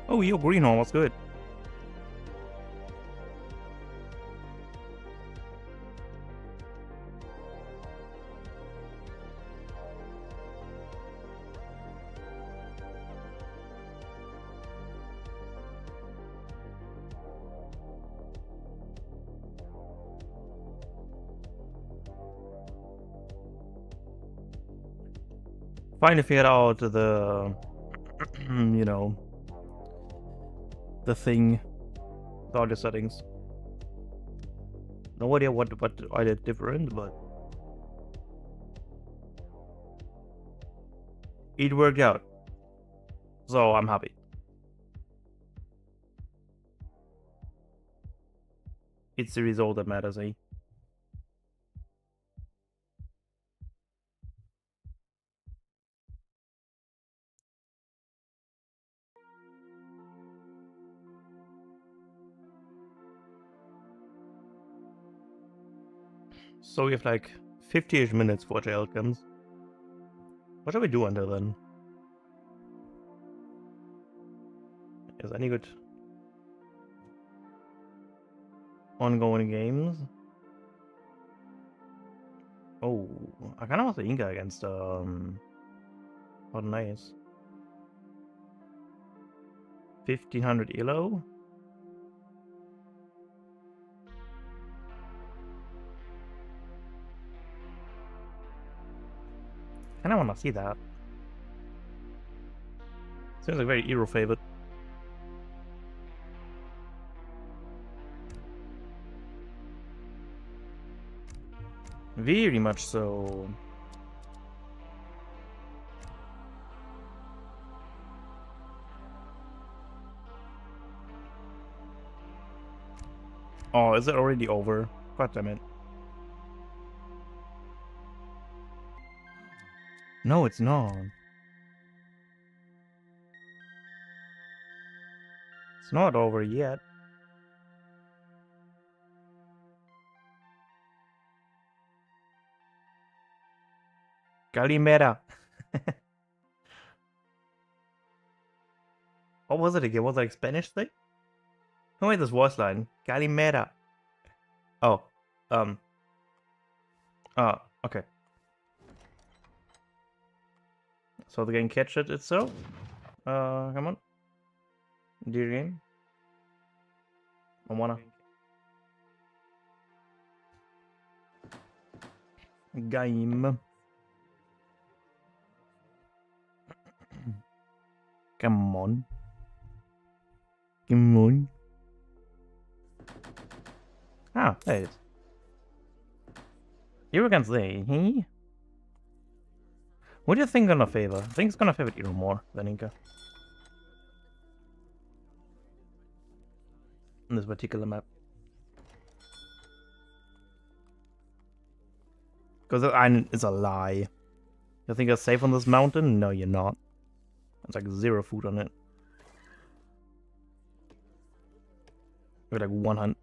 Oh, your greenhorn was good. Finally figured out the, you know, the thing, the audio settings. No idea what I did different, but it worked out. So I'm happy. It's the result that matters, eh? So we have like 50-ish minutes for JaiLeD comes. What shall we do until then? Is any good ongoing games? Oh, I kind of want the Inca against what nice. 1500 elo. Kinda wanna see that. Seems like very hero favorite. Very much so. Oh, is it already over? God damn it. No, it's not. It's not over yet. Calimera. What was it again? Was it like Spanish thing? Who made this voice line? Calimera. Oh. Okay. So the game catch it itself. Come on. Do you game? I wanna. Game. Come on. Come on. Ah, there it is. You can say, hey? What do you think gonna favor? I think it's gonna favor Hero more than Inca. In this particular map. Because it's a lie. You think you're safe on this mountain? No, you're not. There's like 0 food on it. With like 100.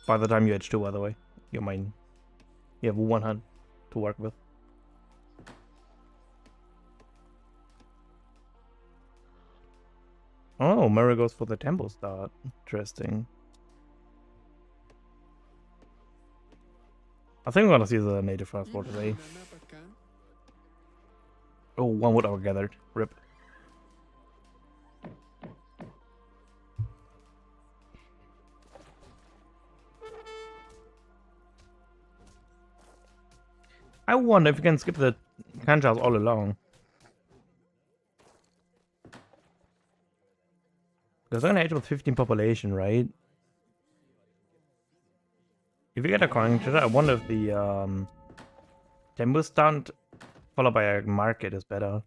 By the time you H2, by the way, you have 100 to work with. Oh, Murray goes for the temple start. Interesting. I think we're gonna see the native transport today. Oh, 1 wood hour gathered. Rip. I wonder if you can skip the Kanchas all along. Because they're gonna age with 15 population, right? If you get a coin to that, I wonder if the temple stunt followed by a market is better.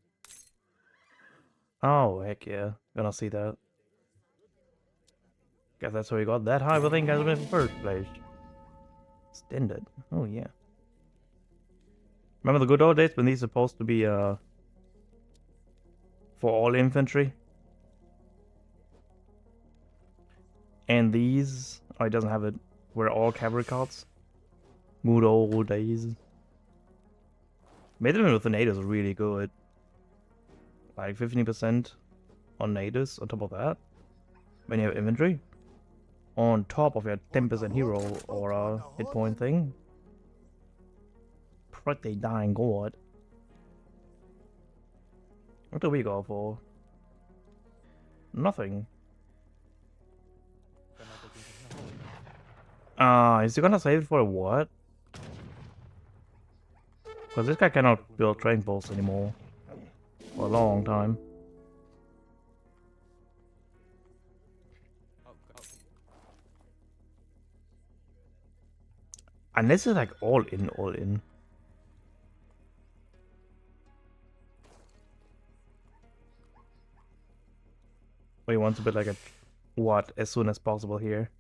Oh, heck yeah. Gonna see that. Guess that's how we got that high with guys in the first place. Extended. Oh, yeah. Remember the good old days when these supposed to be for all infantry? And these, oh, it doesn't have it. Were all cavalry cards. Good old days. Made them with the natives is really good. Like 15% on natives on top of that. When you have infantry. On top of your 10% hero or a hit point thing. Pretty dang good. What do we go for? Nothing. Is he gonna save it for what? Because this guy cannot build train bolts anymore. For a long time. Unless it's like all in, all in. Or he wants to build like a what as soon as possible here.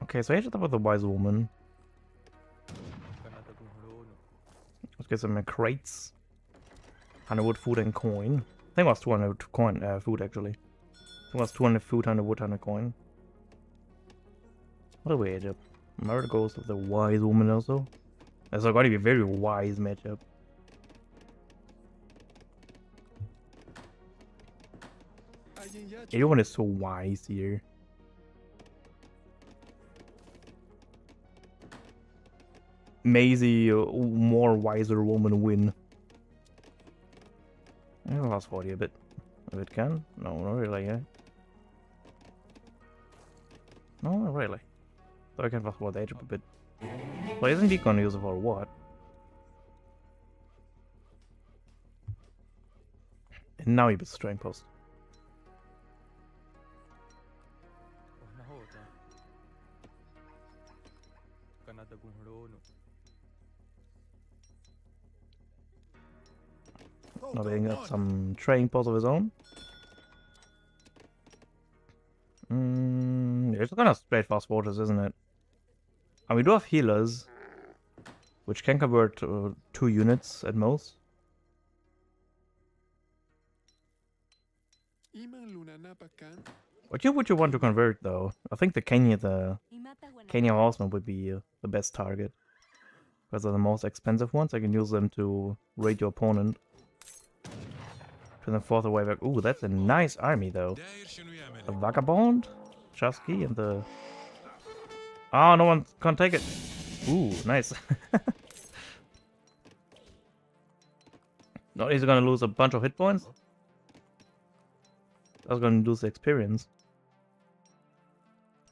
Okay, so I ended up with a wise woman. Let's get some crates. 100 wood, food, and coin. I think it was 200 coin, food actually. I think it was 200 food, 100 wood, 100 coin. What a matchup. Murder goes with the wise woman also. That's going to be a very wise matchup. Everyone is so wise here. Maisie, more wiser woman win. I lost 40 a bit. If it can? No, not really, eh? No, not really. So I can fast forward the age up a bit. So isn't he gonna use it for what? And now he puts strain post. Now they got some train posts of his own. It's kind of straight fast waters, isn't it? And we do have healers, which can convert 2 units at most. What would you want to convert though? I think the Kenya horseman would be the best target. Because they're the most expensive ones. I can use them to raid your opponent. Turn them forth away back. Ooh, that's a nice army though. The Vagabond, Chasky, and the... Oh, no one can't take it. Ooh, nice. No, he's gonna lose a bunch of hit points. I was gonna lose the experience.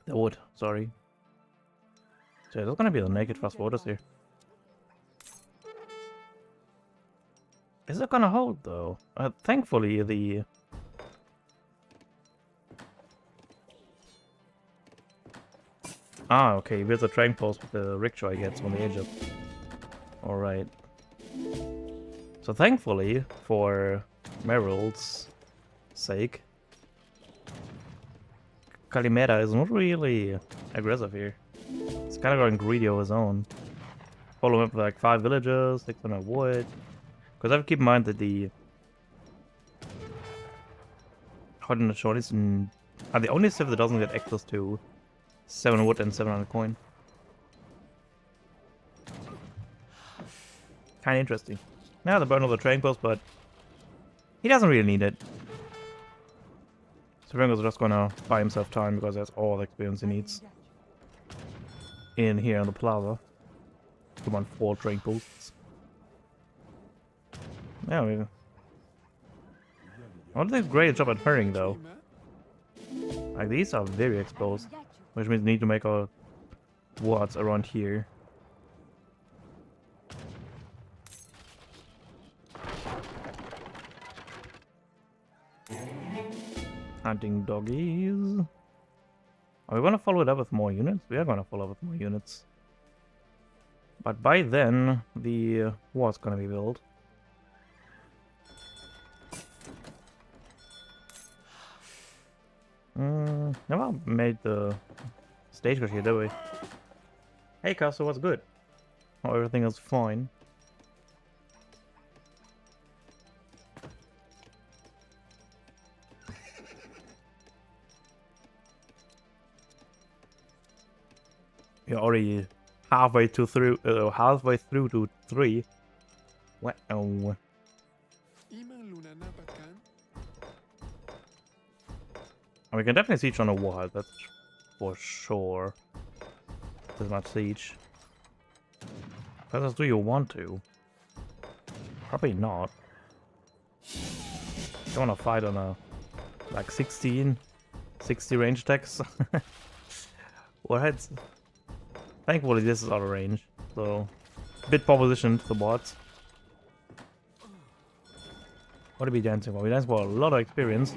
The wood, sorry. So there's gonna be the naked fast waters here. Is it gonna hold though? Thankfully the... Ah, okay, with the train post with the rickshaw gets on the edge of... Alright. So thankfully, for Meryl's sake, Calimera is not really aggressive here. It's kind of going greedy of his own. Follow him up with like 5 villagers, 600 wood. Because I have to keep in mind that the... Hot and the shorties are the only civ that doesn't get access to 7 wood and 700 coin. Kinda interesting. Now the burn of the train post, but he doesn't really need it. So Ringo's just gonna buy himself time because that's all the experience he needs. In here on the plaza. Come on, 4 train posts. Yeah, we... I don't think it's a great job at hurrying though. Like these are very exposed. Which means we need to make our wards around here. Hunting doggies. Are we gonna follow it up with more units? We are gonna follow up with more units. But by then, the wall's gonna be built. Never made the stagecoach here, did we? Hey Castle, what's good? Oh, everything is fine. You're already halfway to halfway through to 3. Wow. And we can definitely siege on a wall, that's for sure. There's much siege. What else do you want to? Probably not. You wanna fight on a like 60 range attacks? What? Thankfully this is out of range, so a bit poor positioned the bots. What are we dancing for? We dance for a lot of experience.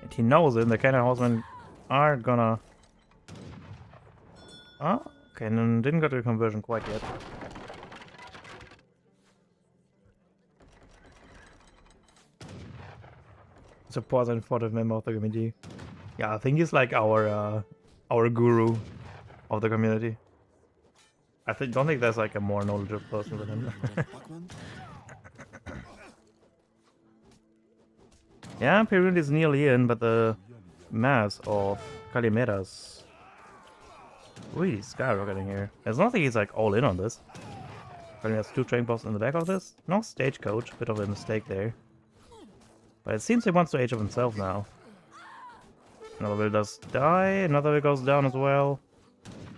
And he knows it, the cannon horsemen are gonna... Oh, okay, and didn't get the conversion quite yet. Support and supportive member of the community. Yeah, I think he's like our guru of the community. Don't think there's like a more knowledgeable person than him. Yeah, Period is nearly in, but the mass of Calimeras really skyrocketing here. There's nothing he's like all in on this. But he has 2 train posts in the back of this. No stagecoach, bit of a mistake there. But it seems he wants to age of himself now. Another will does die, another will goes down as well.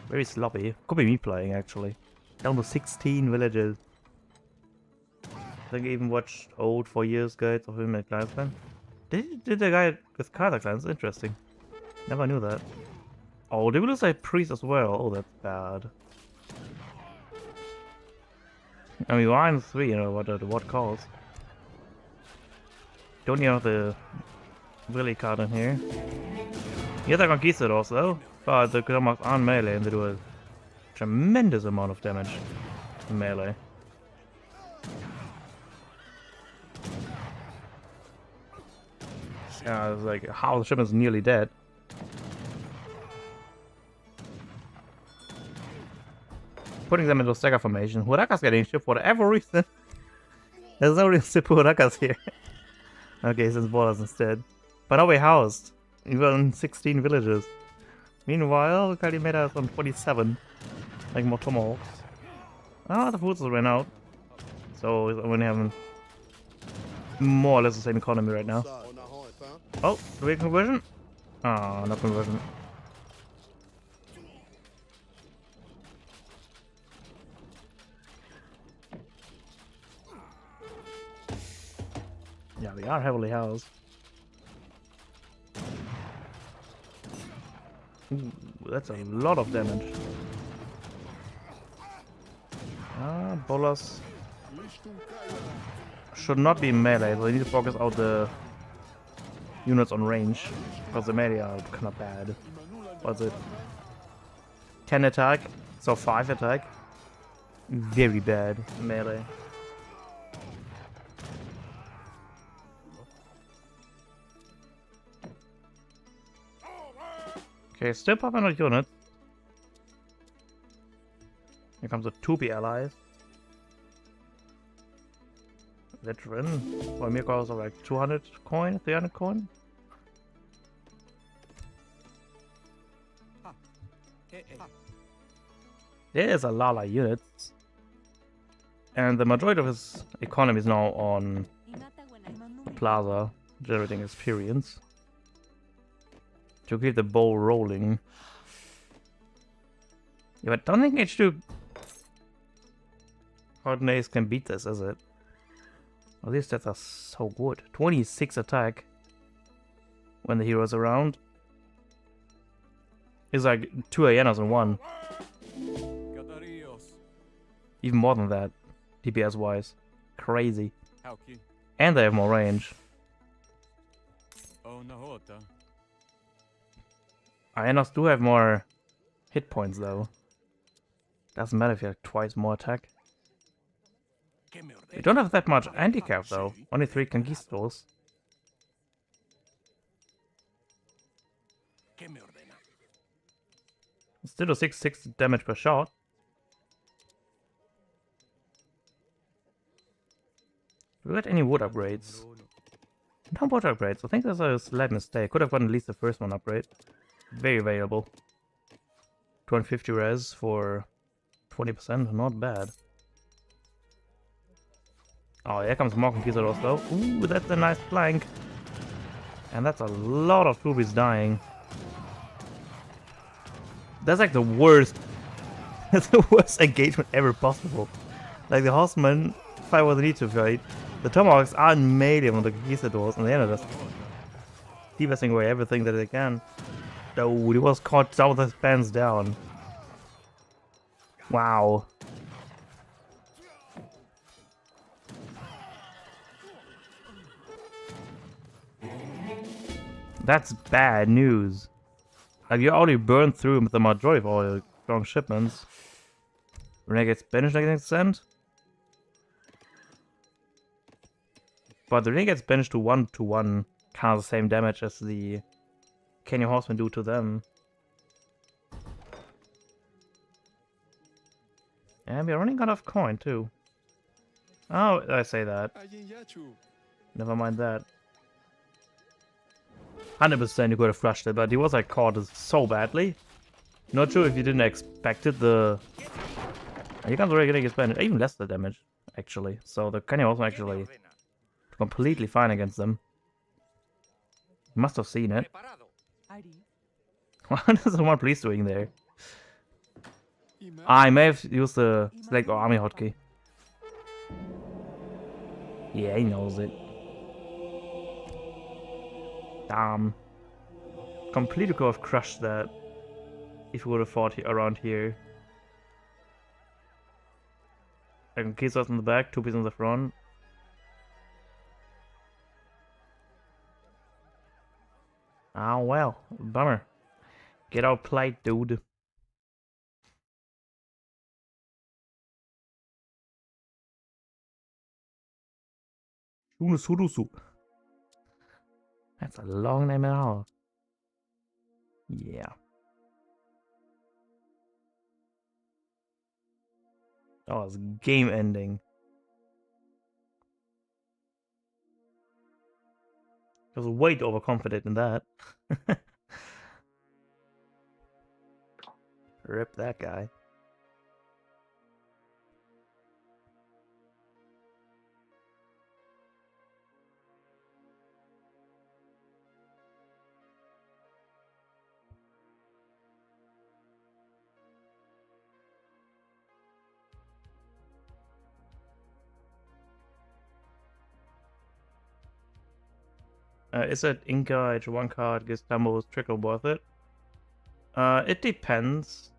Very sloppy. Could be me playing actually. Down to 16 villages. I think I even watched old 4 years guides of him at Clansman. Did the guy with Kazakhstan? Interesting. Never knew that. Oh, they will lose a priest as well. Oh, that's bad. I mean, 1 and 3, you know, what calls. Don't you have the Willy card in here? Yeah, they're conquistadors though, but the Kuramos are melee and they do a tremendous amount of damage in melee. Yeah, it's like how the ship is nearly dead. Putting them into stagger formation. Huraka's getting ship for whatever reason. There's no reason to put Hurakas here. Okay, since borders instead. But now we're housed. Even 16 villages. Meanwhile, Calimera is on 27. Like more tomahawks. Ah, the foods ran out. So we're only having more or less the same economy right now. Oh, do we have conversion? Ah, no conversion. Yeah, we are heavily housed. Ooh, that's a lot of damage. Ah, Bolas should not be melee, so you need to focus out the units on range, because the melee are kind of bad. What's it? 10 attack, so 5 attack. Very bad melee. Okay, still popping out units. Here comes a 2B ally. Veteran. For me, costs like 200 coin, 300 coin. There's a lot of units. And the majority of his economy is now on Plaza, generating experience. To keep the ball rolling. Yeah, but I don't think H2 coordinates can beat this, is it? Well, these stats are so good. 26 attack when the hero's around. It's like 2 hyenas in one. Even more than that, DPS wise. Crazy. And they have more range. Hyenas do have more hit points though. Doesn't matter if you have twice more attack. You don't have that much handicap though. Only 3 conquistadors. Still a 6 damage per shot. Do we got any wood upgrades? No wood upgrades. I think that's a slight mistake. Could have gotten at least the first one upgrade. Very valuable. 250 res for 20%. Not bad. Oh, here comes more conquistadors though. Ooh, that's a nice flank. And that's a lot of troops dying. That's like the worst. That's the worst engagement ever possible. Like the horsemen fight what they need to fight. The tomahawks are melee on the conquistadors, and they're just devastating away everything that they can. Oh, he was caught down with his pants down. Wow. That's bad news. Like, you already burned through the majority of all your strong shipments. Renegade's banished against Send. But the Renegade's banished to 1-1, kind of the same damage as the Kenya Horsemen do to them. And we're running out of coin too. Oh, I say that. Never mind that. 100% you could have flushed it, but he was like caught so badly. Not sure if you didn't expect it. You can't really get spend even less the damage actually. So the Kenya Horsemen actually completely fine against them. You must have seen it. What is the one police doing there? I may have used the select or army hotkey. Yeah, he knows it. Damn. Completely could have crushed that if we would have fought around here. I can kiss us in the back, 2 pieces in the front. Oh well, bummer. Get outplayed, dude. That's a long name and a half. Yeah. That was game ending. I was way too overconfident in that. Rip that guy. Is it Inca, H1 card, Giztamos, Trickle worth it? It depends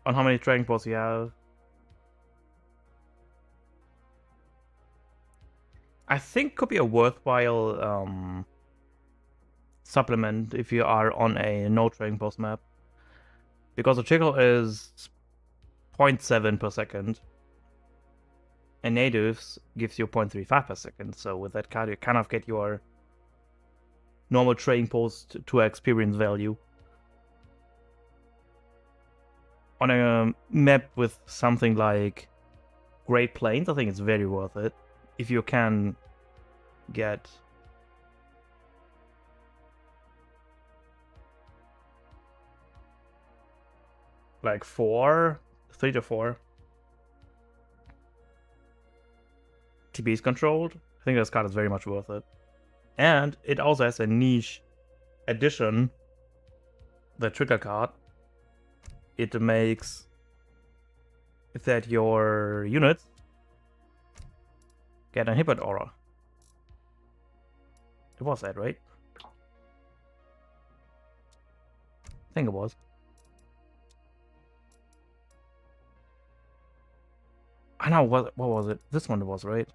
on how many Dragon Balls you have. I think could be a worthwhile supplement if you are on a no Dragon Balls map. Because the Trickle is 0.7 per second. And natives gives you 0.35 per second. So with that card you kind of get your normal Trading Post to experience value. On a map with something like Great Plains, I think it's very worth it. If you can get like 3 to 4 TPs controlled, I think this card is very much worth it. And it also has a niche addition, the trigger card. It makes that your units get an inhibit aura. It was that, right? I think it was. I know, what was it? This one was, right?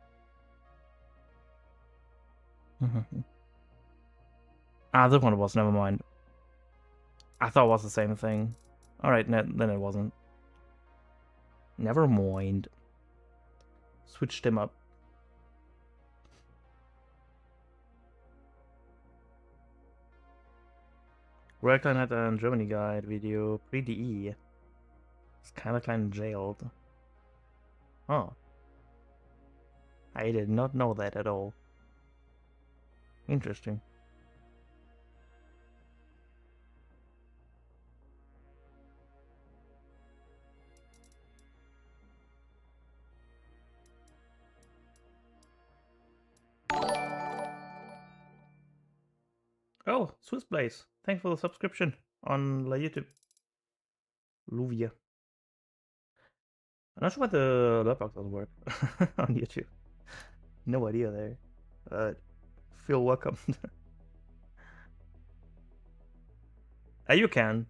This one was, never mind. I thought it was the same thing. Alright, then it wasn't. Never mind. Switched him up. Recline had a Germany guide video pre-DE. It's kind of jailed. Oh. I did not know that at all. Interesting. Oh, Swiss Blaze. Thanks for the subscription on YouTube. Luvia. I'm not sure why the alert box doesn't work on YouTube. No idea there. Feel welcome. You can.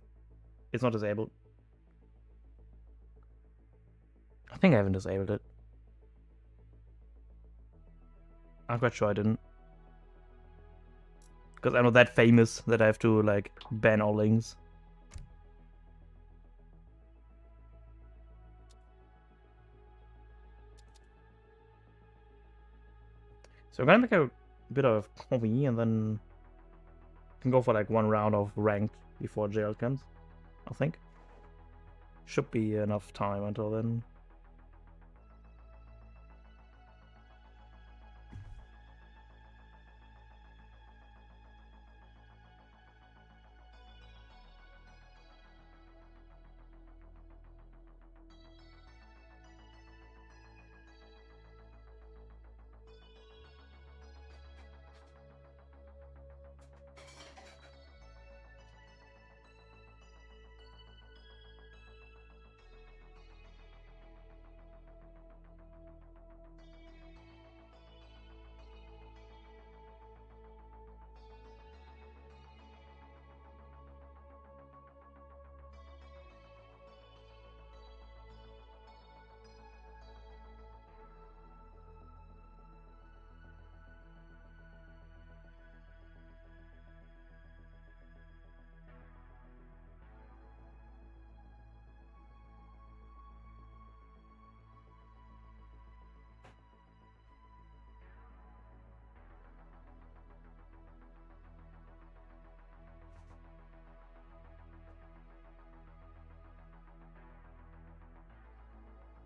It's not disabled. I think I haven't disabled it. I'm quite sure I didn't. Because I'm not that famous that I have to, like, ban all links. So I'm gonna make a bit of Convie and then can go for like one round of ranked before JaiLeD comes, I think. Should be enough time until then.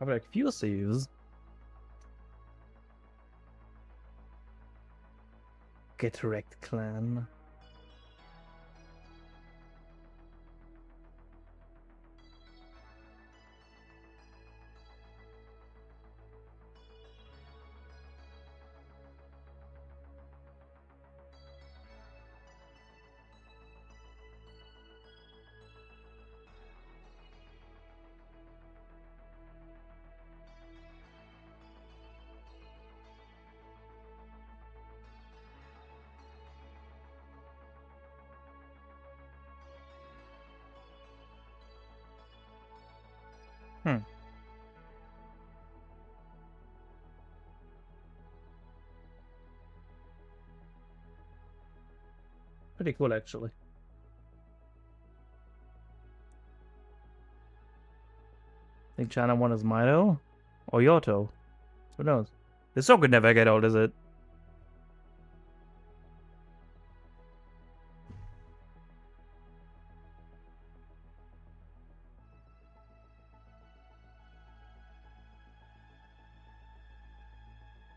I have like few saves. Get wrecked, clan. Pretty cool, actually. I think China won is Mito or Yoto. Who knows? This song could never get old, is it?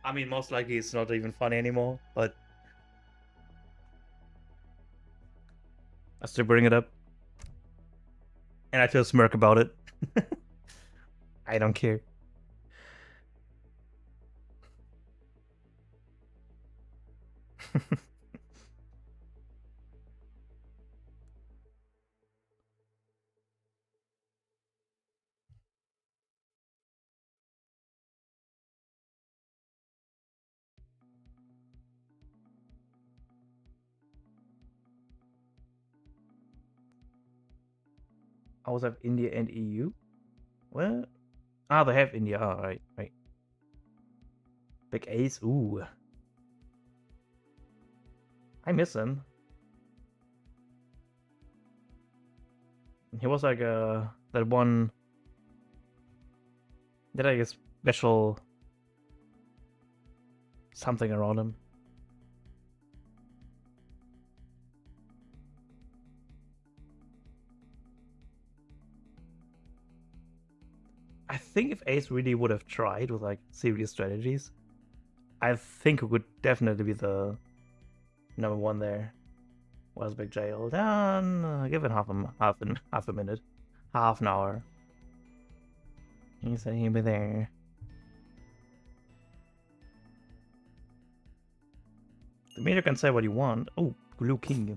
I mean, most likely it's not even funny anymore, but I still bring it up. And I feel smirk about it. I don't care. I also have India and EU. What? Ah, they have India. Oh, right. Big Ace. Ooh. I miss him. He was like that one. Did like a special something around him. I think if Ace really would have tried with like serious strategies, I think it would definitely be the number one there. Was Big Jail done? Give it half a minute, half an hour. He said he'd be there. The major can say what you want. Oh, Blue King.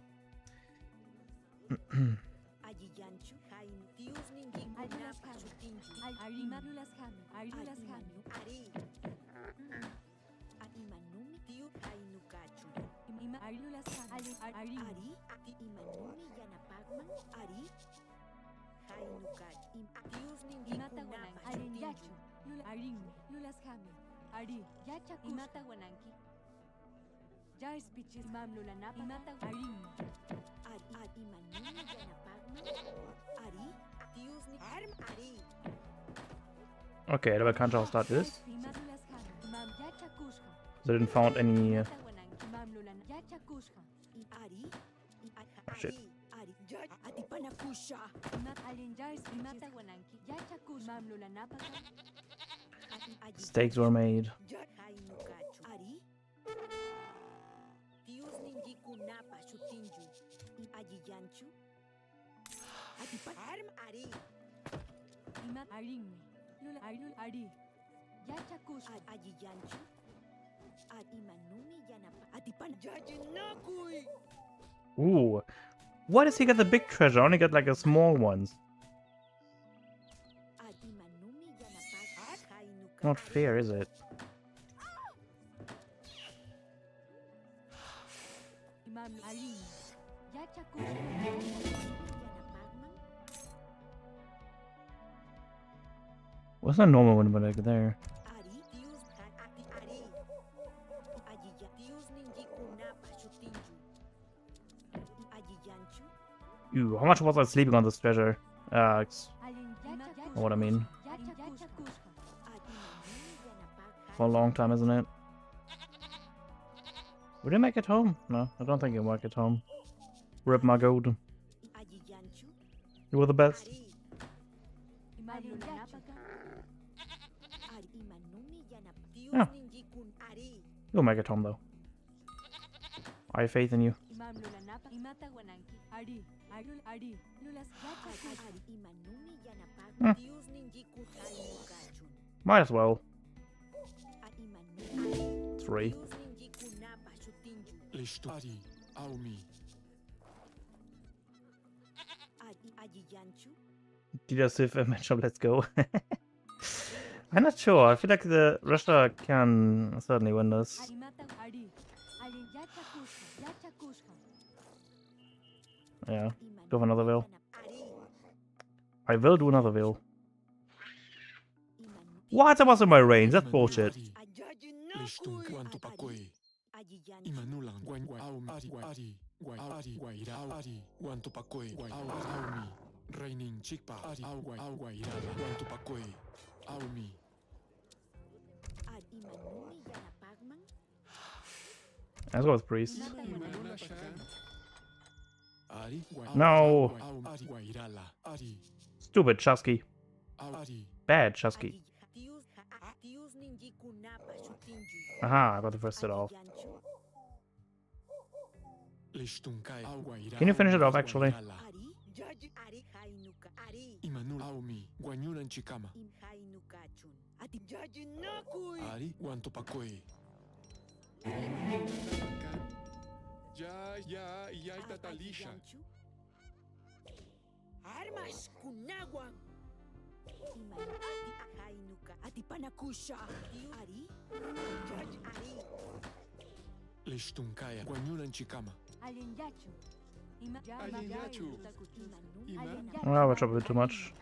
Okay, but I can't just start this. I didn't found any. Oh, shit. Stakes were made. Ooh. Why does he get the big treasure? I only get like the small ones. Not fair, is it? What's that normal one, but like there? Ooh, how much was I sleeping on this treasure? Know what I mean? For a long time, isn't it? We didn't make it home. No, I don't think you'll make it home. Rip my gold. You were the best. Yeah. You'll make it home though. I have faith in you. Might as well. 3. Decisive matchup, let's go. I'm not sure. I feel like the Russia can certainly win this. Yeah, go for another veil. I will do another veil. What? That was in my range. That's bullshit. Imanulan, Ari, Guaira, Ari, Guantupacue, Aumi, Reinin Chikpa, Ari, Guaira, Guantupacue, Aumi. Let's go with priest. Ari, No! Guairala, Ari, Stupid Chusky. Ari, Bad Chusky. Aha, I got the first hit off. Can you finish it off actually? Imanul Aumi, Guanyunan Chikama. Ari, Guantupacue. Ya, Tatalisha. Armas Kunagwan. Atipanakusha. Ari. Ari. Lishtunkaya, Guanyunan Chikama. Alinyachu. Alinyachu. Oh, I dropped a bit too much.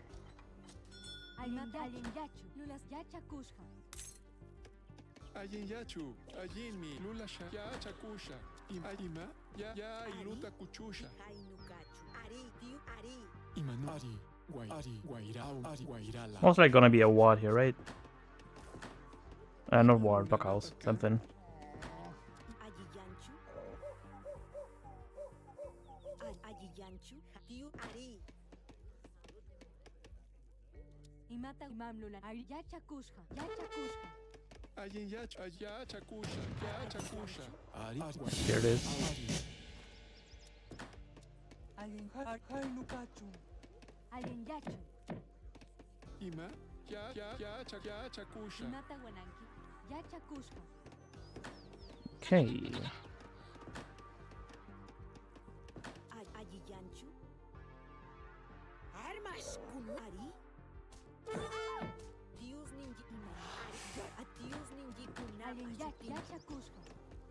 Alinyachu. Lulas Yachakusha. Ayenyachu, Ayenmi, Lulasha, Ya Chakusha, Ima, Ya Iluta Kuchusha. Imanu, Ari, Guairala. Most likely gonna be a ward here, right? Not ward, blockhouse, something. Imata Mamlula, Yachakusha, Yachakusha. Ayenyachu, Ya Chakusha, Ya Chakusha. Ari, Here it is. Alinyachu. Ima, Ya Chakusha. Imata Wananki, Yachakusha. Okay. Ayiyanchu. Armas Kunari. Dios Ninji Imani. Adios Ninji Kunari. Yachakusha.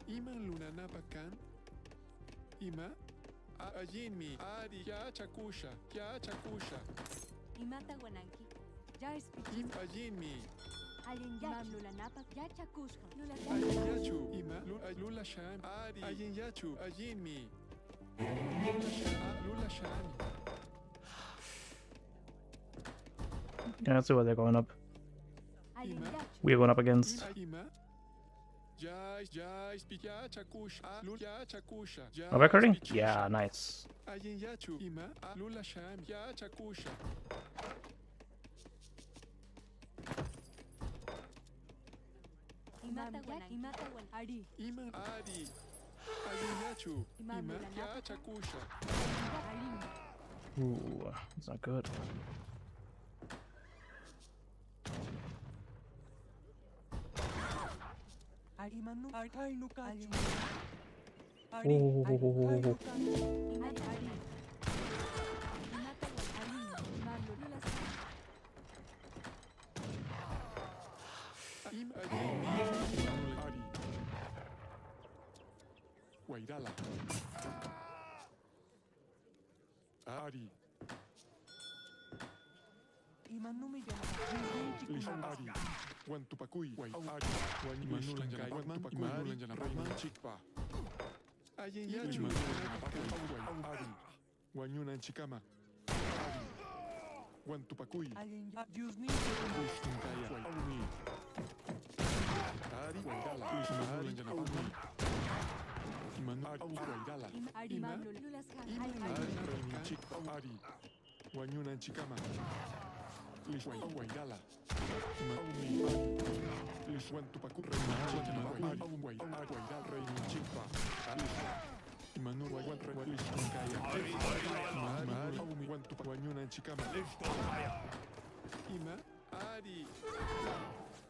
Ima Lunanapakan. Ima, Ayenmi, Ari, Ya Chakusha, Ya Chakusha. Imata Wananki. Ya Im Ayenmi. Alinyachu. Mamlula Yachakusha. Ayenyachu, Ima, Lulashan, Ari, Ayenyachu, Ayenmi. Lulashan. Yeah, let's see what they're going up. Alinyachu. We're going up against. Ima. Ya Chakusha, Ya Chakusha. Are we recording? Yeah, nice. Ayenyachu, Ima, Lulashan, Ya Chakusha. Imata Wan Ari. Ima, Ari. Ayenyachu, Ima, Ya Chakusha. Ooh, that's not good. Ooh. Ima, Ari. Guairala. Ari. Ari. Guantupacui. Ari. Guanyunan Janapaman Chikpa. Ayenyachu. Ari. Guanyunan Chikama. Ari. Guantupacui. Lishtunkaya. Aumi. Ari. Guairala. Ari. Janapaman. Imanu. Guairala. Ima. Ari. Chikpa. Ari. Guanyunan Chikama. Guairala. Aumi. Ari. Guantupacu. Guairal. Rey Chikpa. Imanu. Lishtunkaya. Ari. Aumi. Guanyunan Chikama. Ima. Ari.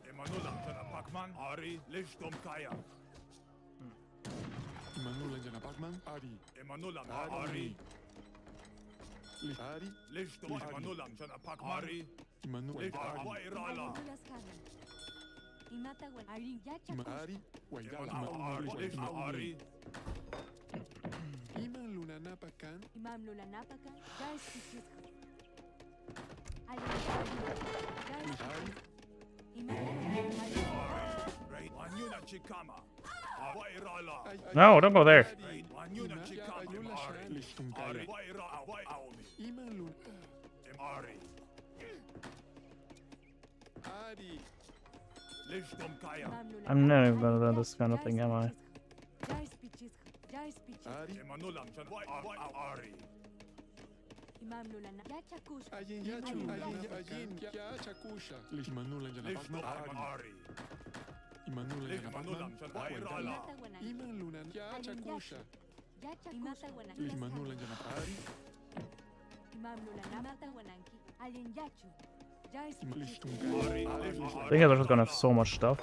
Emanulan Pakman, Ari, Lishtomkaya. Imanulan Pakman. Ari. Emanulan Ari, Ari. Lishtom Emanulan Pakman, Ari, Imanu. Wairala. Imata Wan Ari. Ari. Guairala. Ari, Iman Lunanapakan. Mamlula Napakan. Ya Spichiska. Ari. Right, Anyuna Chikama, Wairala. No, don't go there. Manulam chikam Ari. Listum Ari. kaya. Waira Aumi. Iman lun. Ari. Ari. Lishtum Kaya. I'm never gonna do this kind of thing, am I? Ari. Emanulam chan Ari. Ayin yachu. Ayin ya chakusha. Lishmanulan jana Lishtum pakman. Ari. Imanulan jana Lishmanulam pakman. chan Wairala. Iman lunan ya chakusha. Lishmanulan jana Ari. Listum kaya. Ari. I think I'm just gonna have so much stuff.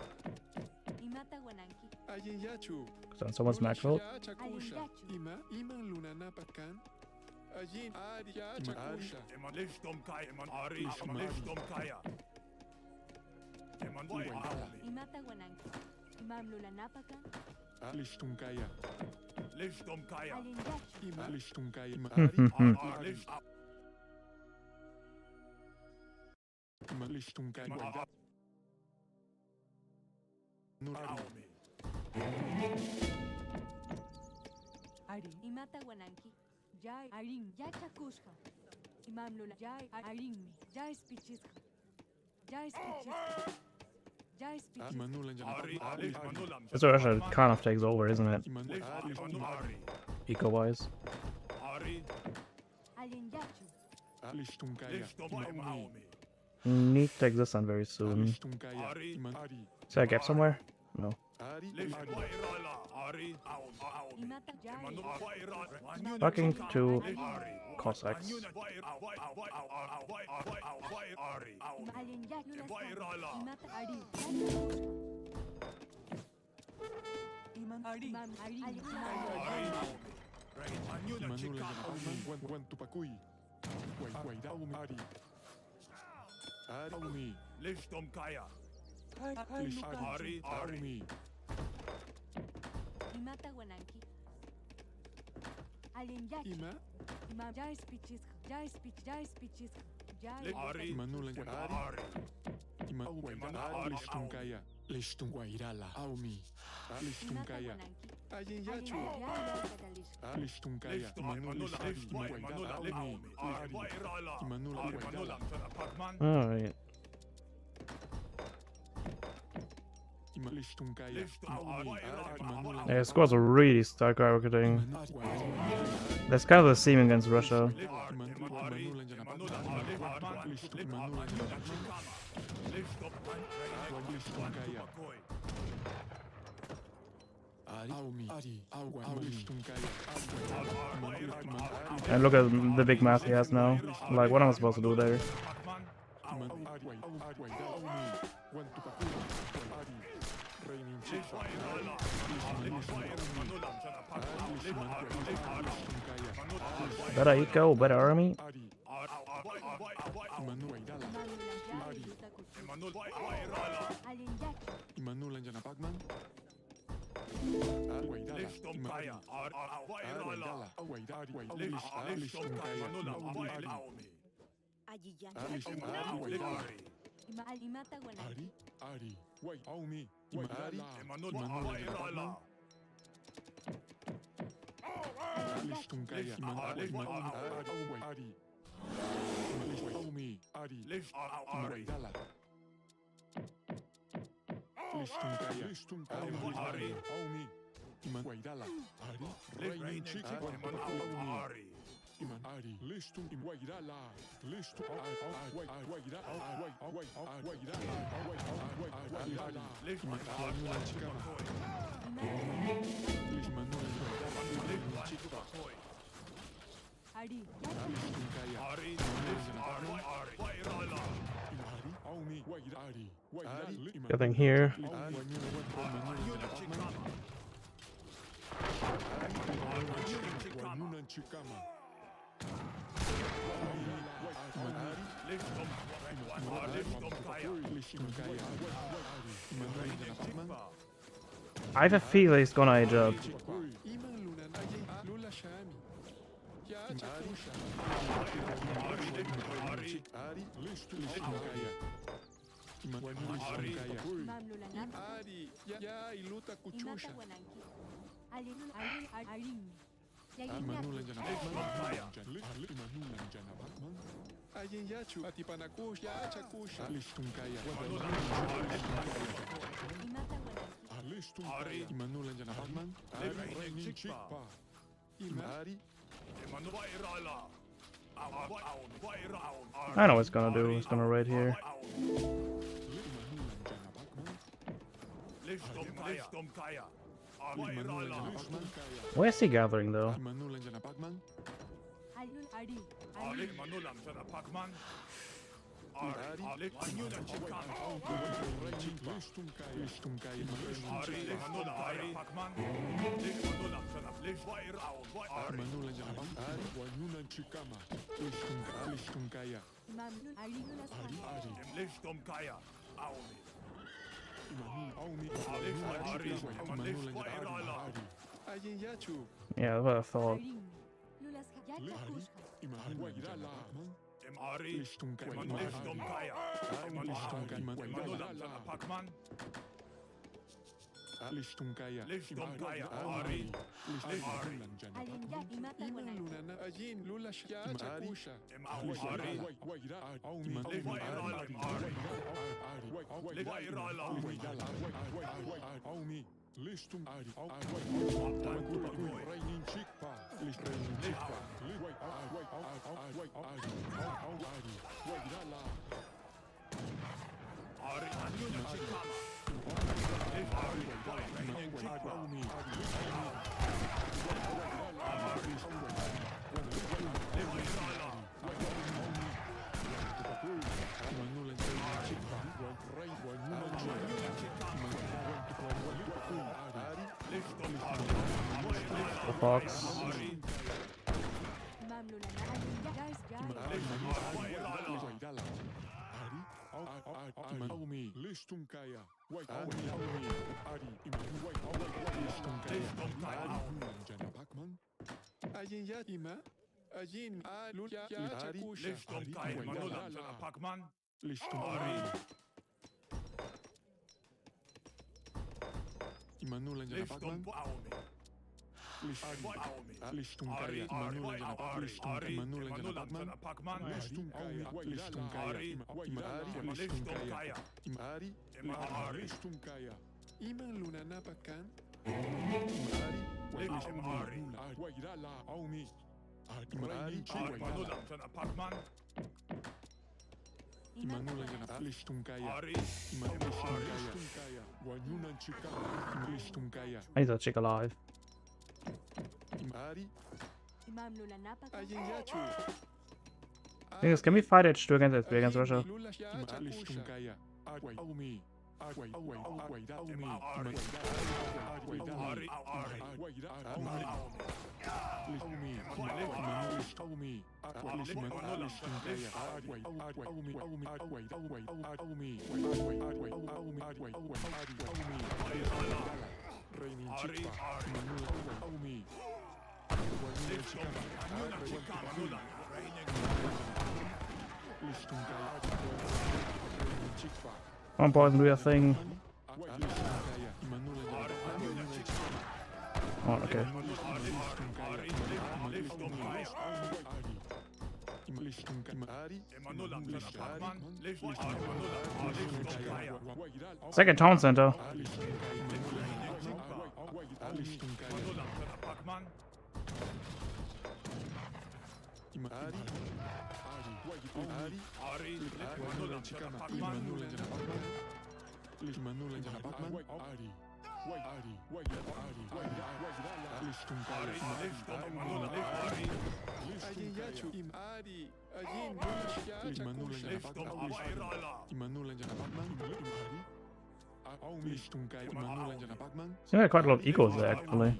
Ayin yachu. Because so much macro. Ya chakusha. Iman lunan napakan. Ayin Ari ya chakusha. Eman Lishtum Kaya. Eman Ari. Lishtum Kaya. Eman Wairala. Listum kaya. Lishtum Kaya. Listum kaya. Ari. Listum kaya. Aumi. Imanulan jana Ari. pakman. Lishmanulam This Russia kind of takes over, isn't it? Ari. Eco-wise. Ari. Listum kaya. Lishtum Aumi. Need to take this one very soon. Listum kaya. Ari. Iman Ari. Is there a gap somewhere? No. Ari. Lishtum Wairala. Ari. Aumi. Emanu Wairala. Talking to Ari. Cossacks. Ari. Wairala. Imanulan jana pakman. Wan tupakui. Guaida umi. Ari. Ari umi. Lishtum Kaya. Listum Ari. Ari. umi. Ima. Ari. Imanulan jana Ari. Ari. Ima Ari. Listum kaya. Listum guairala. Aumi. Listum kaya. Ayin yachu. Listum kaya. Imanulan Ari. Guairala. Aumi. Ari. Imanulan guairala. Alright. Listum kaya. Aumi. Imanulan. Yeah, squads are really skyrocketing. Imanulan. That's kind of the same against Russia. Imanulan jana pakman. Listum Imanulan jana pakman. Listum kaya. Ari. Aumi. Ari. Aumi. Listum kaya. And look at the big math he has now. Like, what am I supposed to do there? Better eco, better army. Imanulan jana pakman. Lishtum Kaya. Listum kaya. Ari. Ari. Wai. Aumi. Ari. Listum kaya. Ari. Aumi. Ari. Guaidala. Listum kaya. Listum kaya. Ari. Aumi. Iman Guaidala. Ari. Reinin chiki. Aumi. Iman Ari. Listum in Guaidala. Listum. Guaidala. Guaidala. Iman Manulan chikama. Manulan Guaidala. Chikama. Listum kaya. Ari. Aumi. Guaidala. Guaidala. Getting here. Manulan chikama. I have a feeling he's gonna age up. Ari, Mamlulanap. Ari, ya iluta kuchusha. Imatawananki. Alin. Imanulan dyan Yayinyak. ang Bakman. Imanulan dyan ang Bakman. Ayin yachu, ati panakush, ya chakusha. Alistong kaya. Imatawananki. Ari, Imanulan dyan ang Bakman. Ari, chikpa. Imari, Wairala. I know what it's gonna do. It's gonna raid here. Imanulan dyan ang Bakman. Listom kaya. Imanulan dyan Wairala. ang Bakman. Where's he gathering though? Imanulan dyan ang Bakman. Ari. Ali manulam sa napakman. Ali anyun ang chikan. Listong kaya. Ari manulam kaya pakman. Manulam sa naplis. Wairaon. Imanulan dyan ang Bakman. Ari, wanyunan chikama. Listong kaya. Ari. Listom kaya. Auni. Ari, Imanulan dyan ang Wairala. Ari. Ayin yachu. Yeah, that's what I thought. Lulas Yachakushka. Imanulan dyan ang Bakman. Ari. Listong kaya. Listom kaya. Manulam sa napakman. Listong kaya. Listom kaya. Ari. Imanulan dyan ang Alin Bakman. yak. Imatawananki. Imanulan na ayin lula siya chakusha. Ari. Listum Ari The fox. Listum kaya. Bakman. Ayin ya ima. Ayin luya chakusha. Listom kaya. Manulam sa napakman. Listum Ari. Imanulan dyan ang Listom Bakman. auni. Listum kaya. Imanulan dyan ang Bakman. Imanulan dyan ang Bakman. napakman. Listum kaya. Listum kaya. Ari. Listum Listom kaya. kaya. Imari. Ari. Listum kaya. Imang luna na pakan. Listom Ari. Wairala. Aumi. Ari. Imari. Manulam sa napakman. Imanulan dyan ang Listum kaya. Ari. Listum kaya. Listum kaya. Wanyunan chika. Listum kaya. I need that chick alive. Imari. Ayin yachu. Niggas, can we fight H2 against H3 against Russia? Listum kaya. Aumi. Ari. Come on, boys, do your thing. Oh, okay. Second town center. Seems like quite a lot of eagles there, actually.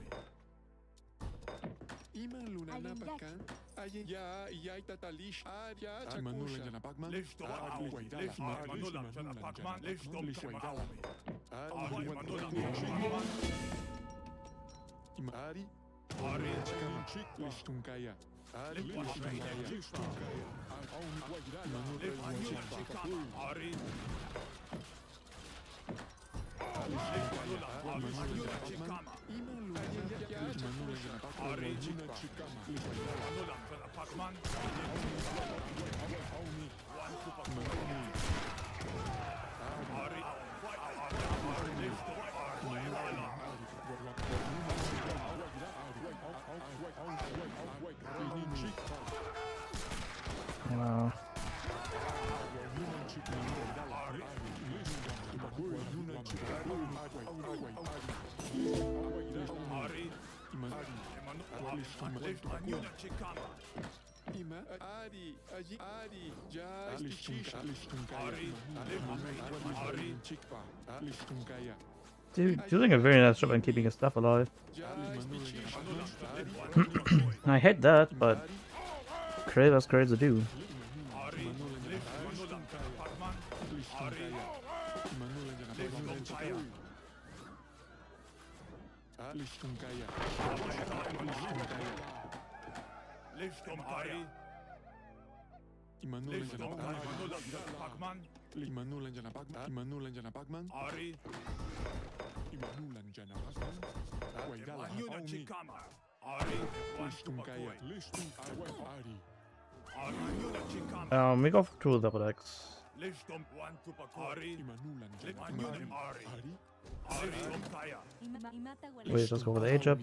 Wow. Dude, doing a very nice job in keeping his stuff alive. I hate that, but create as creates to do. We go through the double X. Wait, let's go with the H up.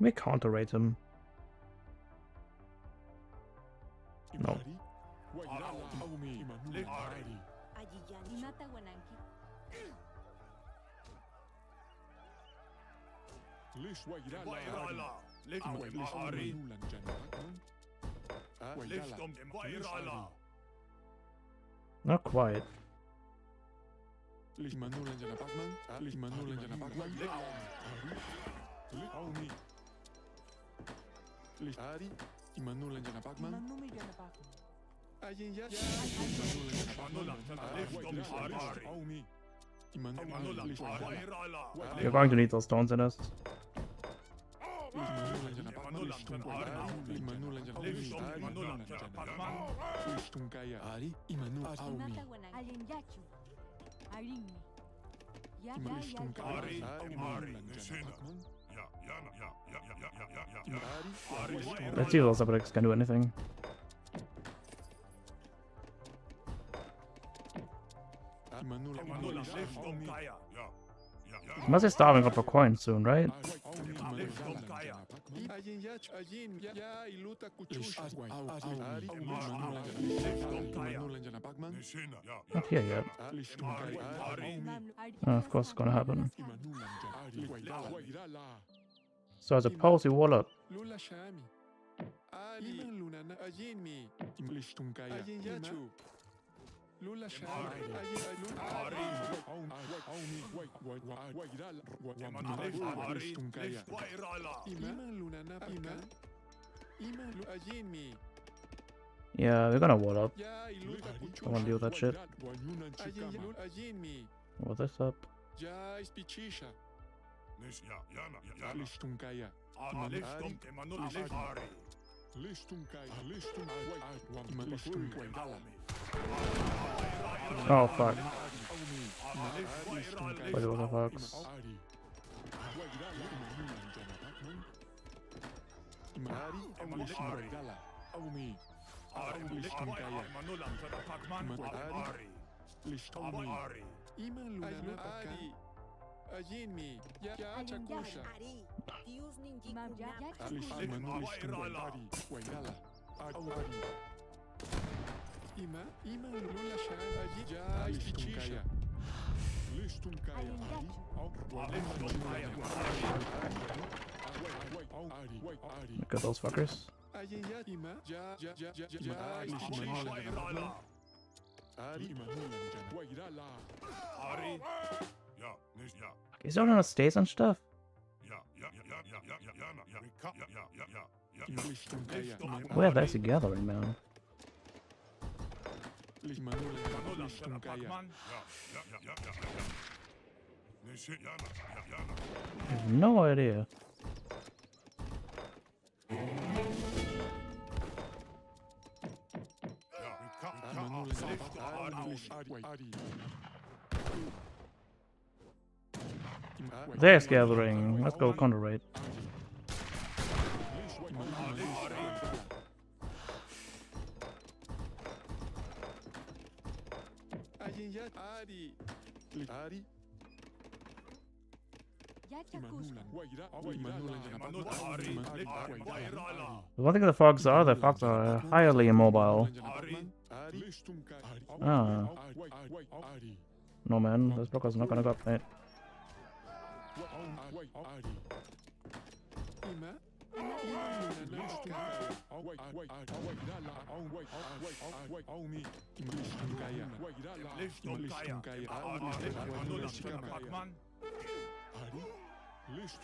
We counter rate him. No. Not quite. You're going to need those stones in us. Let's see if those double X can do anything. He must be starving up for coins soon, right? Not here yet. Of course, it's gonna happen. So I suppose we wall up. Yeah, we're gonna wall up. I wanna deal with that shit. Wall this up. Oh fuck. What the fucks? Look at those fuckers. Is there no stays and stuff? Where there's a gathering, man. I have no idea. There's gathering. Let's go counter raid. One thing the fogs are highly immobile. Ah. No man, this blocker's not gonna go up, mate.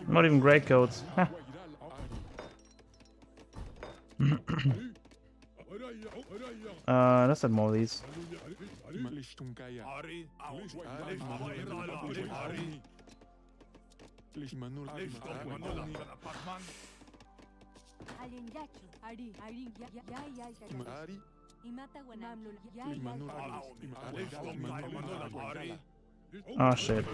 Not even great codes. Let's add more of these. Oh shit.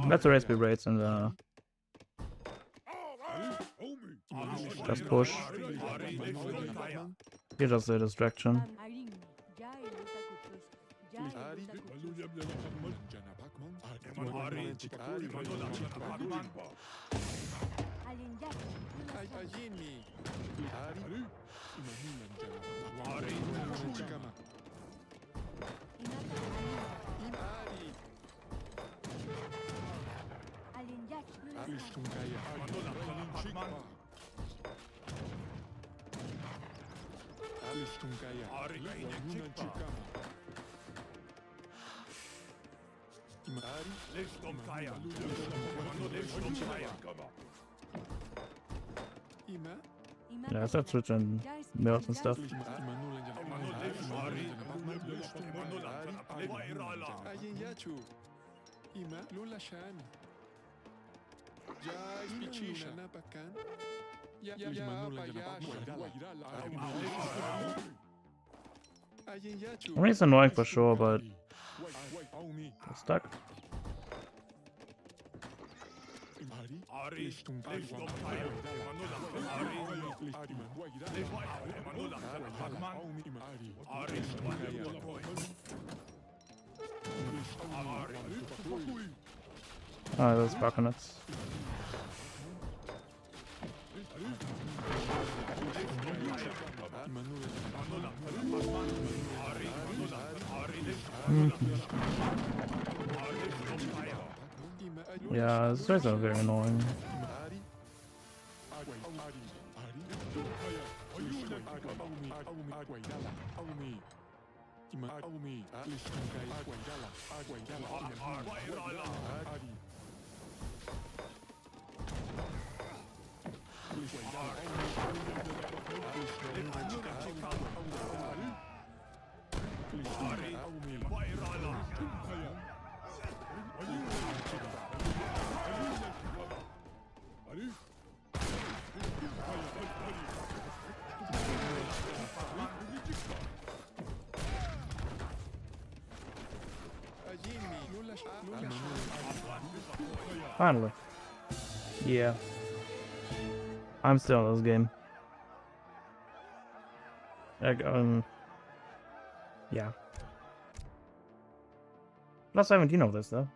Let's recipe rates and just push. Here's just a distraction. Yeah, I start switching mills and stuff. I mean, it's annoying for sure, but I'm stuck. Oh, those coconuts. Yeah, these guys are very annoying. Finally. Yeah. I'm still in this game. Like, yeah. Plus 17 of this, though.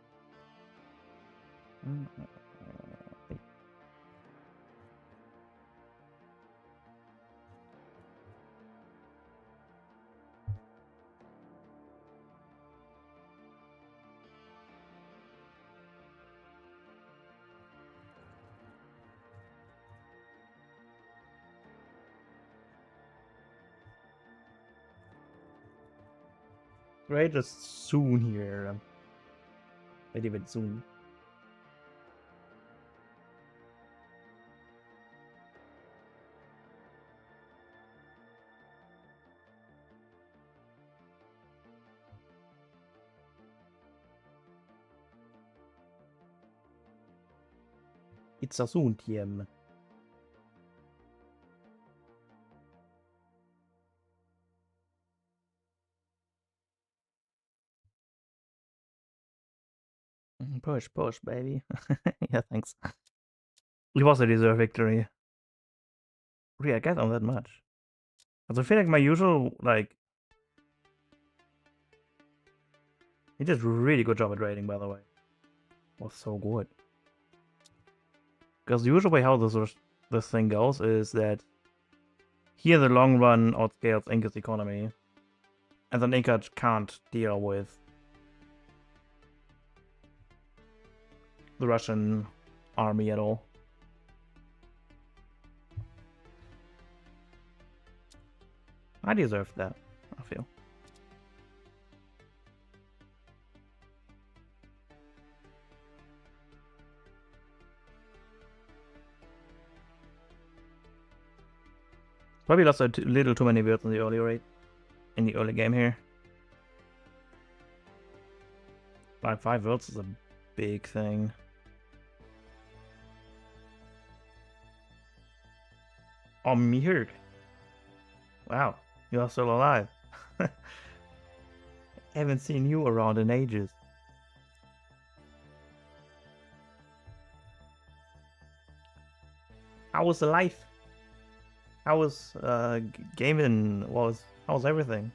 Right, just soon here. Very, very soon. It's a soon, TM. Push, push, baby. Yeah, thanks. It was a deserved victory. Really, I get on that much. Also, I feel like my usual, like... He did a really good job at raiding, by the way. Was so good. Because the usual way how this thing goes is that he in the long run outscales Inca's economy. And then Inca can't deal with the Russian army at all. I deserved that, I feel. Probably lost a little too many builds in the early rate. In the early game here. Like 5 builds is a big thing. Oh, Mirk. Wow, you are still alive. Haven't seen you around in ages. How was the life? How was gaming? How was everything?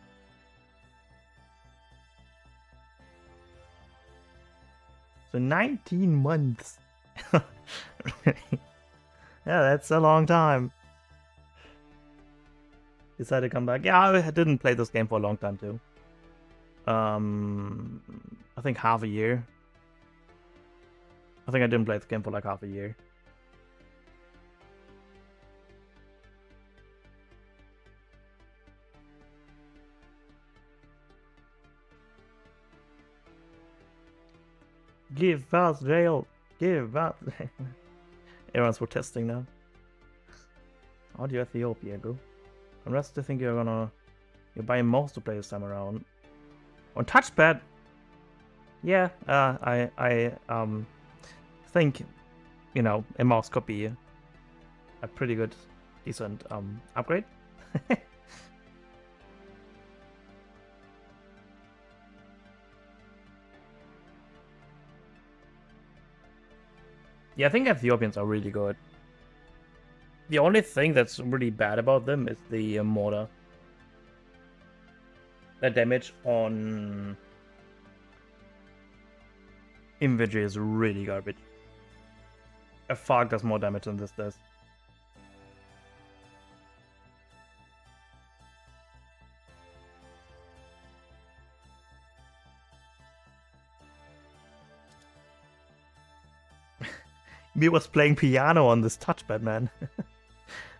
So 19 months. Yeah, that's a long time. Decided to come back. Yeah, I didn't play this game for a long time too. I think half a year. I think I didn't play this game for like half a year. Give us jail. Give us. Everyone's protesting now. Audio Ethiopia, go. Unless they think you're buying mouse to play this time around. On touchpad. Yeah, I think, you know, a mouse could be a pretty good, decent upgrade. Yeah, I think Ethiopians are really good. The only thing that's really bad about them is the mortar. The damage on infantry is really garbage. A fog does more damage than this does. Me was playing piano on this touchpad, man.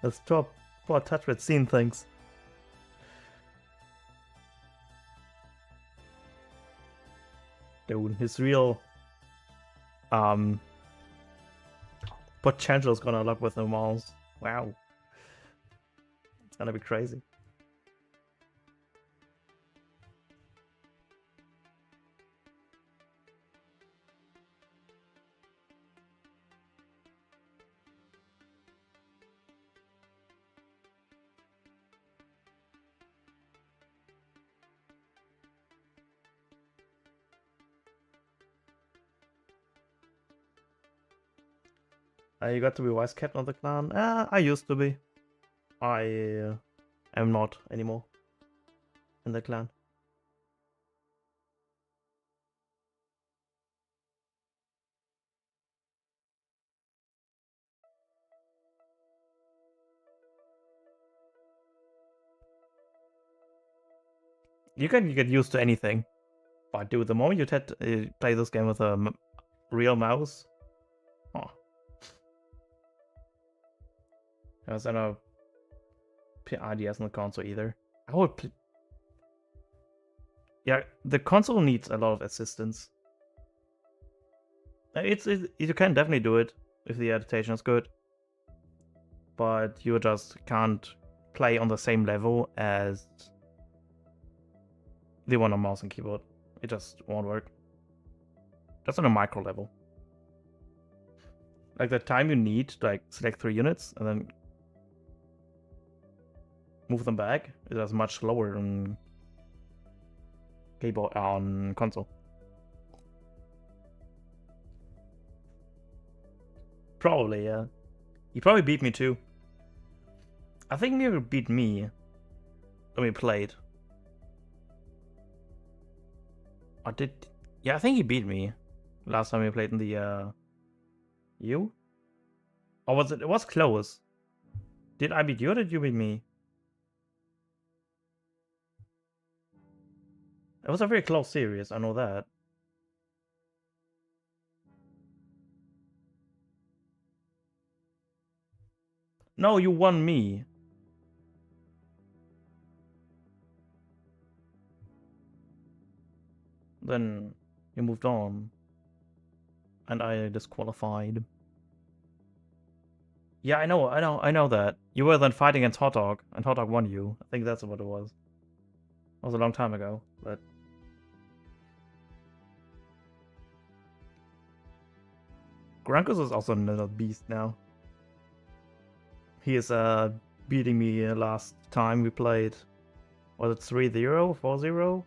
That's poor touchpad seeing things. Dude, his real potential is gonna unlock with the mouse. Wow. It's gonna be crazy. You got to be vice captain of the clan? I used to be. I am not anymore in the clan. You can get used to anything. But dude, the moment you play this game with a real mouse, oh. There's no IDS on the console either. I would yeah, the console needs a lot of assistance. You can definitely do it if the adaptation is good, but you just can't play on the same level as the one on mouse and keyboard. It just won't work. Just on a micro level. Like the time you need to like select 3 units and then move them back is much slower on keyboard on console. Probably, yeah. He probably beat me too. I think Miro beat me when we played. I did. Yeah, I think he beat me last time we played in the you? Or was it? It was close. Did I beat you or did you beat me? It was a very close series, I know that. No, you won me. Then you moved on. And I disqualified. Yeah, I know that. You were then fighting against Hot Dog, and Hot Dog won you. I think that's what it was. It was a long time ago, but... Grunkus is also another beast now. He is beating me last time we played. Was it 3-0? 4-0?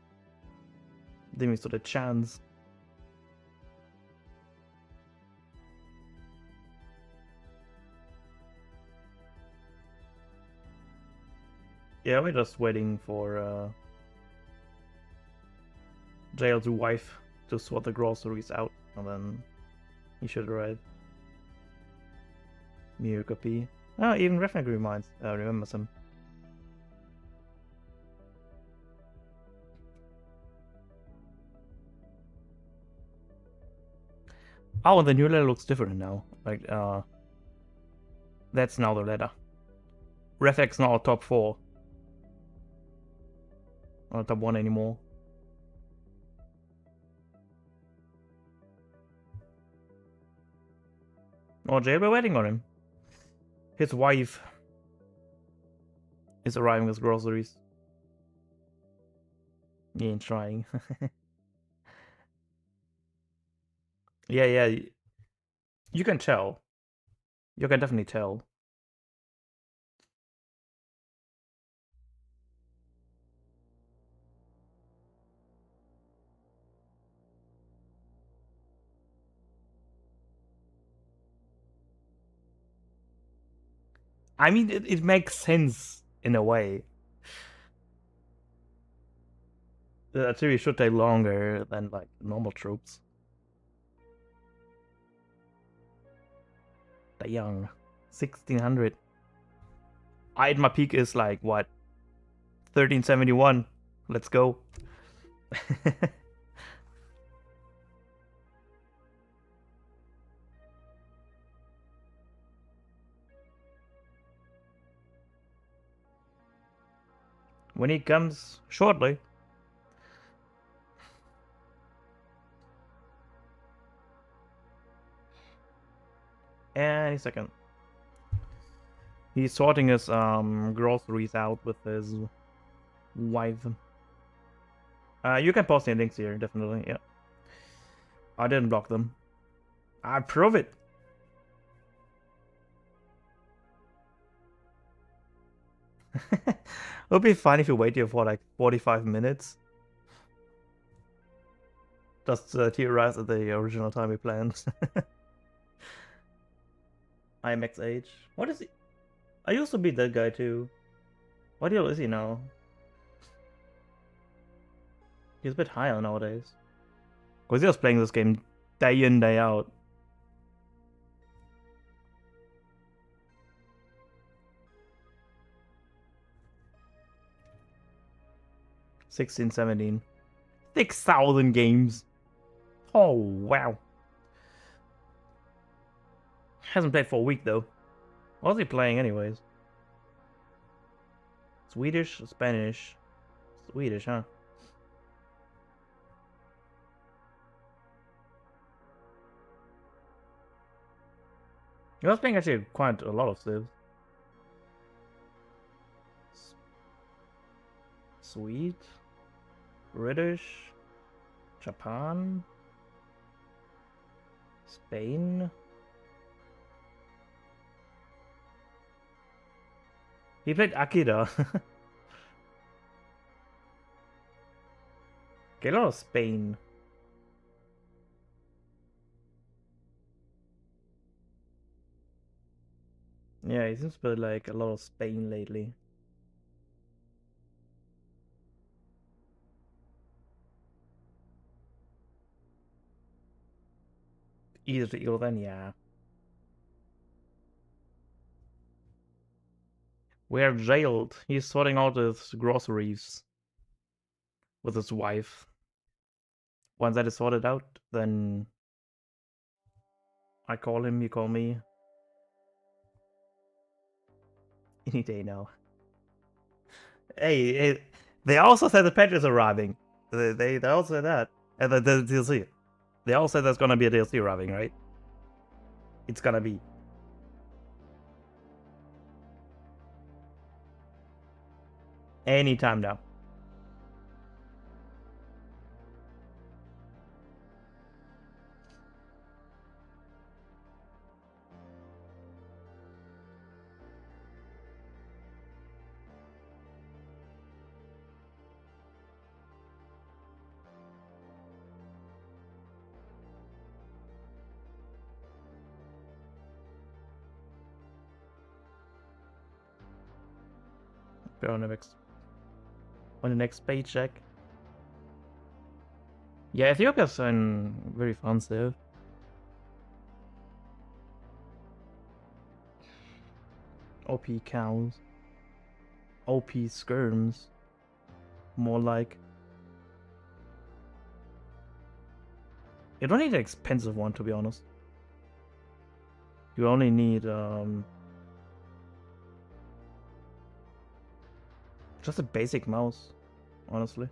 Didn't even stood a chance. Yeah, we're just waiting for JaiLeD's wife to sort the groceries out, and then he should arrive. New copy. Oh, even Refnag remembers him. Oh, the new letter looks different now. Like, that's now the letter. Refx now top 4. Not top 1 anymore. Oh, Jay, we're waiting on him. His wife is arriving with groceries. He ain't trying. Yeah. You can tell. You can definitely tell. I mean, it makes sense in a way. The artillery should take longer than like normal troops. The young 1600. I at my peak is like what 1371. Let's go. when he comes shortly. Any second. He's sorting his groceries out with his wife. You can post the links here, definitely. Yeah. I didn't block them. I prove it. It would be fun if you wait here for like 45 minutes. Just theorize at the original time we planned. IMXH. What is he? I used to be that guy too. What deal is he now? He's a bit higher nowadays. Because he was playing this game day in, day out. $16, $17. 6,000 games. Oh, wow. Hasn't played for a week, though. What was he playing, anyways? Swedish, Spanish. Swedish, huh? He was playing actually quite a lot of Civs. Swede, British, Japan, Spain. He played Akira. Okay, a lot of Spain. Yeah, he seems to play like a lot of Spain lately. Easier to equal then, yeah. We have JaiLeD. He's sorting out his groceries with his wife. Once that is sorted out, then I call him, you call me. Any day now. Hey, they also said the patch is arriving. They also said that. And the DLC. They all said there's gonna be a DLC arriving, right? It's gonna be. Anytime now. On the next paycheck. Yeah, Ethiopia's very fun stuff. OP cows. OP skirms. More like. You don't need an expensive one, to be honest. You only need just a basic mouse, honestly.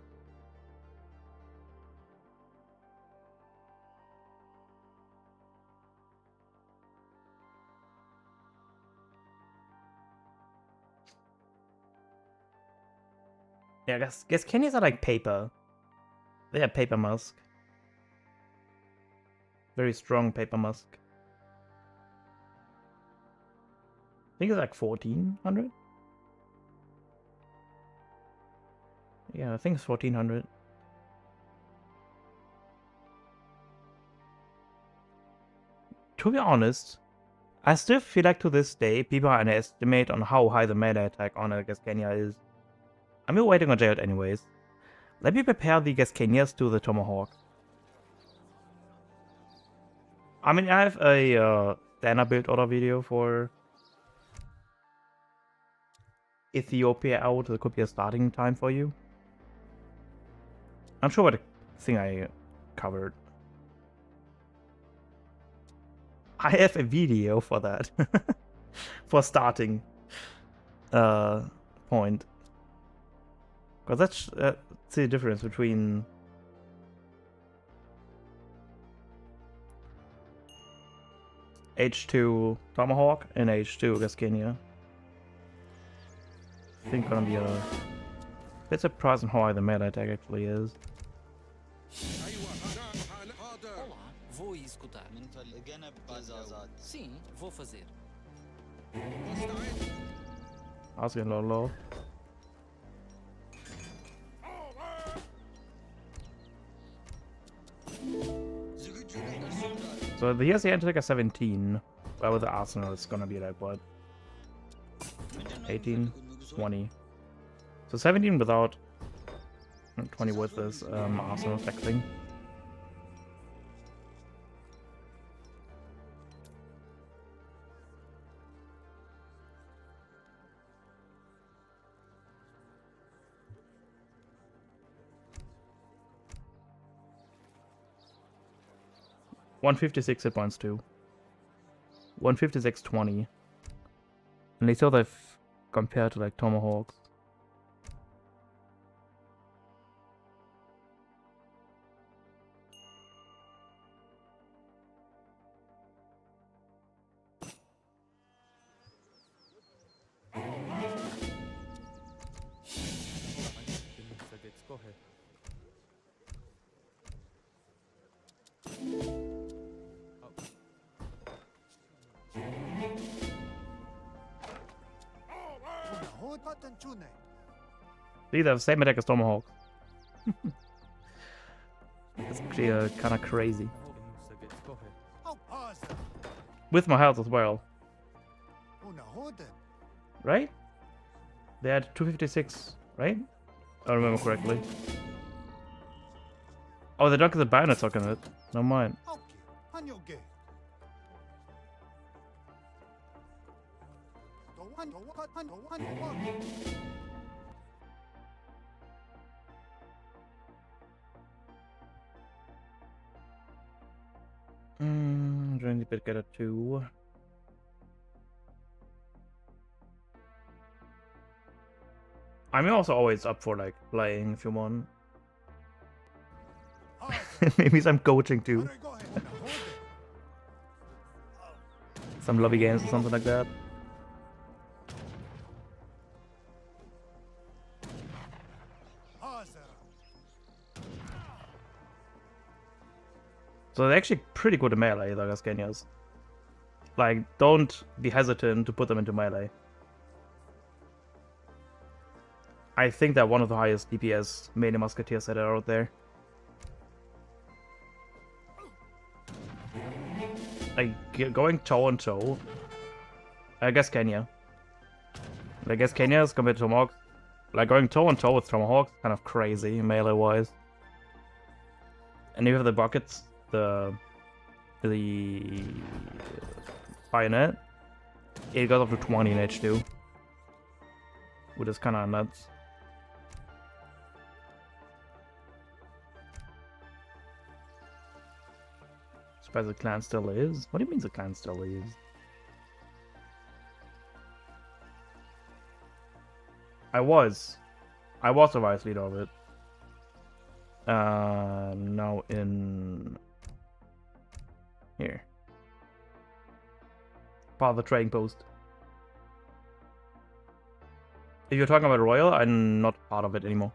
Yeah, I guess Kenyans are like paper. They have paper musk. Very strong paper musk. I think it's like 1400. Yeah, I think it's 1400. To be honest, I still feel like to this day people underestimate on how high the meta attack on Kenya is. I'm still waiting on JaiLeD anyways. Let me prepare the Kenyas to the Tomahawk. I mean, I have a Dana build order video for Ethiopia out. There could be a starting time for you. I'm sure what thing I covered. I have a video for that. For starting point. Because that's the difference between H2 Tomahawk and H2 Gascania. I think gonna be a bit surprised on how high the meta attack actually is. Olá, vou escutar. Sim, vou fazer. I was getting a little low. So here's the anti-attack 17. Well, with the arsenal, it's gonna be like what? 18, 20. So 17 without, and 20 with this arsenal attack thing. $156 hit points too. 156.20. And they still have compared to like Tomahawks. See, they have the same attack as Tomahawk. It's kind of crazy. With my health as well. Right? They had 256, right? If I remember correctly. Oh, they don't get the bayonet talking it. Never mind. Trying to get a 2. I'm also always up for like playing if you want. Maybe some coaching too. Some lobby games or something like that. So they're actually pretty good at melee, the Gascanias. Like, don't be hesitant to put them into melee. I think they're one of the highest DPS melee musketeers that are out there. Like, going toe on toe. I guess Kenya. I guess Kenya's compared to Tomahawk. Like, going toe on toe with Tomahawk, kind of crazy melee wise. And you have the buckets. The bayonet, it goes up to 20 in H2, which is kind of nuts. Surprised the clan still is. What do you mean the clan still is? I was the vice leader of it. Now in here. Part of the trading post. If you're talking about Royal, I'm not part of it anymore.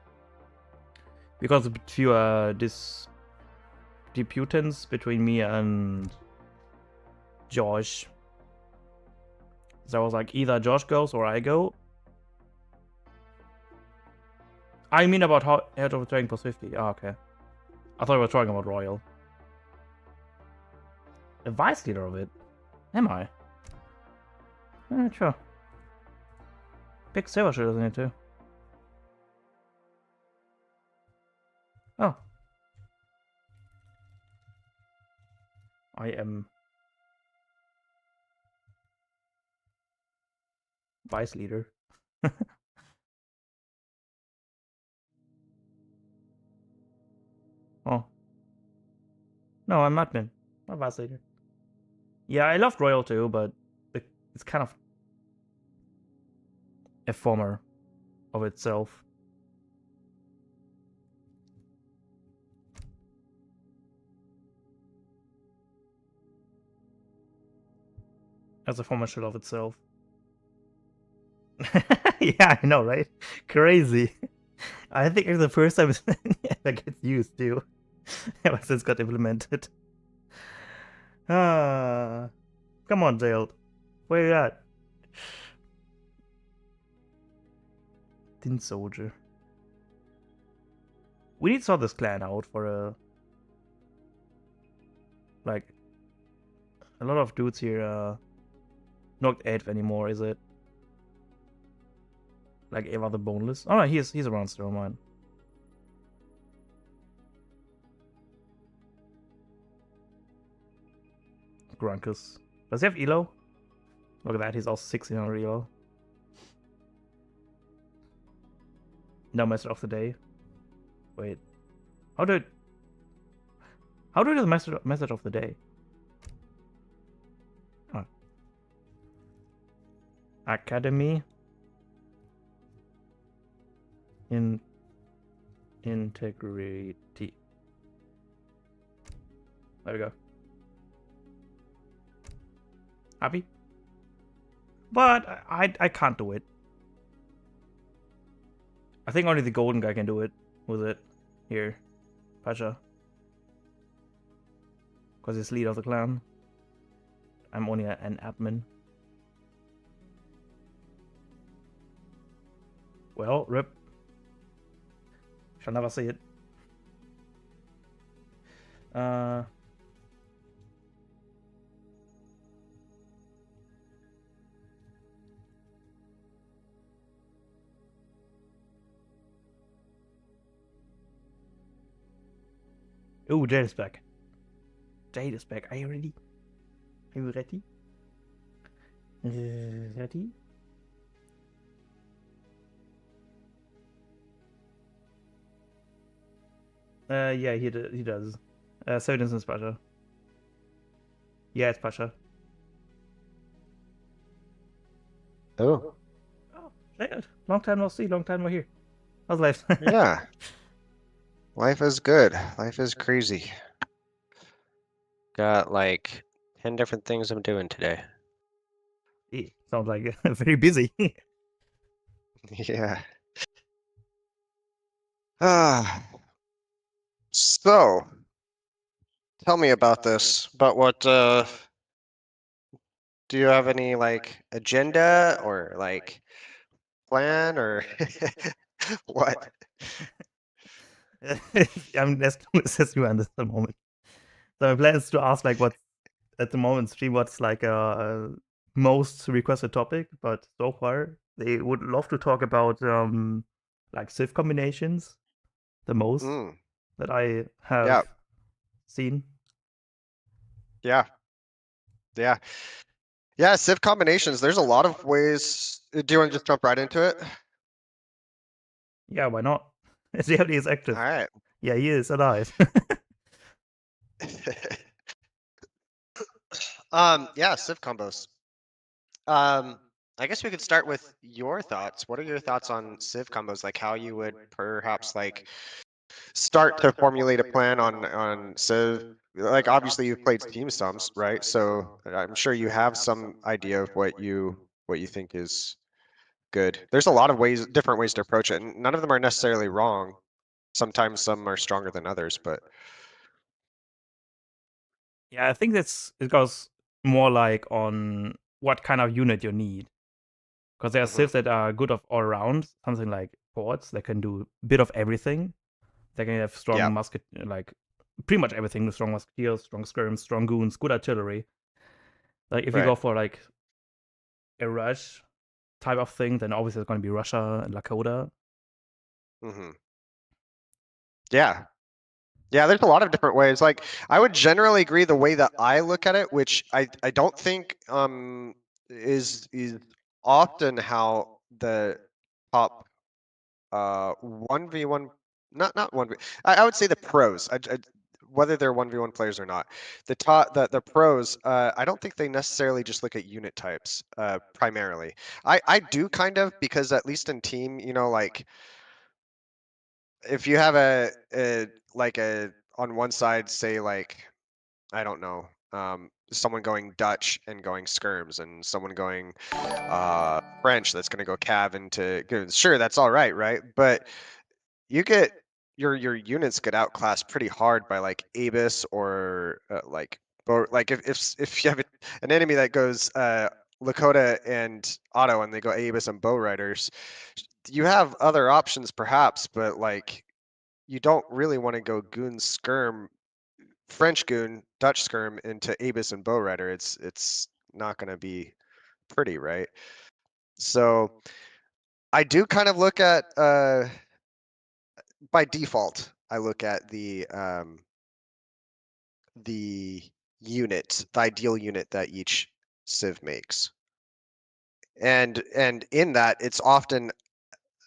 Because of few disputants between me and Josh. So I was like, either Josh goes or I go. I mean about how head of trading post 50. Oh, okay. I thought we were talking about Royal. The vice leader of it? Am I? Sure. Big silver shield isn't it too? Oh. I am vice leader. Oh. No, I'm admin. Not vice leader. Yeah, I loved Royal too, but it's kind of a former of itself. as a former shell of itself. Yeah, I know, right? Crazy. I think it's the first time it ever gets used too. Ever since it got implemented. Ah, come on, JaiLeD. Where you at? Tin Soldier. We need to sort this clan out for a... Like, a lot of dudes here not 8th anymore, is it? Like Eva the Boneless. Oh no, he's around still, mine. Grunkus. Does he have Elo? Look at that, he's also 1600 Elo. No message of the day. Wait. How do I do the message of the day? Oh. Academy. Integrity. There we go. Happy? But I can't do it. I think only the golden guy can do it with it. Here. Pasha. Because he's leader of the clan. I'm only an admin. Well, rip. Shall never see it. Oh, Jade is back. Jade is back. Are you ready? Are you ready? Ready? Yeah, he does. 7 instance Pasha. Yeah, it's Pasha. Oh. Oh, Jade. Long time no see, long time no hear. How's life? Yeah. Life is good. Life is crazy. Got like 10 different things I'm doing today. Sounds like very busy. Yeah. So, tell me about this. About what, do you have any like agenda or like plan or what? I'm less clueless as you at the moment. So my plan is to ask like what at the moment stream what's like a most requested topic, but so far they would love to talk about like Civ combinations the most that I have Yeah. seen. Yeah. Yeah. Yeah, Civ combinations. There's a lot of ways. Do you want to just jump right into it? Yeah, why not? JFD is All active. right. Yeah, he is alive. Yeah, Civ combos. I guess we could start with your thoughts. What are your thoughts on Civ combos? Like how you would perhaps like start to formulate a plan on Civ. Like obviously you've played Team Sums, right? So I'm sure you have some idea of what you think is good. There's a lot of ways, different ways to approach it, and none of them are necessarily wrong. Sometimes some are stronger than others, but Yeah, I think it goes more like on what kind of unit you need. Because there are civs that are good of all around, something like ports that can do a bit of everything. They can have strong yeah, musket, like pretty much everything: strong musketeers, strong skirms, strong goons, good artillery. Like if you right. go for like a rush type of thing, then obviously it's going to be Russia and Lakota. Yeah. Yeah, there's a lot of different ways. Like I would generally agree the way that I look at it, which I don't think is often how the top 1v1, not 1v, I would say the pros. Whether they're 1v1 players or not, the pros, I don't think they necessarily just look at unit types primarily. I do kind of, because at least in team, you know, like if you have a like a on one side, say like I don't know, someone going Dutch and going skirms, and someone going French that's going to go cav into goons. Sure, that's all right, right? But you get your units get outclassed pretty hard by like Abyss or like if you have an enemy that goes Lakota and Auto and they go Abyss and Bow Riders, you have other options perhaps, but like you don't really want to go goon skirm, French goon, Dutch skirm into Abyss and Bow Rider. It's not going to be pretty, right? So I do kind of look at by default, I look at the unit, the ideal unit that each civ makes. And in that, it's often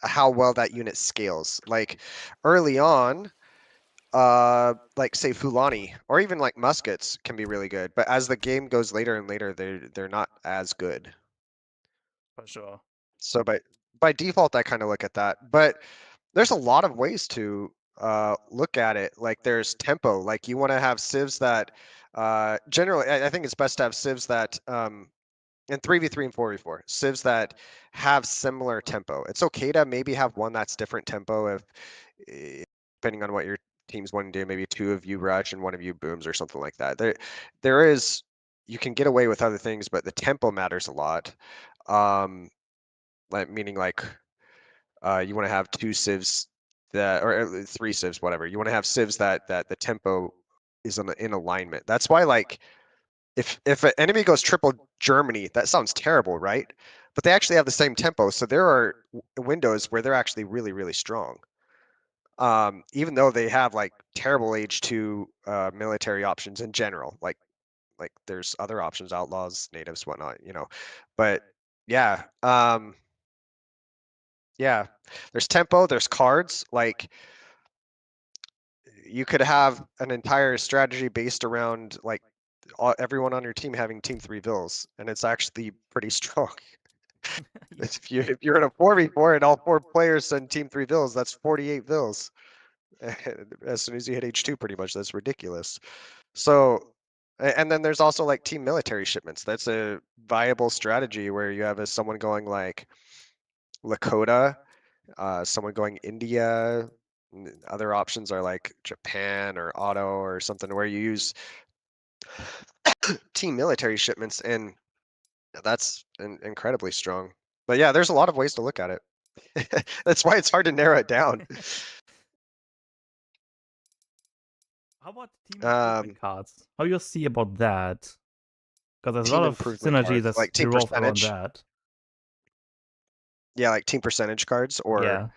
how well that unit scales. Like early on, like say Fulani or even like muskets can be really good, but as the game goes later and later, they're not as good. For sure. So by default, I kind of look at that. But there's a lot of ways to look at it. Like there's tempo. Like you want to have civs that generally, I think it's best to have civs that in 3v3 and 4v4, civs that have similar tempo. It's okay to maybe have one that's different tempo if depending on what your team's wanting to do, maybe two of you rush and one of you booms or something like that. There is you can get away with other things, but the tempo matters a lot. Like meaning like you want to have two civs that or three civs, whatever. You want to have civs that the tempo is in alignment. That's why like if an enemy goes triple Germany, that sounds terrible, right? But they actually have the same tempo, so there are windows where they're actually really really strong. Even though they have like terrible H2 military options in general, like there's other options, outlaws, natives, whatnot, you know. But yeah, yeah, there's tempo, there's cards. Like you could have an entire strategy based around like everyone on your team having team 3 vills, and it's actually pretty strong. If you're in a 4v4 and all 4 players send team 3 vills, that's 48 vills. As soon as you hit H2, pretty much, that's ridiculous. So, and then there's also like team military shipments. That's a viable strategy where you have someone going like Lakota, someone going India. Other options are like Japan or Auto or something where you use team military shipments, and that's incredibly strong. But yeah, there's a lot of ways to look at it. That's why it's hard to narrow it down. How about team improvement cards? How you see about that? Because there's a lot of synergy that's like team revolved around percentage. that. Yeah, like team percentage cards or Yeah.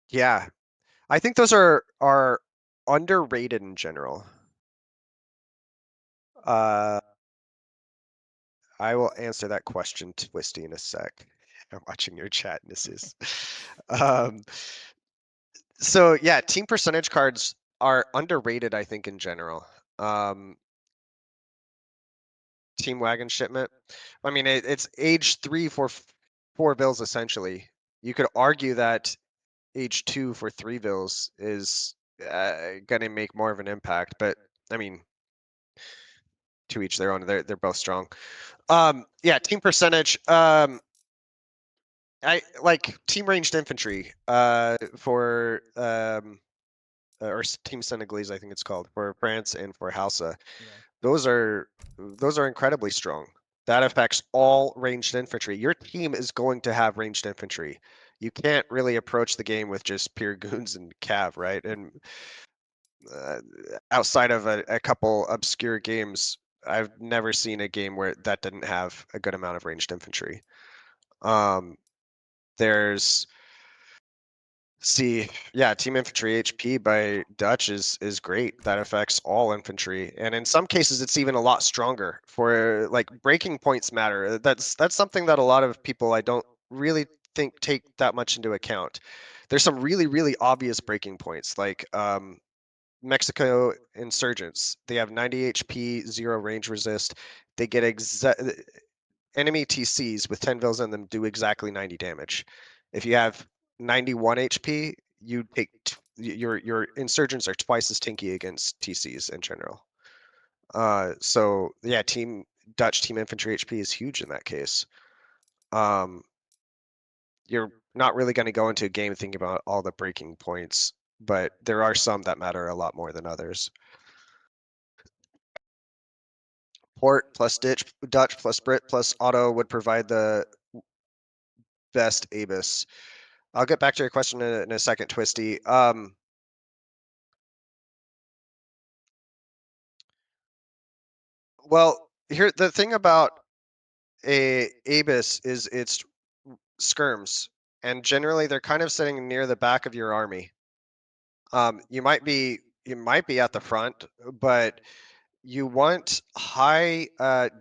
Yeah. I think those are underrated in general. I will answer that question, Twisty, in a sec. I'm watching your chat, Nissus. So yeah, team percentage cards are underrated, I think, in general. Team wagon shipment. I mean, it's age 3 for 4 bills essentially. You could argue that age 2 for 3 bills is gonna make more of an impact, but I mean, to each their own. They're both strong. Yeah, team percentage. I like team ranged infantry. For or team Senegalese, I think it's called, for France and for Hausa. Yeah. Those are incredibly strong. That affects all ranged infantry. Your team is going to have ranged infantry. You can't really approach the game with just pure goons and cav, right? And outside of a couple obscure games, I've never seen a game where that didn't have a good amount of ranged infantry. There's yeah, team infantry HP by Dutch is great. That affects all infantry, and in some cases, it's even a lot stronger. For like breaking points matter. That's something that a lot of people I don't really think take that much into account. There's some really really obvious breaking points, like Mexico insurgents. They have 90 HP, 0 range resist. They get enemy TCs with 10 vills in them do exactly 90 damage. If you have 91 HP, you take your insurgents are twice as tinky against TCs in general. So yeah, Dutch team infantry HP is huge in that case. You're not really going to go into a game thinking about all the breaking points, but there are some that matter a lot more than others. Port plus Dutch plus Brit plus Auto would provide the best Abus. I'll get back to your question in a second, Twisty. Well, here the thing about a Abus is it's skirms, and generally they're kind of sitting near the back of your army. You might be at the front, but you want high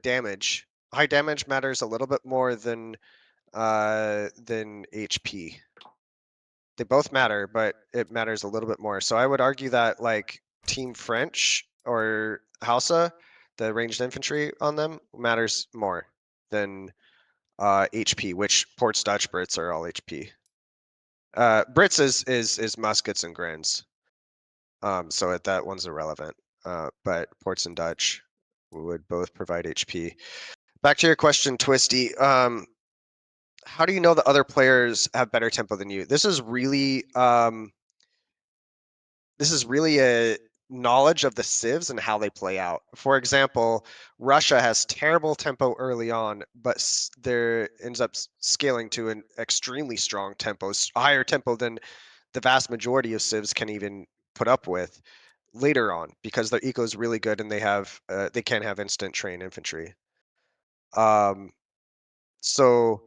damage. High damage matters a little bit more than HP. They both matter, but it matters a little bit more. So I would argue that like Team French or Hausa, the ranged infantry on them matters more than HP, which Port's Dutch Brits are all HP. Brits is muskets and grins. So that one's irrelevant. But Ports and Dutch would both provide HP. Back to your question, Twisty. How do you know that other players have better tempo than you? This is really a knowledge of the civs and how they play out. For example, Russia has terrible tempo early on, but there ends up scaling to an extremely strong tempo, higher tempo than the vast majority of civs can even put up with later on, because their eco is really good and they can have instant train infantry. So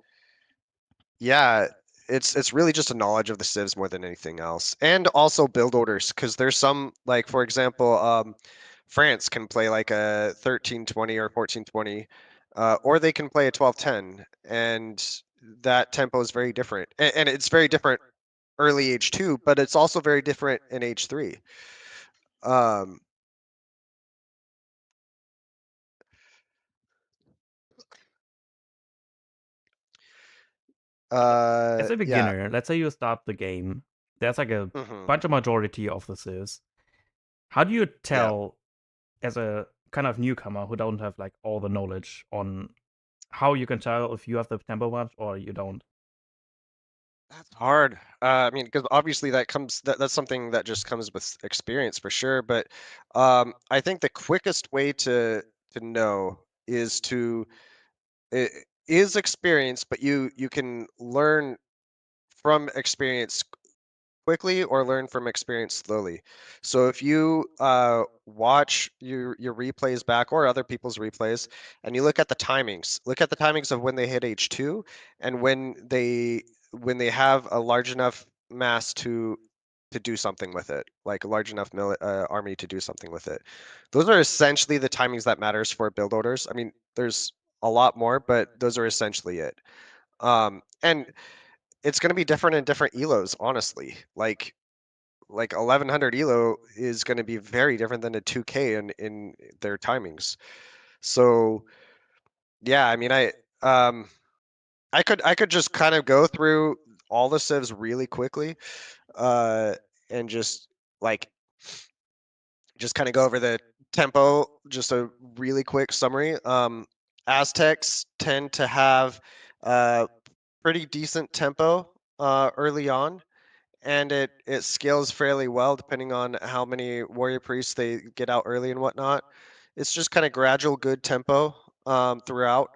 yeah, it's really just a knowledge of the civs more than anything else, and also build orders, because there's some, like for example, France can play like a 1320 or 1420, or they can play a 1210, and that tempo is very different, and it's very different early age 2, but it's also very different in age 3. Um, As a yeah. beginner, let's say you start the game, there's like a Hmm. bunch of majority of the civs. How do you Yeah. tell, as a kind of newcomer who don't have like all the knowledge on how you can tell if you have the tempo match or you don't? That's hard. I mean, because obviously that's something that just comes with experience for sure. But I think the quickest way to know is i- is experience, but you can learn from experience quickly or learn from experience slowly. So if you watch your replays back or other people's replays, and you look at the timings, of when they hit H2 and when they have a large enough mass to do something with it, like a large enough army to do something with it. Those are essentially the timings that matters for build orders. I mean, there's a lot more, but those are essentially it. And it's going to be different in different elos, honestly. Like 1100 elo is going to be very different than a 2k in their timings. So yeah, I mean, um I could just kind of go through all the civs really quickly, uh and like just kind of go over the tempo, just a really quick summary. Aztecs tend to have pretty decent tempo early on, and it scales fairly well depending on how many warrior priests they get out early and whatnot. It's just kind of gradual good tempo throughout.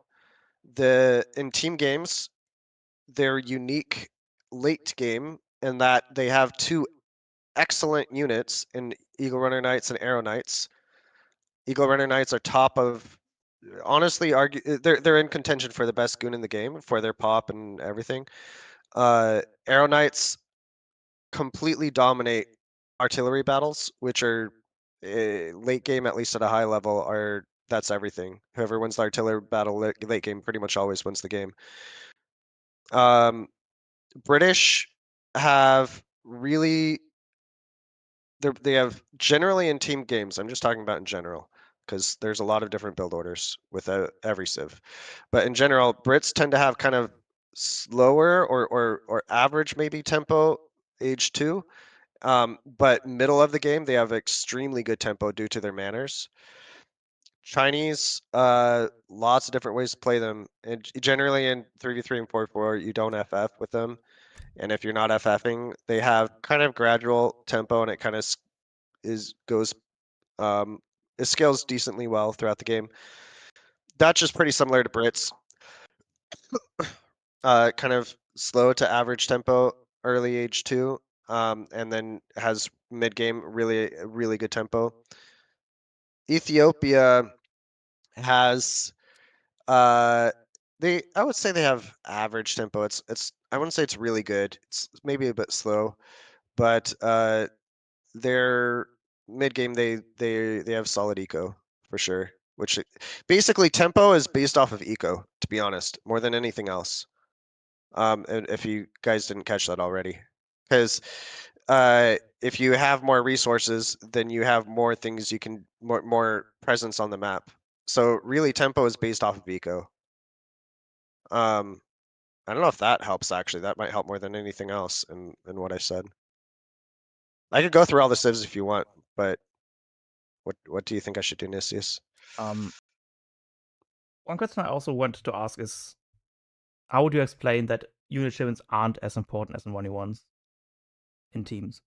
In team games, they're unique late game in that they have two excellent units in Eagle Runner Knights and Arrow Knights. Eagle Runner Knights are top of, honestly, they're in contention for the best goon in the game for their pop and everything. Arrow Knights completely dominate artillery battles, which are late game, at least at a high level, that's everything. Whoever wins the artillery battle late game pretty much always wins the game. Um, British have really they have generally in team games. I'm just talking about in general because there's a lot of different build orders with every civ, but in general, Brits tend to have kind of slower or average maybe tempo age 2. But middle of the game, they have extremely good tempo due to their manners. Chinese, lots of different ways to play them. And generally in 3v3 and 4v4, you don't FF with them. And if you're not FFing, they have kind of gradual tempo, and it kind of it scales decently well throughout the game. That's just pretty similar to Brits. Kind of slow to average tempo early age 2, and then has mid game really good tempo. Ethiopia has I would say they have average tempo. It's I wouldn't say it's really good. It's maybe a bit slow, but their mid game they have solid eco for sure. Which basically tempo is based off of eco, to be honest, more than anything else. And if you guys didn't catch that already, because if you have more resources, then you have more things you can more presence on the map. So really, tempo is based off of eco. I don't know if that helps actually. That might help more than anything else in what I said. I could go through all the civs if you want, but what do you think I should do, Nisius? One question I also wanted to ask is, how would you explain that unit shipments aren't as important as in 1v1s in teams?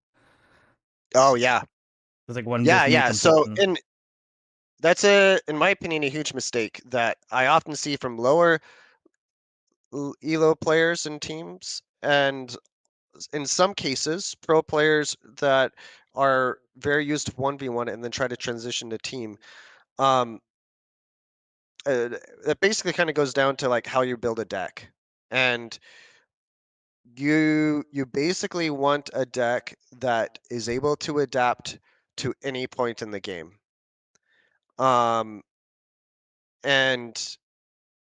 Oh yeah, It's like one yeah, just need yeah. So completion. that's in my opinion, a huge mistake that I often see from lower elo players in teams, and in some cases, pro players that are very used to 1v1 and then try to transition to team. It basically kind of goes down to like how you build a deck, and you basically want a deck that is able to adapt to any point in the game. And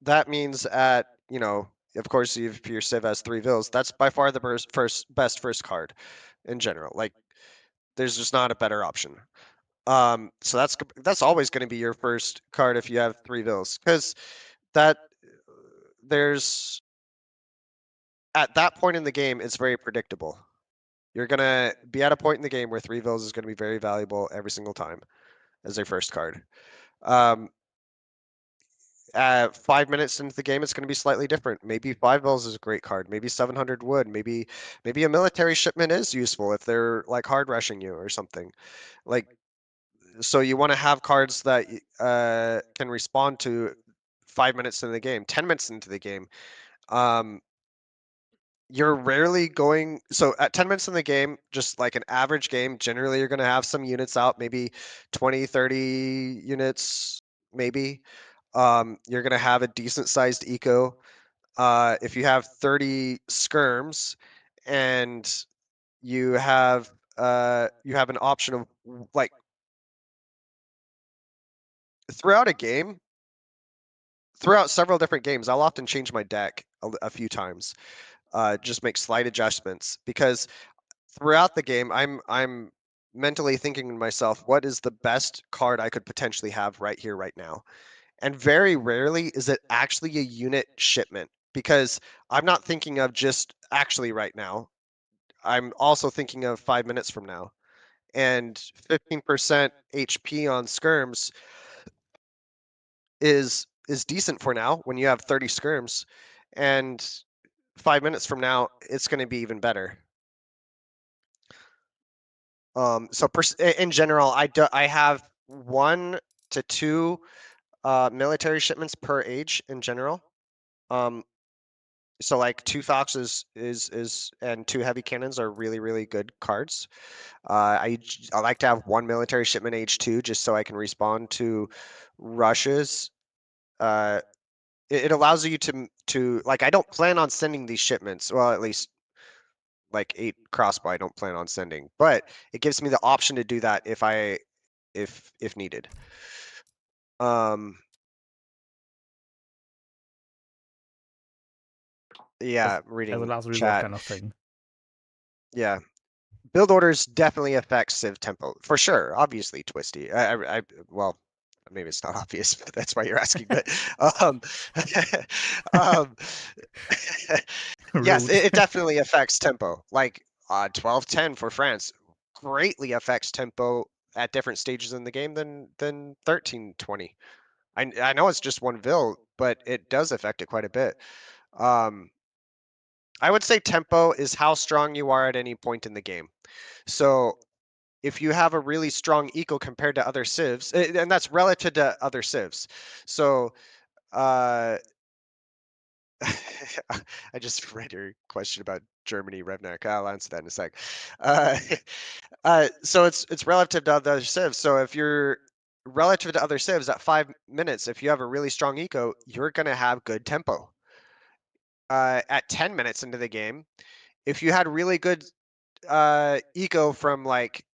that means of course, if your Civ has 3 vills, that's by far the best first card in general. Like, there's just not a better option. So that's always going to be your first card if you have 3 vills, because that there's at that point in the game, it's very predictable. You're gonna be at a point in the game where 3 vills is gonna be very valuable every single time as their first card. At 5 minutes into the game, it's going to be slightly different. Maybe 5 vills is a great card. Maybe 700 wood. Maybe a military shipment is useful if they're like hard rushing you or something. Like, so you want to have cards that can respond to 5 minutes into the game, 10 minutes into the game. You're rarely going, so at 10 minutes in the game, just like an average game, generally you're going to have some units out, maybe 20, 30 units, maybe. You're going to have a decent sized eco. If you have 30 skirms and you have an option of like throughout a game, throughout several different games, I'll often change my deck a few times. Just make slight adjustments, because throughout the game, I'm mentally thinking to myself, what is the best card I could potentially have right here, right now? And very rarely is it actually a unit shipment, because I'm not thinking of just actually right now. I'm also thinking of 5 minutes from now. And 15% HP on skirms is decent for now when you have 30 skirms. And 5 minutes from now, it's going to be even better. So in general, I have 1 to 2 military shipments per age in general. So like 2 foxes is and 2 heavy cannons are really good cards. I like to have 1 military shipment age 2 just so I can respond to rushes. It allows you to like, I don't plan on sending these shipments. Well, at least like 8 crossbow I don't plan on sending, but it gives me the option to do that if needed. Yeah, As a reading last resort chat. kind of thing. Yeah, build orders definitely affect civ tempo for sure. Obviously, Twisty. Well, maybe it's not obvious, but that's why you're asking. But um, yes, Rude. it definitely affects tempo. Like 12-10 for France greatly affects tempo at different stages in the game than 1320. I know it's just one vil, but it does affect it quite a bit. I would say tempo is how strong you are at any point in the game. So if you have a really strong eco compared to other civs, and that's relative to other civs. So uh, I just read your question about Germany, Revnak. I'll answer that in a sec. Uh, so it's relative to other civs. So if you're relative to other civs at 5 minutes, if you have a really strong eco, you're gonna have good tempo. At 10 minutes into the game, if you had really good eco from like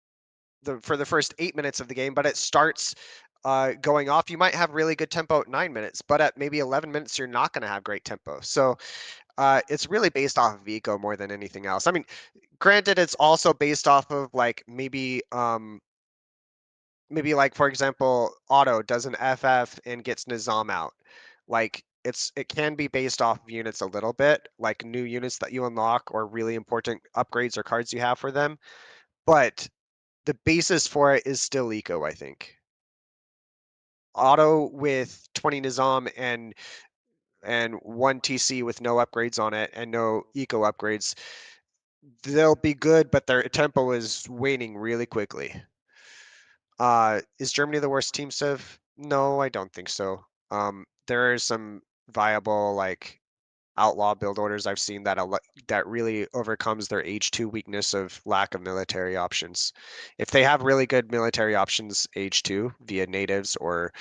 for the first 8 minutes of the game, but it starts going off, you might have really good tempo at 9 minutes, but at maybe 11 minutes, you're not going to have great tempo. So it's really based off of eco more than anything else. I mean, granted, it's also based off of like maybe like for example, Auto does an FF and gets Nizam out. Like it can be based off of units a little bit, like new units that you unlock or really important upgrades or cards you have for them. But the basis for it is still eco, I think. Auto with 20 Nizam and 1 TC with no upgrades on it and no eco upgrades, they'll be good, but their tempo is waning really quickly. Is Germany the worst team civ? No, I don't think so. There are some viable like outlaw build orders I've seen that really overcomes their H2 weakness of lack of military options. If they have really good military options, H2 via natives or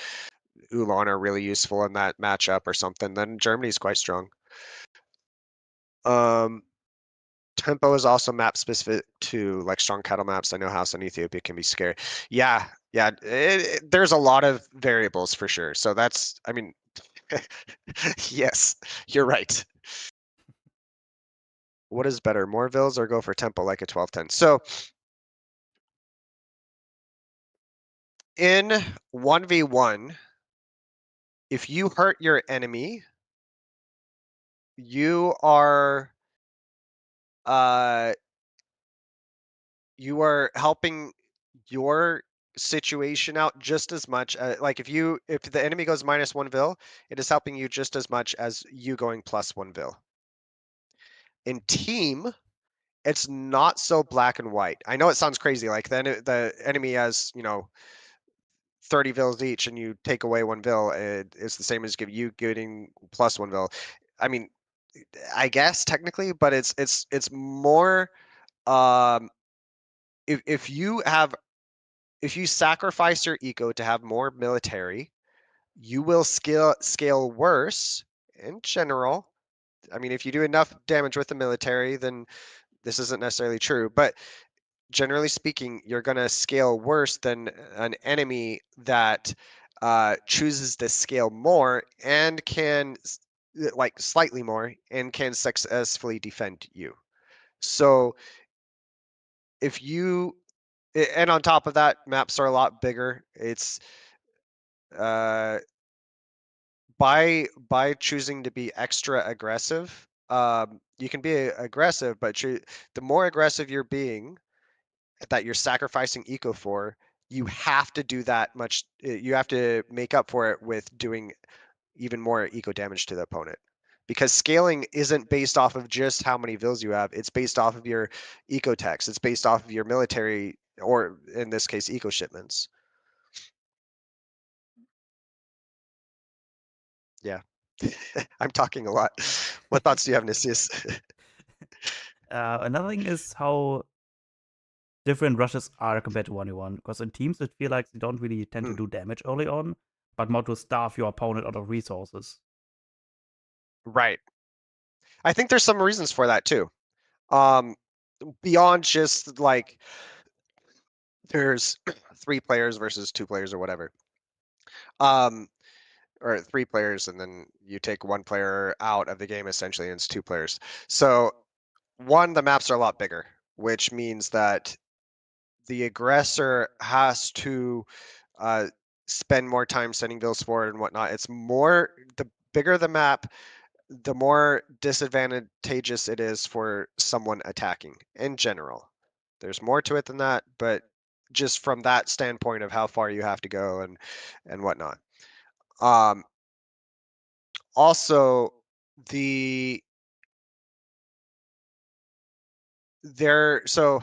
Ulan are really useful in that matchup or something, then Germany's quite strong. Tempo is also map specific to like strong cattle maps. I know House and Ethiopia can be scary. Yeah, yeah. There's a lot of variables for sure. So that's, I mean, yes, you're right. What is better, more vills or go for tempo like a 1210? So in 1v1, if you hurt your enemy, you are uh you are helping your situation out just as much. Like if the enemy goes -1 vil, it is helping you just as much as you going +1 vil. In team, it's not so black and white. I know it sounds crazy. Like then the enemy has 30 vils each, and you take away 1 vil, it's the same as you getting +1 vil. I mean, I guess technically, but it's more. Um, if you sacrifice your eco to have more military, you will scale worse in general. I mean, if you do enough damage with the military, then this isn't necessarily true, but generally speaking, you're going to scale worse than an enemy that chooses to scale more and can like slightly more and can successfully defend you. So if you and on top of that, maps are a lot bigger. It's uh, by choosing to be extra aggressive. You can be aggressive, but the more aggressive you're being, that you're sacrificing eco for, you have to do that much. You have to make up for it with doing even more eco damage to the opponent. Because scaling isn't based off of just how many vills you have. It's based off of your eco techs. It's based off of your military, or in this case, eco shipments. Yeah. I'm talking a lot. What thoughts do you have, Nisius? Another thing is how different rushes are compared to 1v1. Because in teams, it feels like you don't really tend to do damage early on, but more to starve your opponent out of resources. Right. I think there's some reasons for that too. Beyond just like there's 3 players versus 2 players or whatever. Or 3 players, and then you take 1 player out of the game essentially, and it's 2 players. So one, the maps are a lot bigger, which means that the aggressor has to spend more time sending vills forward and whatnot. It's more, the bigger the map, the more disadvantageous it is for someone attacking in general. There's more to it than that, but just from that standpoint of how far you have to go and whatnot. Also, the so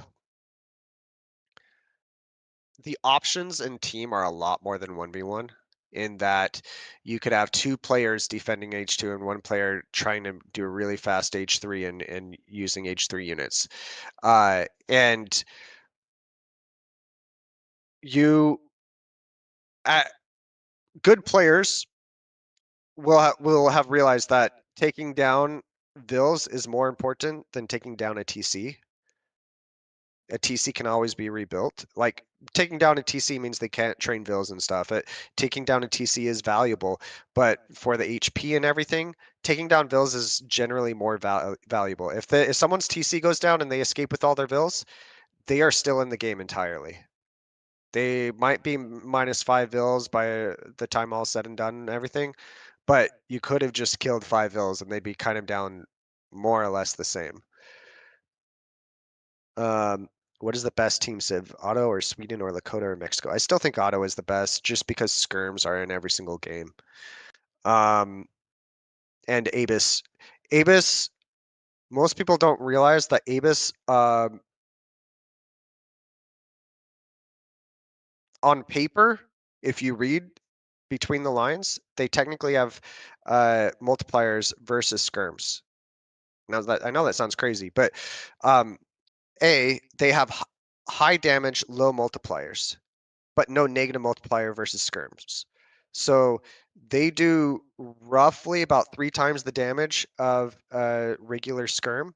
the options in team are a lot more than 1v1 in that you could have 2 players defending H2 and 1 player trying to do a really fast H3 and using H3 units. And you good players will have realized that taking down Vils is more important than taking down a TC. A TC can always be rebuilt. Like taking down a TC means they can't train Vils and stuff. Taking down a TC is valuable, but for the HP and everything, taking down Vils is generally more valuable. If someone's TC goes down and they escape with all their Vils, they are still in the game entirely. They might be -5 Vils by the time all said and done and everything, but you could have just killed 5 Vils and they'd be kind of down more or less the same. What is the best team civ? Otto or Sweden or Lakota or Mexico? I still think Otto is the best just because skirms are in every single game. And Abus. Abus, most people don't realize that Abus on paper, if you read between the lines, they technically have multipliers versus skirms. Now that I know that sounds crazy, but they have high damage, low multipliers, but no negative multiplier versus skirms. So they do roughly about 3 times the damage of a regular skirm,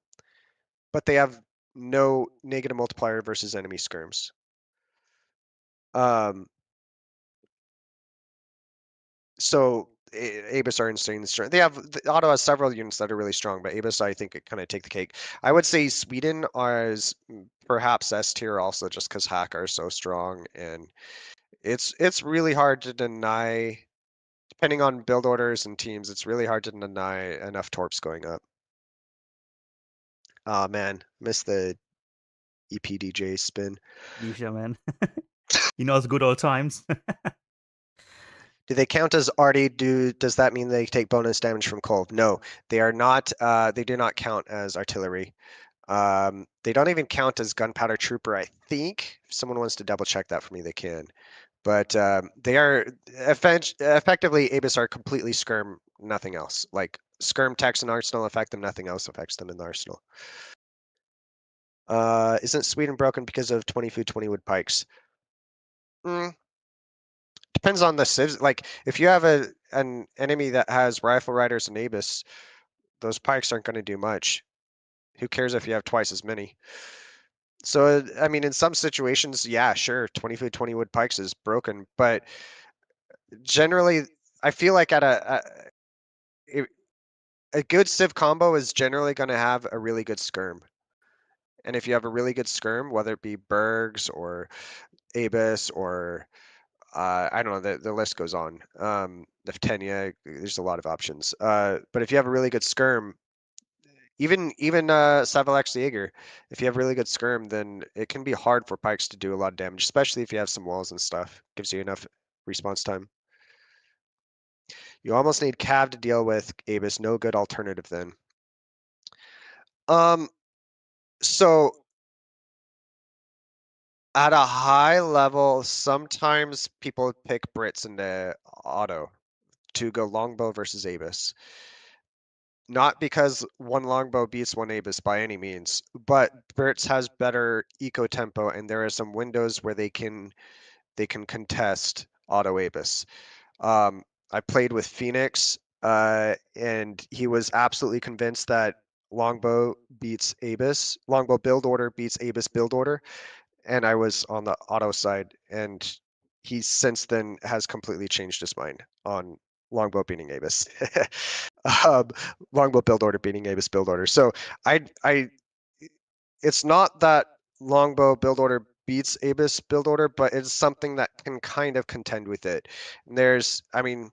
but they have no negative multiplier versus enemy skirms. So Abus are insanely strong. Otto has several units that are really strong, but Abus I think kind of take the cake. I would say Sweden is perhaps S tier also just because Hack are so strong, and it's really hard to deny. Depending on build orders and teams, it's really hard to deny enough torps going up. Oh man, missed the EPDJ spin. Nisha, man. You know, it's good old times. Do they count as arty? Does that mean they take bonus damage from cold? No, they are not. They do not count as artillery. They don't even count as gunpowder trooper. I think if someone wants to double check that for me, they can. But they are effectively Abus are completely skirm, nothing else. Like skirm text and arsenal affect them, nothing else affects them in the arsenal. Isn't Sweden broken because of 20 food, 20 wood pikes? Depends on the civs. Like if you have an enemy that has rifle riders and Abus, those pikes aren't going to do much. Who cares if you have twice as many? So I mean, in some situations, yeah, sure, 20 food, 20 wood pikes is broken, but generally, I feel like at a good civ combo is generally going to have a really good skirm. And if you have a really good skirm, whether it be Bergs or Abus or I don't know, the list goes on. Neftenia, there's a lot of options. But if you have a really good skirm, even Savalex Jaeger, if you have really good skirm, then it can be hard for pikes to do a lot of damage, especially if you have some walls and stuff. Gives you enough response time. You almost need Cav to deal with Abus. No good alternative then. So at a high level, sometimes people pick Brits into auto to go longbow versus Abus. Not because one longbow beats one Abus by any means, but Brits has better eco tempo, and there are some windows where they can contest auto Abus. I played with Phoenix, and he was absolutely convinced that longbow beats Abus. Longbow build order beats Abus build order, and I was on the auto side, and he since then has completely changed his mind on longbow beating Abus. Longbow build order beating Abus build order. So it's not that longbow build order beats Abus build order, but it's something that can kind of contend with it. And I mean,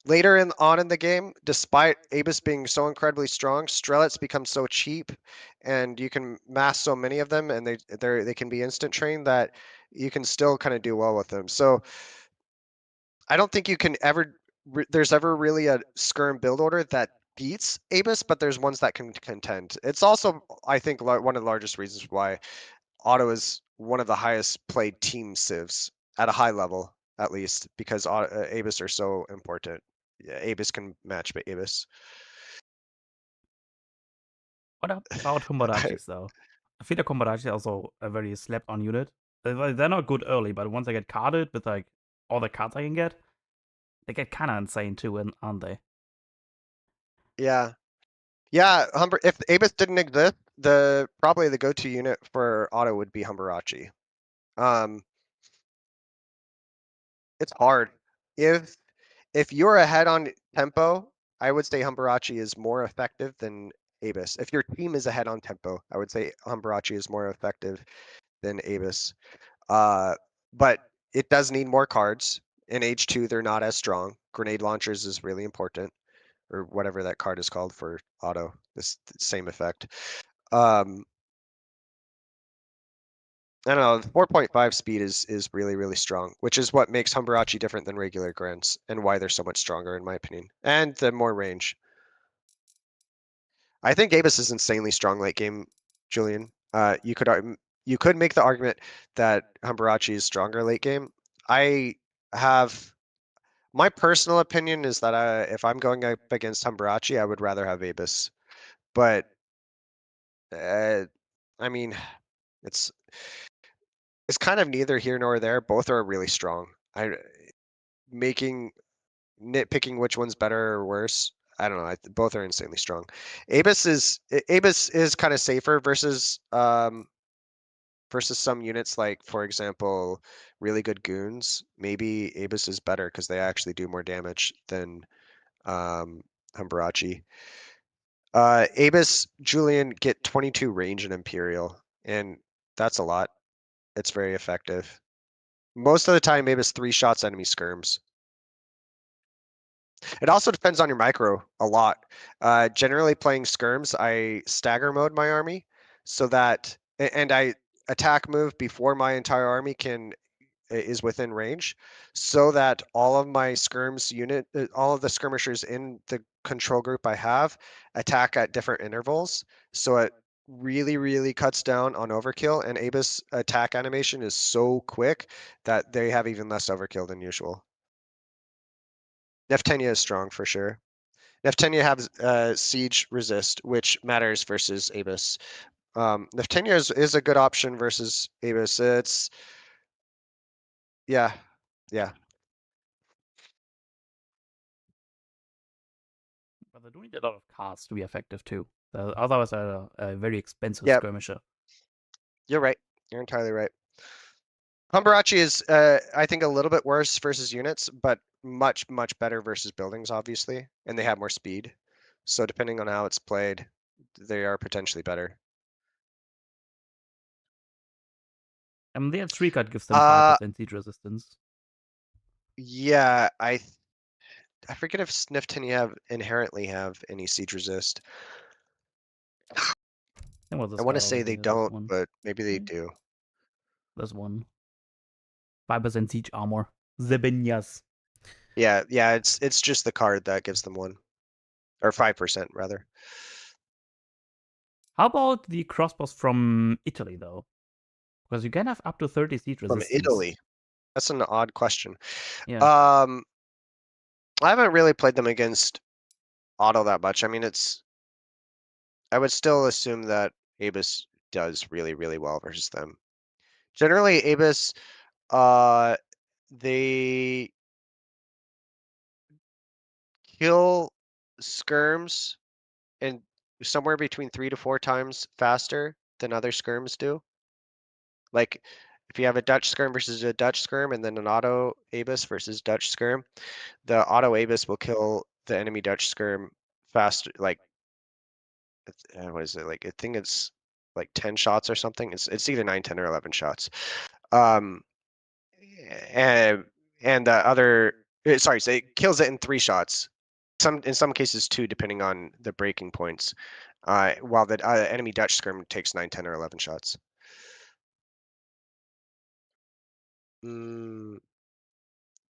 later on in the game, despite Abus being so incredibly strong, Strelets become so cheap, and you can mass so many of them, and they can be instant trained that you can still kind of do well with them. So I don't think you can ever. There's ever really a skirm build order that beats Abus, but there's ones that can contend. It's also, I think, one of the largest reasons why Auto is one of the highest played team civs at a high level, at least, because Abus are so important. Yeah, Abus can match Abus. What about Humbarachis though? I feel like Humbarachis are also a very slept on unit. They're not good early, but once I get carded with like all the cards I can get, they get kind of insane too, aren't they? Yeah. Yeah, if Abus didn't exist, probably the go-to unit for Auto would be Humbarachi. It's hard. If you're ahead on tempo, I would say Humbarachi is more effective than Abus. If your team is ahead on tempo, I would say Humbarachi is more effective than Abus. But it does need more cards. In H2, they're not as strong. Grenade launchers is really important, or whatever that card is called for auto. This same effect. I don't know. 4.5 speed is really, really strong, which is what makes Humbarachi different than regular Grants and why they're so much stronger, in my opinion. And the more range. I think Abus is insanely strong late game, Julian. You could make the argument that Humbarachi is stronger late game. I have my personal opinion is that if I'm going up against Humbarachi, I would rather have Abus. But I mean, it's it's kind of neither here nor there. Both are really strong. Making nitpicking which one's better or worse. I don't know. Both are insanely strong. Abus is kind of safer versus some units like, for example, really good goons. Maybe Abus is better because they actually do more damage than Humbarachi. Abus, Julian get 22 range in Imperial, and that's a lot. It's very effective. Most of the time, Abus 3 shots enemy skirms. It also depends on your micro a lot. Generally playing skirms, I stagger mode my army so that, and I attack move before my entire army is within range, so that all of my all of the skirmishers in the control group I have attack at different intervals. So it really, really cuts down on overkill, and Abus attack animation is so quick that they have even less overkill than usual. Neftenia is strong for sure. Neftenia has siege resist, which matters versus Abus. Neftenia is a good option versus Abus. Yeah. But they do need a lot of cards to be effective too. Otherwise, they're a very expensive Yep. skirmisher. You're right. You're entirely right. Humbarachi is, I think, a little bit worse versus units, but much, much better versus buildings, obviously, and they have more speed. So depending on how it's played, they are potentially better. The 3 card gives them 5% siege resistance. Yeah, I forget if Neftenia inherently have any siege resist. I want to say they don't, but maybe they do. There's one. 5% siege armor. Zebenyas. Yeah, it's just the card that gives them 1. Or 5% rather. How about the crossbows from Italy though? Because you can have up to 30 siege resistance. From Italy? That's an odd question. Yeah. I haven't really played them against Auto that much. I mean, I would still assume that Abus does really, really well versus them. Generally, Abus, they kill skirms and somewhere between 3 to 4 times faster than other skirms do. Like, if you have a Dutch skirm versus a Dutch skirm and then an auto Abus versus Dutch skirm, the auto Abus will kill the enemy Dutch skirm faster, like, what is it? Like, I think it's like 10 shots or something. It's either 9, 10, or 11 shots. And the other, sorry, so it kills it in 3 shots. In some cases 2, depending on the breaking points. While the enemy Dutch skirm takes 9, 10, or 11 shots.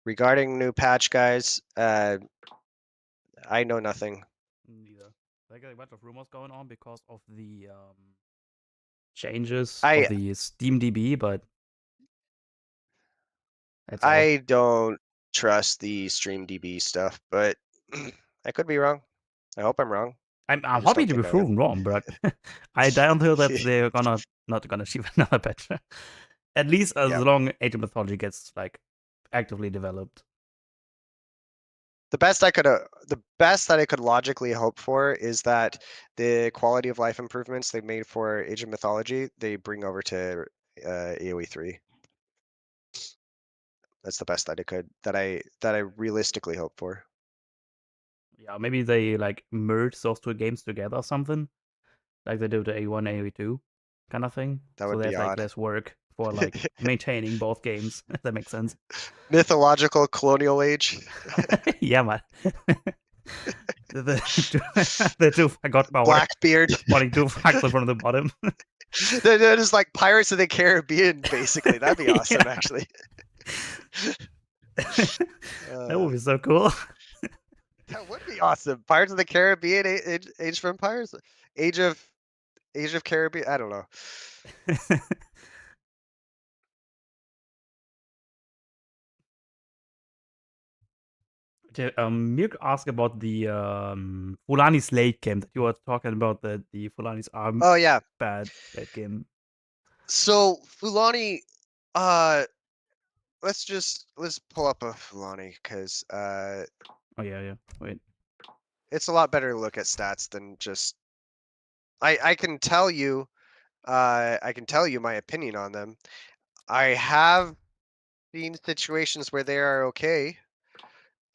Regarding new patch, guys, I know nothing. Neither. Like a bunch of rumors going on because of the changes I of the Steam DB, but that's all. I don't trust the StreamDB stuff, but I could be wrong. I hope I'm wrong. I'm I just happy don't to be think I am. proven wrong, but I don't feel that they're not gonna achieve another patch. At least as Yeah. long Age of Mythology gets like actively developed. The best that I could logically hope for is that the quality of life improvements they made for Age of Mythology they bring over to AoE 3. That's the best that I realistically hope for. Yeah, maybe they like merge those two games together or something, like they do the A1, AoE2 kind of thing. That So would be there's like odd. less work for like maintaining both games. If that makes sense. Mythological colonial age. Yeah, man. the two forgot my order. Blackbeard. Putting two facts from the bottom. They're just like Pirates of the Caribbean, basically. That'd be awesome, Yeah. actually. That would be so cool. That would be awesome. Pirates of the Caribbean, Age of Empires, Age of Caribbean. I don't know. Mirk asked about the Fulani's late game that you were talking about. The Fulani's arm Oh yeah. bad late game. So Fulani, uh, let's pull up a Fulani because Oh yeah. Wait. it's a lot better to look at stats than just. I can tell you, my opinion on them. I have seen situations where they are okay.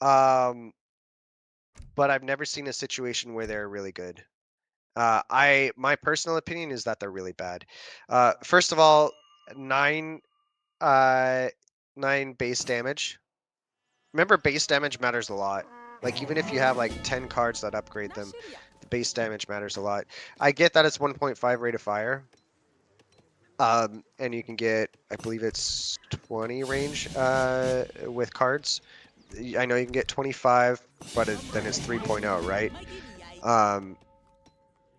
But I've never seen a situation where they're really good. My personal opinion is that they're really bad. First of all, 9 base damage. Remember, base damage matters a lot. Like even if you have like 10 cards that upgrade them, the base damage matters a lot. I get that it's 1.5 rate of fire. And you can get, I believe it's 20 range with cards. I know you can get 25, but then it's 3.0, right?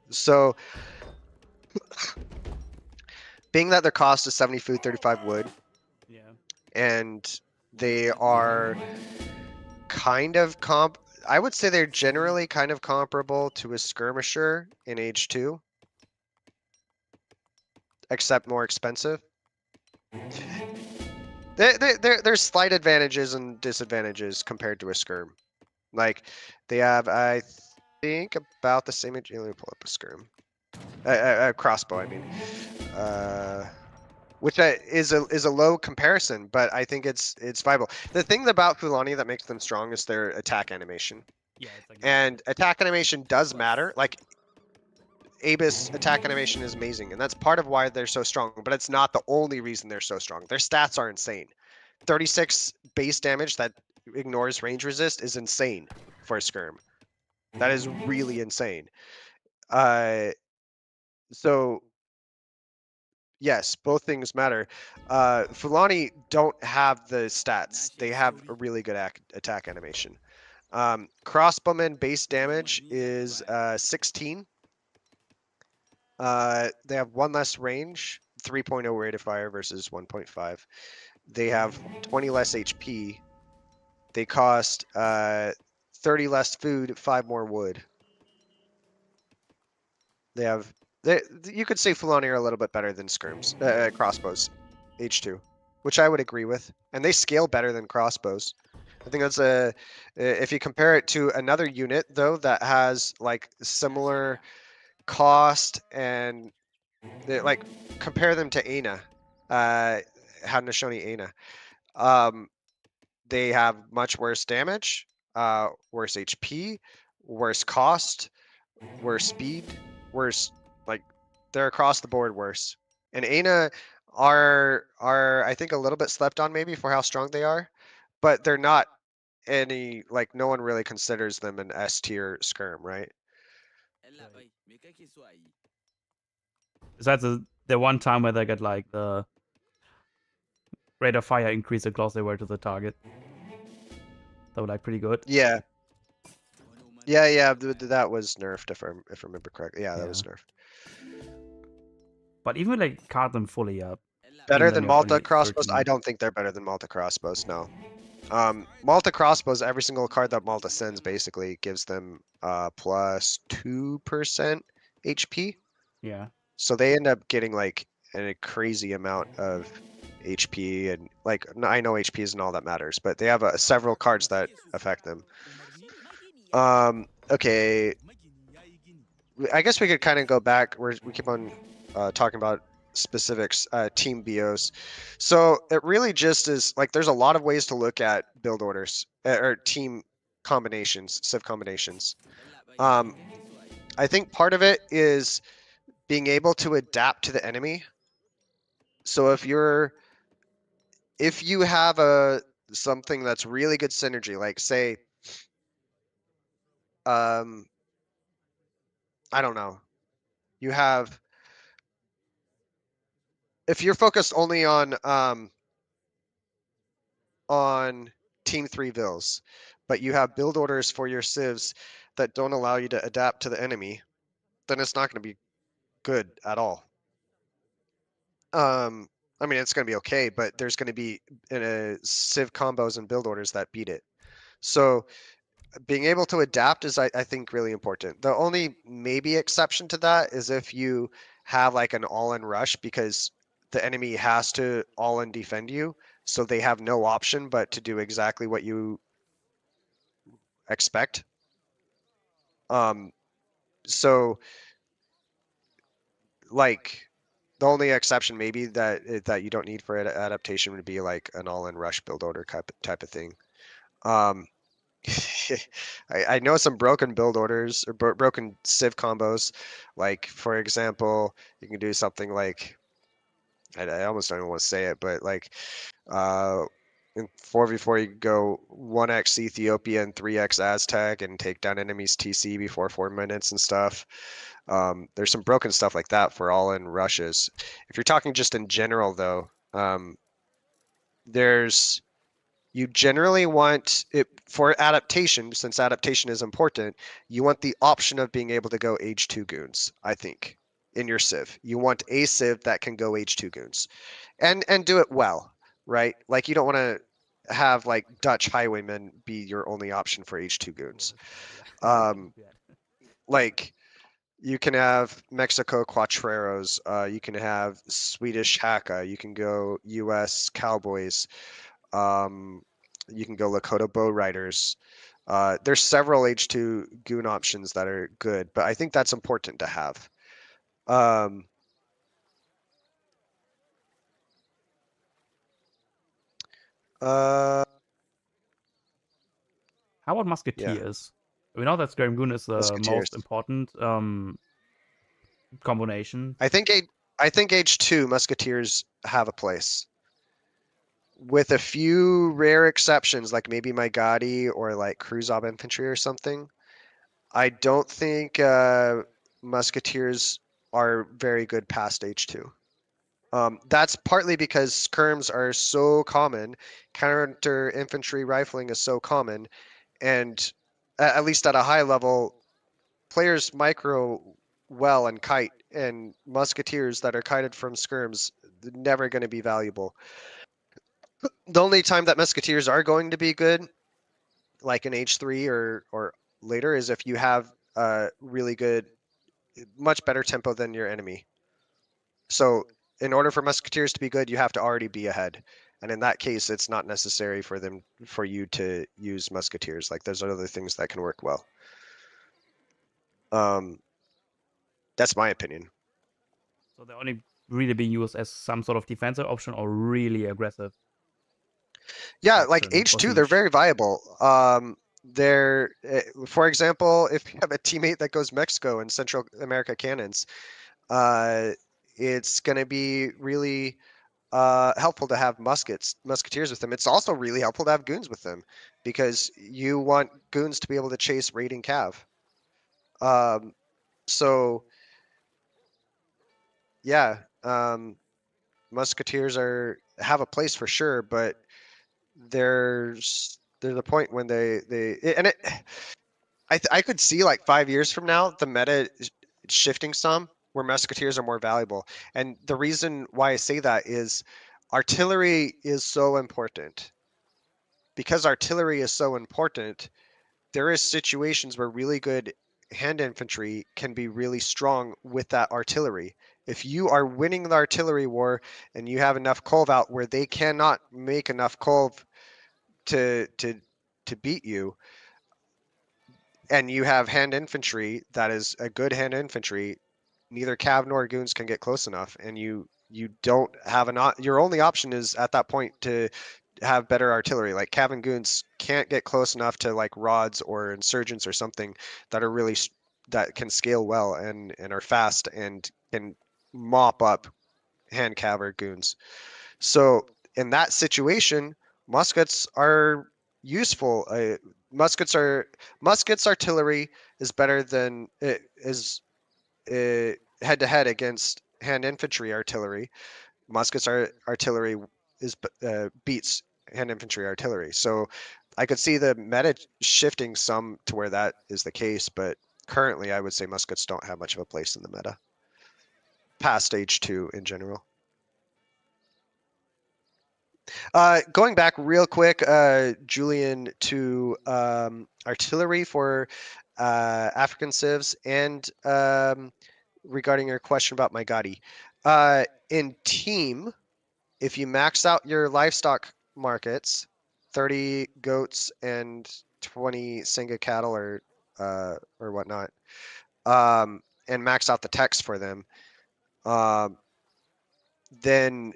So being that their cost is 70 food, 35 wood, Yeah. and they are kind of I would say they're generally kind of comparable to a skirmisher in Age 2, except more expensive. There's slight advantages and disadvantages compared to a skirm. Like they have, I think, about the same. Let me pull up a skirm, a crossbow. I mean, which is a low comparison, but I think it's viable. The thing about Fulani that makes them strong is their attack animation. Yeah, it's like And attack animation does matter. Like Abyss attack animation is amazing, and that's part of why they're so strong, but it's not the only reason they're so strong. Their stats are insane. 36 base damage that ignores range resist is insane for a skirm. That is really insane. So yes, both things matter. Fulani don't have the stats. They have a really good attack animation. Crossbowman base damage is 16. They have 1 less range, 3.0 rate of fire versus 1.5. They have 20 less HP. They cost 30 less food, 5 more wood. You could say Fulani are a little bit better than skirms, crossbows, H2, which I would agree with. And they scale better than crossbows. I think that's if you compare it to another unit though that has like similar cost and like compare them to Aina, Haudenosaunee Aina. They have much worse damage, worse HP, worse cost, worse speed, worse, like they're across the board worse. And Aina are I think a little bit slept on maybe for how strong they are, but they're not any, like no one really considers them an S tier skirm, right? besides the one time where they get like the rate of fire increase the closer they were to the target. That was like pretty good. Yeah. Yeah. That was nerfed if I remember correctly. Yeah, that was Yeah. nerfed. But even like card them fully up. Better even then than you have Malta only crossbows? 13. I don't think they're better than Malta crossbows. No. Malta crossbows. Every single card that Malta sends basically gives them plus 2% HP. Yeah. So they end up getting like a crazy amount of HP, and like I know HP isn't all that matters, but they have several cards that affect them. Okay. I guess we could kind of go back. We keep on talking about specifics, team BOs. So it really just is like there's a lot of ways to look at build orders or team combinations, civ combinations. I think part of it is being able to adapt to the enemy. So if you have something that's really good synergy, like say, I don't know, you have, if you're focused only on Team 3 Vills, but you have build orders for your civs that don't allow you to adapt to the enemy, then it's not going to be good at all. I mean, it's going to be okay, but there's going to be civ combos and build orders that beat it. So being able to adapt is, I think, really important. The only maybe exception to that is if you have like an all-in rush because the enemy has to all-in defend you, so they have no option but to do exactly what you expect. So like the only exception maybe that you don't need for adaptation would be like an all-in rush build order type of thing. I know some broken build orders or broken civ combos. Like for example, you can do something like I almost don't even want to say it, but like in 4v4 you go 1x Ethiopia and 3x Aztec and take down enemies TC before 4 minutes and stuff. There's some broken stuff like that for all-in rushes. If you're talking just in general though, you generally want it for adaptation, since adaptation is important, you want the option of being able to go age 2 goons, I think, in your civ. You want a civ that can go age 2 goons. And do it well, right? Like you don't want to have like Dutch highwaymen be your only option for age 2 goons. Like you can have Mexico Cuatreros, you can have Swedish Haka, you can go US Cowboys, you can go Lakota Bow Riders. There's several H2 goon options that are good, but I think that's important to have. How about Musketeers? We know that Scram Goon is the Musketeers. most important combination. I think H2 Musketeers have a place. With a few rare exceptions, like maybe my Gotti or like Cruise Ob Infantry or something, I don't think Musketeers are very good past H2. That's partly because skirms are so common, counter infantry rifling is so common, and at least at a high level, players micro well and kite, and musketeers that are kited from skirms never going to be valuable. The only time that musketeers are going to be good, like in H3 or later, is if you have a really good, much better tempo than your enemy. So in order for musketeers to be good, you have to already be ahead. And in that case, it's not necessary for you to use musketeers. Like there's other things that can work well. That's my opinion. So they're only really being used as some sort of defensive option or really aggressive. Yeah, like option for H2, they're siege. very viable. For example, if you have a teammate that goes Mexico and Central America cannons, it's going to be really helpful to have musketeers with them. It's also really helpful to have goons with them because you want goons to be able to chase raiding cav. So yeah, musketeers are have a place for sure, but there's a point when and it I could see like 5 years from now the meta is shifting some where musketeers are more valuable. And the reason why I say that is artillery is so important. Because artillery is so important, there is situations where really good hand infantry can be really strong with that artillery. If you are winning the artillery war and you have enough Kolv out where they cannot make enough Kolv to beat you, and you have hand infantry that is a good hand infantry, neither cav nor goons can get close enough, and you don't have your only option is at that point to have better artillery. Like cav and goons can't get close enough to like rods or insurgents or something that are really that can scale well and are fast and can mop up hand cav or goons. So in that situation, muskets are useful. Muskets artillery is better than it is head to head against hand infantry artillery. Muskets artillery is beats hand infantry artillery. So I could see the meta shifting some to where that is the case, but currently I would say muskets don't have much of a place in the meta. Past stage 2 in general. Going back real quick, Julian, to artillery for African civs and regarding your question about Maigadi. In team, if you max out your livestock markets, 30 goats and 20 Singa cattle or whatnot, and max out the text for them, then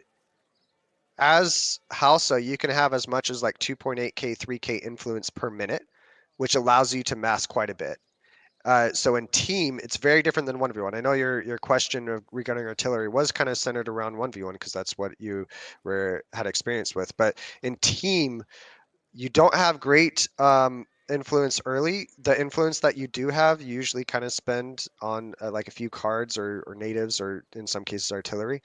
as Halsa, you can have as much as like 2.8k, 3k influence per minute, which allows you to mass quite a bit. So in team, it's very different than 1v1. I know your question regarding artillery was kind of centered around 1v1 because that's what you had experience with. But in team, you don't have great influence early. The influence that you do have, you usually kind of spend on like a few cards or natives or in some cases artillery.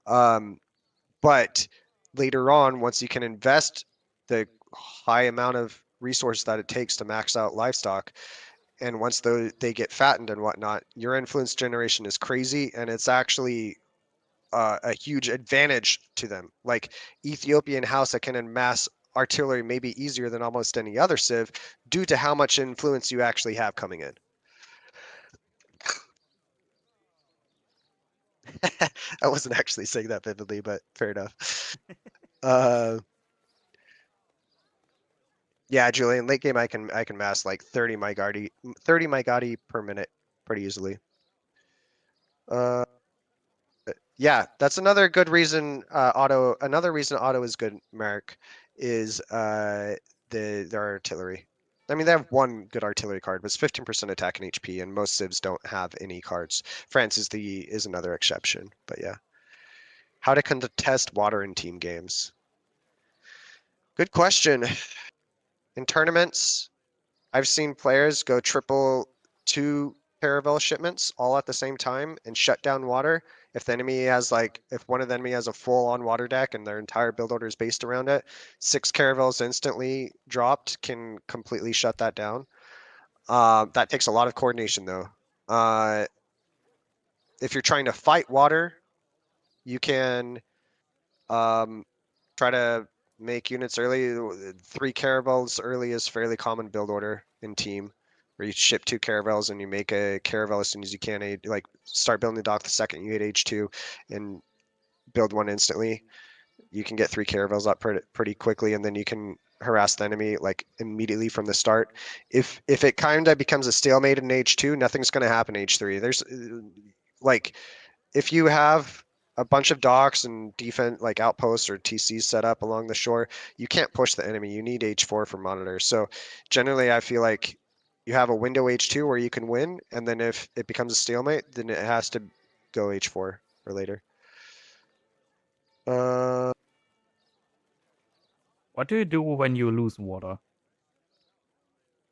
But later on, once you can invest the high amount of resource that it takes to max out livestock, and once they get fattened and whatnot, your influence generation is crazy, and it's actually a huge advantage to them. Like Ethiopian Hausa can amass artillery maybe easier than almost any other civ due to how much influence you actually have coming in. I wasn't actually saying that vividly, but fair enough. Yeah, Julian, late game I can mass like 30 Maigadi per minute pretty easily. Yeah, that's another good reason another reason auto is good, Merrick, is their artillery. I mean, they have one good artillery card, but it's 15% attack and HP, and most civs don't have any cards. France is another exception, but yeah. How to contest water in team games? Good question. In tournaments, I've seen players go triple 2 caravel shipments all at the same time and shut down water. If the enemy has if one of the enemy has a full on water deck and their entire build order is based around it, 6 caravels instantly dropped can completely shut that down. That takes a lot of coordination though. If you're trying to fight water, you can try to make units early. 3 caravels early is fairly common build order in team, where you ship 2 caravels and you make a caravel as soon as you can. Like start building the dock the second you hit H2 and build one instantly. You can get 3 caravels up pretty quickly, and then you can harass the enemy like immediately from the start. If it kind of becomes a stalemate in H2, nothing's going to happen H3. There's like if you have a bunch of docks and defense like outposts or TCs set up along the shore, you can't push the enemy. You need H4 for monitors. So generally, I feel like you have a window H2 where you can win, and then if it becomes a stalemate, then it has to go H4 or later. What do you do when you lose water?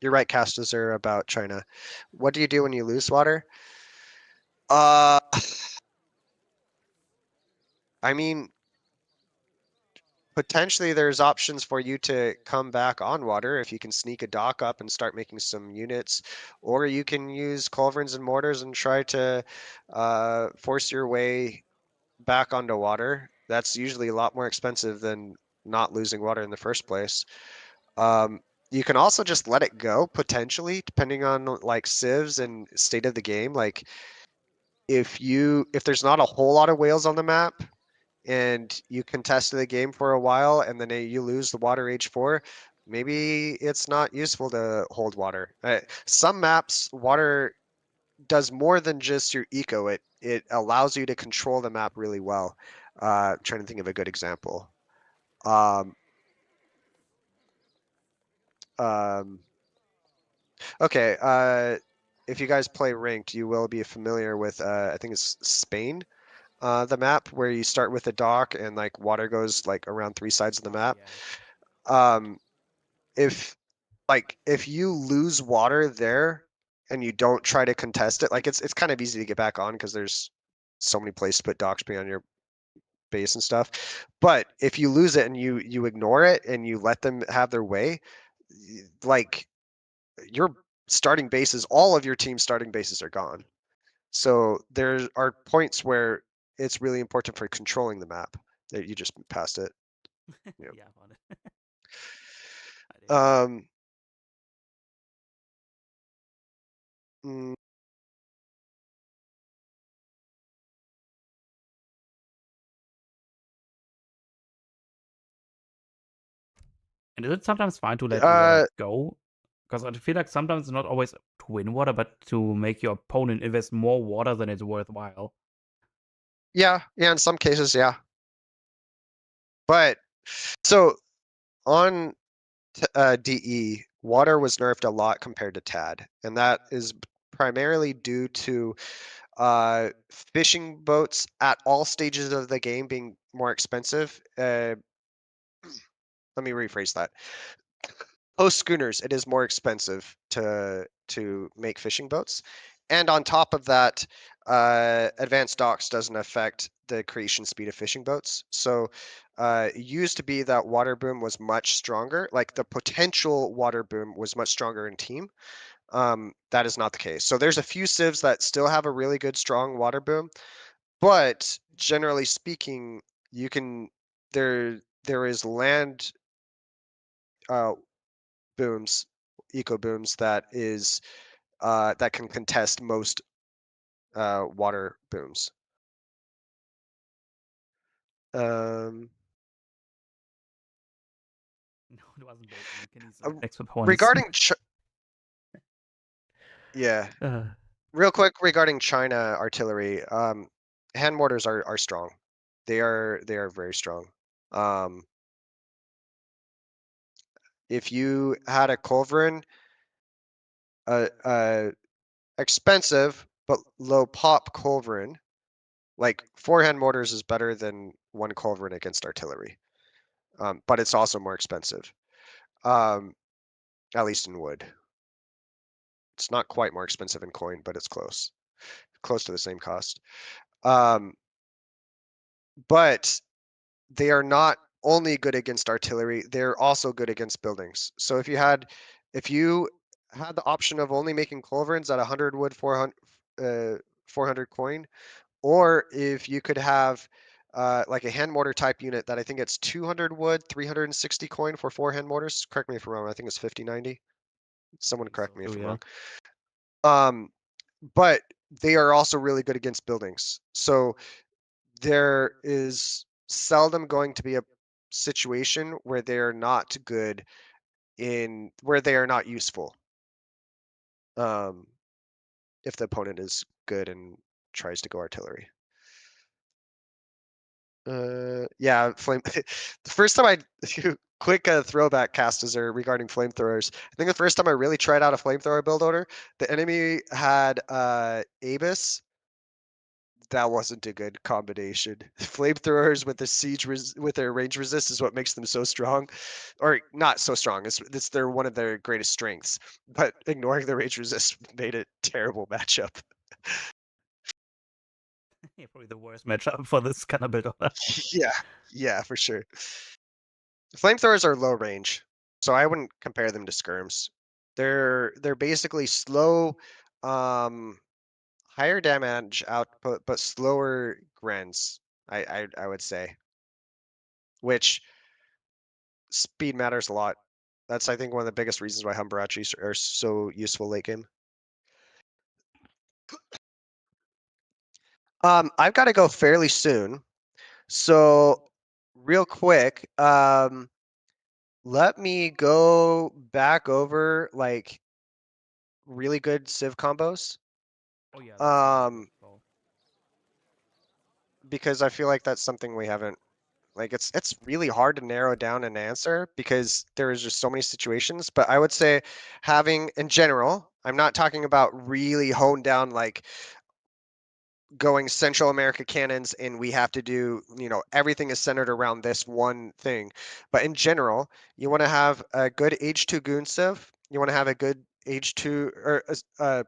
You're right, Castas are about China. What do you do when you lose water? I mean, potentially there's options for you to come back on water if you can sneak a dock up and start making some units, or you can use culverins and mortars and try to force your way back onto water. That's usually a lot more expensive than not losing water in the first place. You can also just let it go potentially, depending on like civs and state of the game. Like if there's not a whole lot of whales on the map and you contest the game for a while and then you lose the water H4, maybe it's not useful to hold water. Some maps, water does more than just your eco. It allows you to control the map really well. I'm trying to think of a good example. Um, um, okay, if you guys play ranked, you will be familiar with I think it's Spain, the map where you start with a dock and like water goes like around 3 sides of the map. Um, if if you lose water there and you don't try to contest it, like it's kind of easy to get back on because there's so many places to put docks beyond your base and stuff. But if you lose it and you ignore it and you let them have their way, like your starting bases, all of your team's starting bases are gone. So there are points where it's really important for controlling the map. That you just passed it. Yep. Yeah, I found it. Um, mm, And is it sometimes fine to let uh, water go? Because I feel like sometimes it's not always to win water, but to make your opponent invest more water than it's worthwhile. yeah, in some cases, yeah. But so on DE, water was nerfed a lot compared to TAD, and that is primarily due to fishing boats at all stages of the game being more expensive. Let me rephrase that. Post schooners, it is more expensive to make fishing boats, and on top of that, advanced docks doesn't affect the creation speed of fishing boats. So it used to be that water boom was much stronger, like the potential water boom was much stronger in team. That is not the case. So there's a few civs that still have a really good strong water boom, but generally speaking, you can there is land uh, booms, eco booms that can contest most water booms. Um, No, it wasn't based on uh, extra points. regarding yeah, Uh, real quick regarding China artillery, hand mortars are strong. They are very strong. Um, if you had a culverin, expensive but low pop culverin, like 4 hand mortars is better than 1 culverin against artillery, but it's also more expensive, at least in wood. It's not quite more expensive in coin, but it's close to the same cost. But they are not only good against artillery, they're also good against buildings. So if you had the option of only making culverins at 100 wood, 400 coin, or if you could have like a hand mortar type unit that I think it's 200 wood, 360 coin for 4 hand mortars. Correct me if I'm wrong. I think it's 5090. Someone correct me if I'm wrong. But they are also really good against buildings. So there is seldom going to be a situation where they are not good where they are not useful. If the opponent is good and tries to go artillery. Yeah, flame. The first time I quick throwback cast is regarding flamethrowers. I think the first time I really tried out a flamethrower build order, the enemy had Abus. That wasn't a good combination. Flamethrowers with the with their range resist is what makes them so strong, or not so strong. It's they're one of their greatest strengths, but ignoring the range resist made it terrible matchup. yeah, probably the worst matchup for this kind of build order. Yeah, yeah, for sure. Flamethrowers are low range, so I wouldn't compare them to skirms. They're basically slow, higher damage output, but slower grens. I would say, which speed matters a lot. That's I think one of the biggest reasons why Humberachis are so useful late game. I've got to go fairly soon, so real quick, let me go back over like really good civ combos. Oh yeah, that's really good. So. Because I feel like that's something we haven't like it's really hard to narrow down an answer because there is just so many situations. But I would say having in general, I'm not talking about really honed down like going Central America cannons and we have to do, everything is centered around this one thing. But in general, you want to have a good H2 goon civ. You want to have a good H2 or a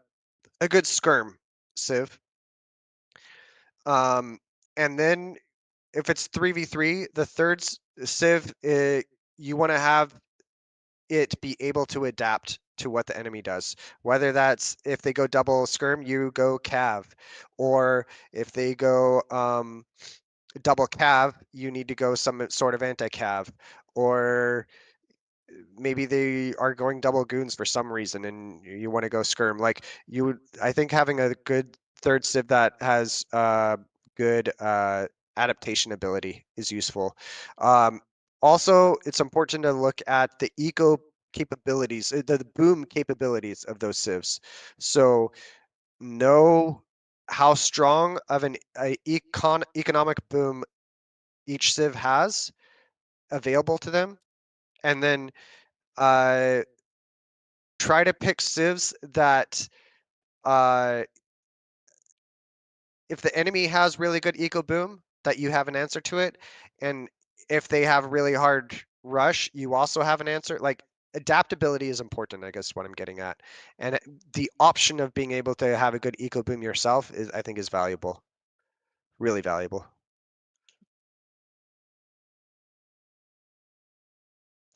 good skirm civ. And then if it's 3v3, the third civ, you want to have it be able to adapt to what the enemy does. Whether that's if they go double skirm, you go cav, or if they go double cav, you need to go some sort of anti-cav, or maybe they are going double goons for some reason and you want to go skirm. Like you would, I think having a good third civ that has good adaptation ability is useful. Also, it's important to look at the eco capabilities, the boom capabilities of those civs. So know how strong of an economic boom each civ has available to them, and then uh, try to pick civs that if the enemy has really good eco boom, that you have an answer to it, and if they have really hard rush, you also have an answer. Like adaptability is important, I guess what I'm getting at, and the option of being able to have a good eco boom yourself is, I think, is valuable, really valuable.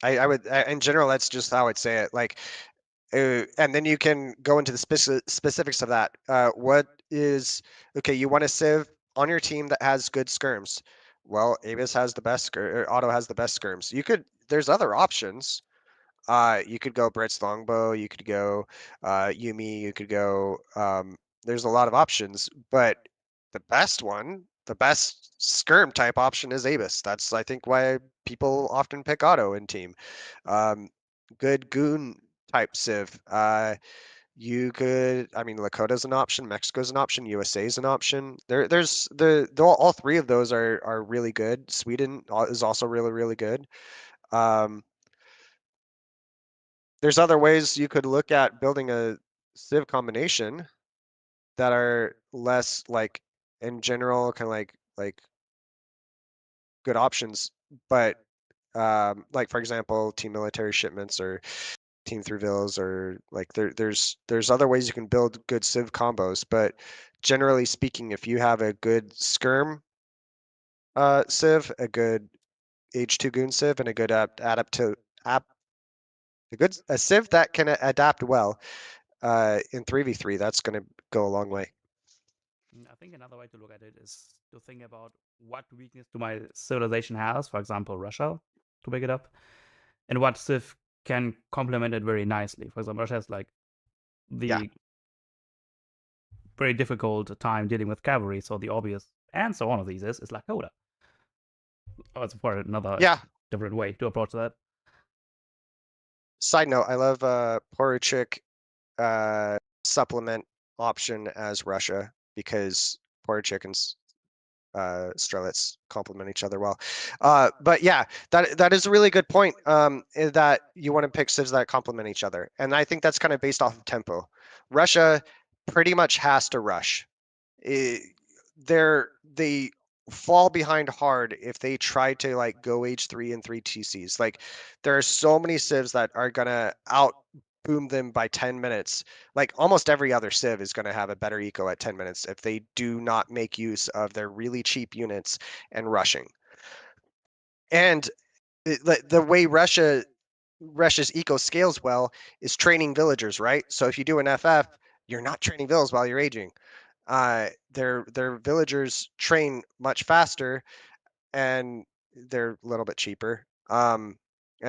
I would, in general, that's just how I'd say it. Like, and then you can go into the specifics of that. What is okay? You want a civ on your team that has good skirms. Well, Avis has the best, or Otto has the best skirms. You could. There's other options. You could go Brett's Longbow. You could go Yumi. You could go. There's a lot of options, but the best one, the best skirm type option is Avis. That's I think why people often pick Otto in team. Um, Good goon type civ. You could, I mean, Lakota's an option, Mexico's an option, USA's an option. There's all three of those are really good. Sweden is also really, really good. There's other ways you could look at building a civ combination that are less like in general kind of like good options, but like for example, team military shipments or team through villas or like there's other ways you can build good civ combos, but generally speaking, if you have a good skirm civ, a good H2 goon civ, and a good a civ that can adapt well in 3v3, that's going to go a long way. I think another way to look at it is to think about what weakness do my civilization has, for example, Russia, to pick it up, and what civ can complement it very nicely. For example, Russia has like the very difficult time dealing with cavalry, so the obvious answer one of these is Lakota. Oh, it's for another different way to approach that. Side note, I love Poruchik supplement option as Russia because Poruchik and Strelitz complement each other well. But yeah, that is a really good point. That you want to pick civs that complement each other, and I think that's kind of based off of tempo. Russia pretty much has to rush. They fall behind hard if they try to like go H3 and 3 TCs. Like there are so many civs that are gonna out boom them by 10 minutes. Like almost every other civ is going to have a better eco at 10 minutes if they do not make use of their really cheap units and rushing. And the way Russia's eco scales well is training villagers, right? So if you do an FF, you're not training villas while you're aging. Their villagers train much faster and they're a little bit cheaper. And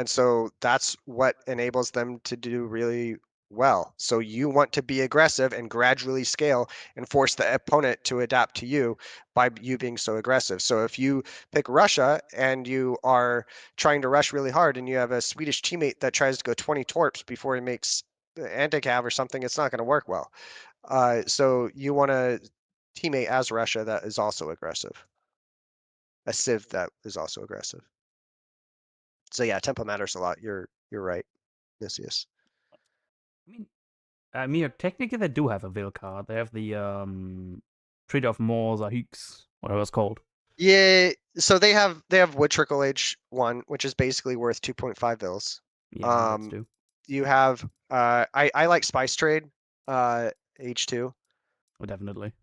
so that's what enables them to do really well. So you want to be aggressive and gradually scale and force the opponent to adapt to you by you being so aggressive. So if you pick Russia and you are trying to rush really hard and you have a Swedish teammate that tries to go 20 torps before he makes anti-cav or something, it's not going to work well. So you want a teammate as Russia that is also aggressive. A Civ that is also aggressive. So yeah, tempo matters a lot. You're right, Nicias. I mean, technically they do have a Vil card. They have the Trade of Mors or Higgs, whatever it's called. Yeah, so they have Wood Trickle H1, which is basically worth 2.5 Vils. Yeah, that's too. You have I like Spice Trade H2. Oh, definitely.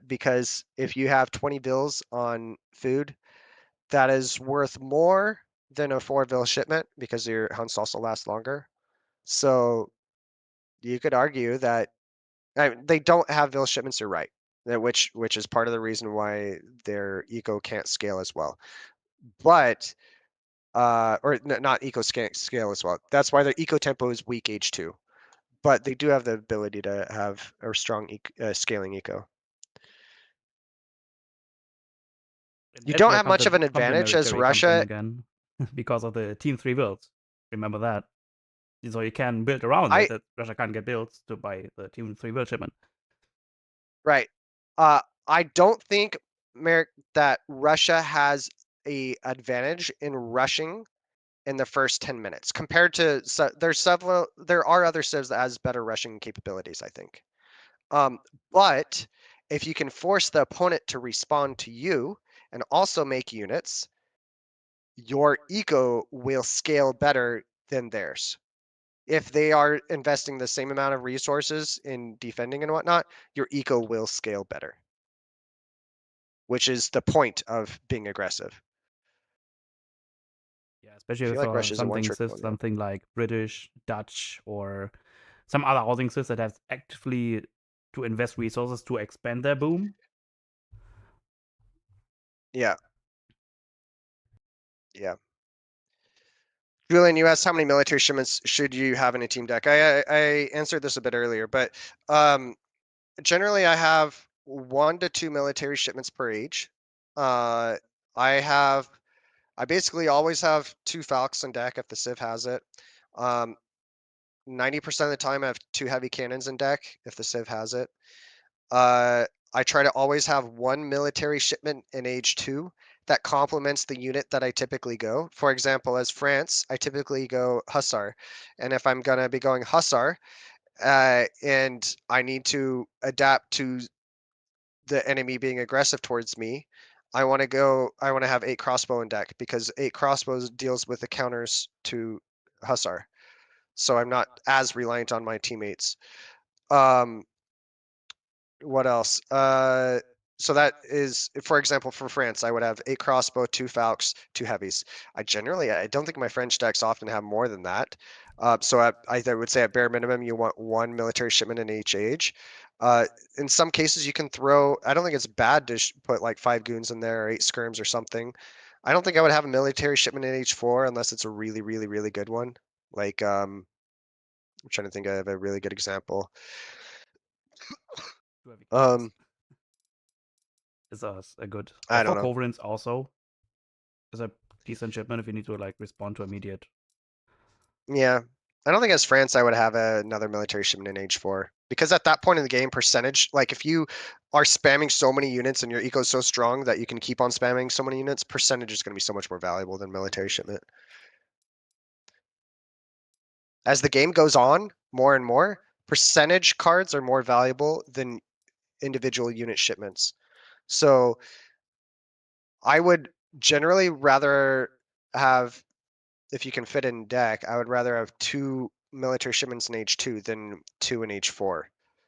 Because if you have 20 Vils on food, that is worth more than a 4 Vil shipment because your hunts also last longer. So you could argue that they don't have Vil shipments, you're right. Which is part of the reason why their eco can't scale as well. But not eco scale as well. That's why their eco tempo is weak H2. But they do have the ability to have a strong scaling eco. You That's don't where have much of an advantage as complementary comes in Russia. again because of the Team 3 builds. Remember that. So you can build around I it, that Russia can't get built to buy the Team 3 build shipment. Right. I don't think, Merrick, that Russia has a advantage in rushing in the first 10 minutes compared to there are other civs that has better rushing capabilities, I think. But if you can force the opponent to respond to you and also make units, your eco will scale better than theirs. If they are investing the same amount of resources in defending and whatnot, your eco will scale better, which is the point of being aggressive. Yeah, I especially feel like for Russia's a something one-trick pony. something like British, Dutch, or some other housing systems that have actively to invest resources to expand their boom. Yeah. Yeah. Julian, you asked how many military shipments should you have in a team deck. I answered this a bit earlier, but generally I have 1 to 2 military shipments per age. I basically always have 2 Falcons in deck if the Civ has it. 90% of the time I have 2 heavy cannons in deck if the Civ has it. I try to always have 1 military shipment in age 2 that complements the unit that I typically go. For example, as France, I typically go Hussar. And if I'm going to be going Hussar and I need to adapt to the enemy being aggressive towards me, I want to have 8 crossbow in deck because 8 crossbows deals with the counters to Hussar. So I'm not as reliant on my teammates. What else? So that is, for example, for France, I would have 8 crossbow, 2 falcons, 2 heavies. I don't think my French decks often have more than that. So I would say at bare minimum, you want 1 military shipment in each age. In some cases, you can throw. I don't think it's bad to put like 5 goons in there or 8 skirms or something. I don't think I would have a military shipment in H4 unless it's a really, really, really good one. Like, I'm trying to think of a really good example. Is a good. I For don't know. Covenants also is a decent shipment if you need to like respond to immediate. Yeah. I don't think as France I would have another military shipment in age 4. Because at that point in the game, percentage, like if you are spamming so many units and your eco is so strong that you can keep on spamming so many units, percentage is going to be so much more valuable than military shipment. As the game goes on more and more, percentage cards are more valuable than individual unit shipments. So I would generally rather have, if you can fit in deck, I would rather have 2 military shipments in H2 than 2 in H4,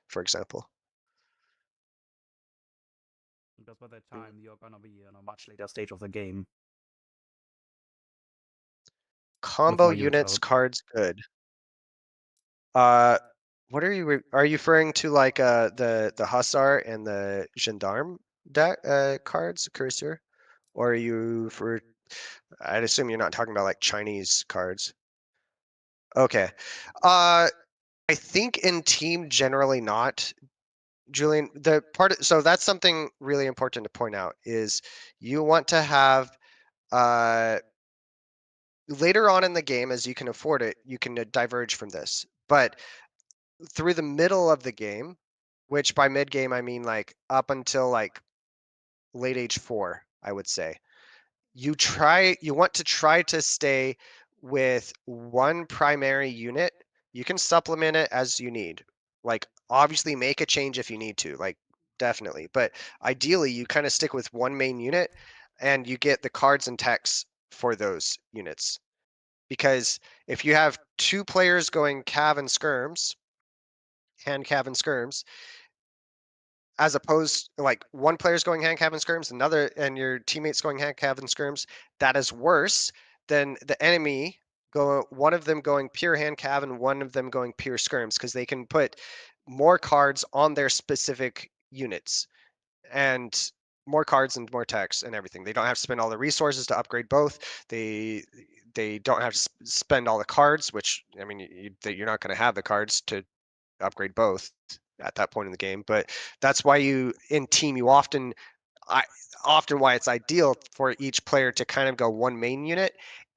for example. Because by that time you're gonna be in a much later stage of the game. Combo my units units out. cards good. What are you referring to, like the Hussar and the Gendarme deck cards, Cursor? Or are you for I'd assume you're not talking about like Chinese cards. Okay. I think in team generally not. Julian, so that's something really important to point out is you want to have later on in the game, as you can afford it, you can diverge from this. But through the middle of the game, which by mid game I mean like up until like late age 4, I would say. You want to try to stay with one primary unit. You can supplement it as you need. Like obviously make a change if you need to, like definitely. But ideally you kind of stick with one main unit and you get the cards and techs for those units. Because if you have 2 players going cav and skirms, hand cav and skirms, as opposed like one player's going hand cav and skirms, another and your teammates going hand cav and skirms, that is worse than the enemy one of them going pure hand cav and one of them going pure skirms, because they can put more cards on their specific units and more cards and more techs and everything. They don't have to spend all the resources to upgrade both. They don't have to spend all the cards, which I mean you're not going to have the cards to upgrade both at that point in the game. But that's why in team you often why it's ideal for each player to kind of go one main unit.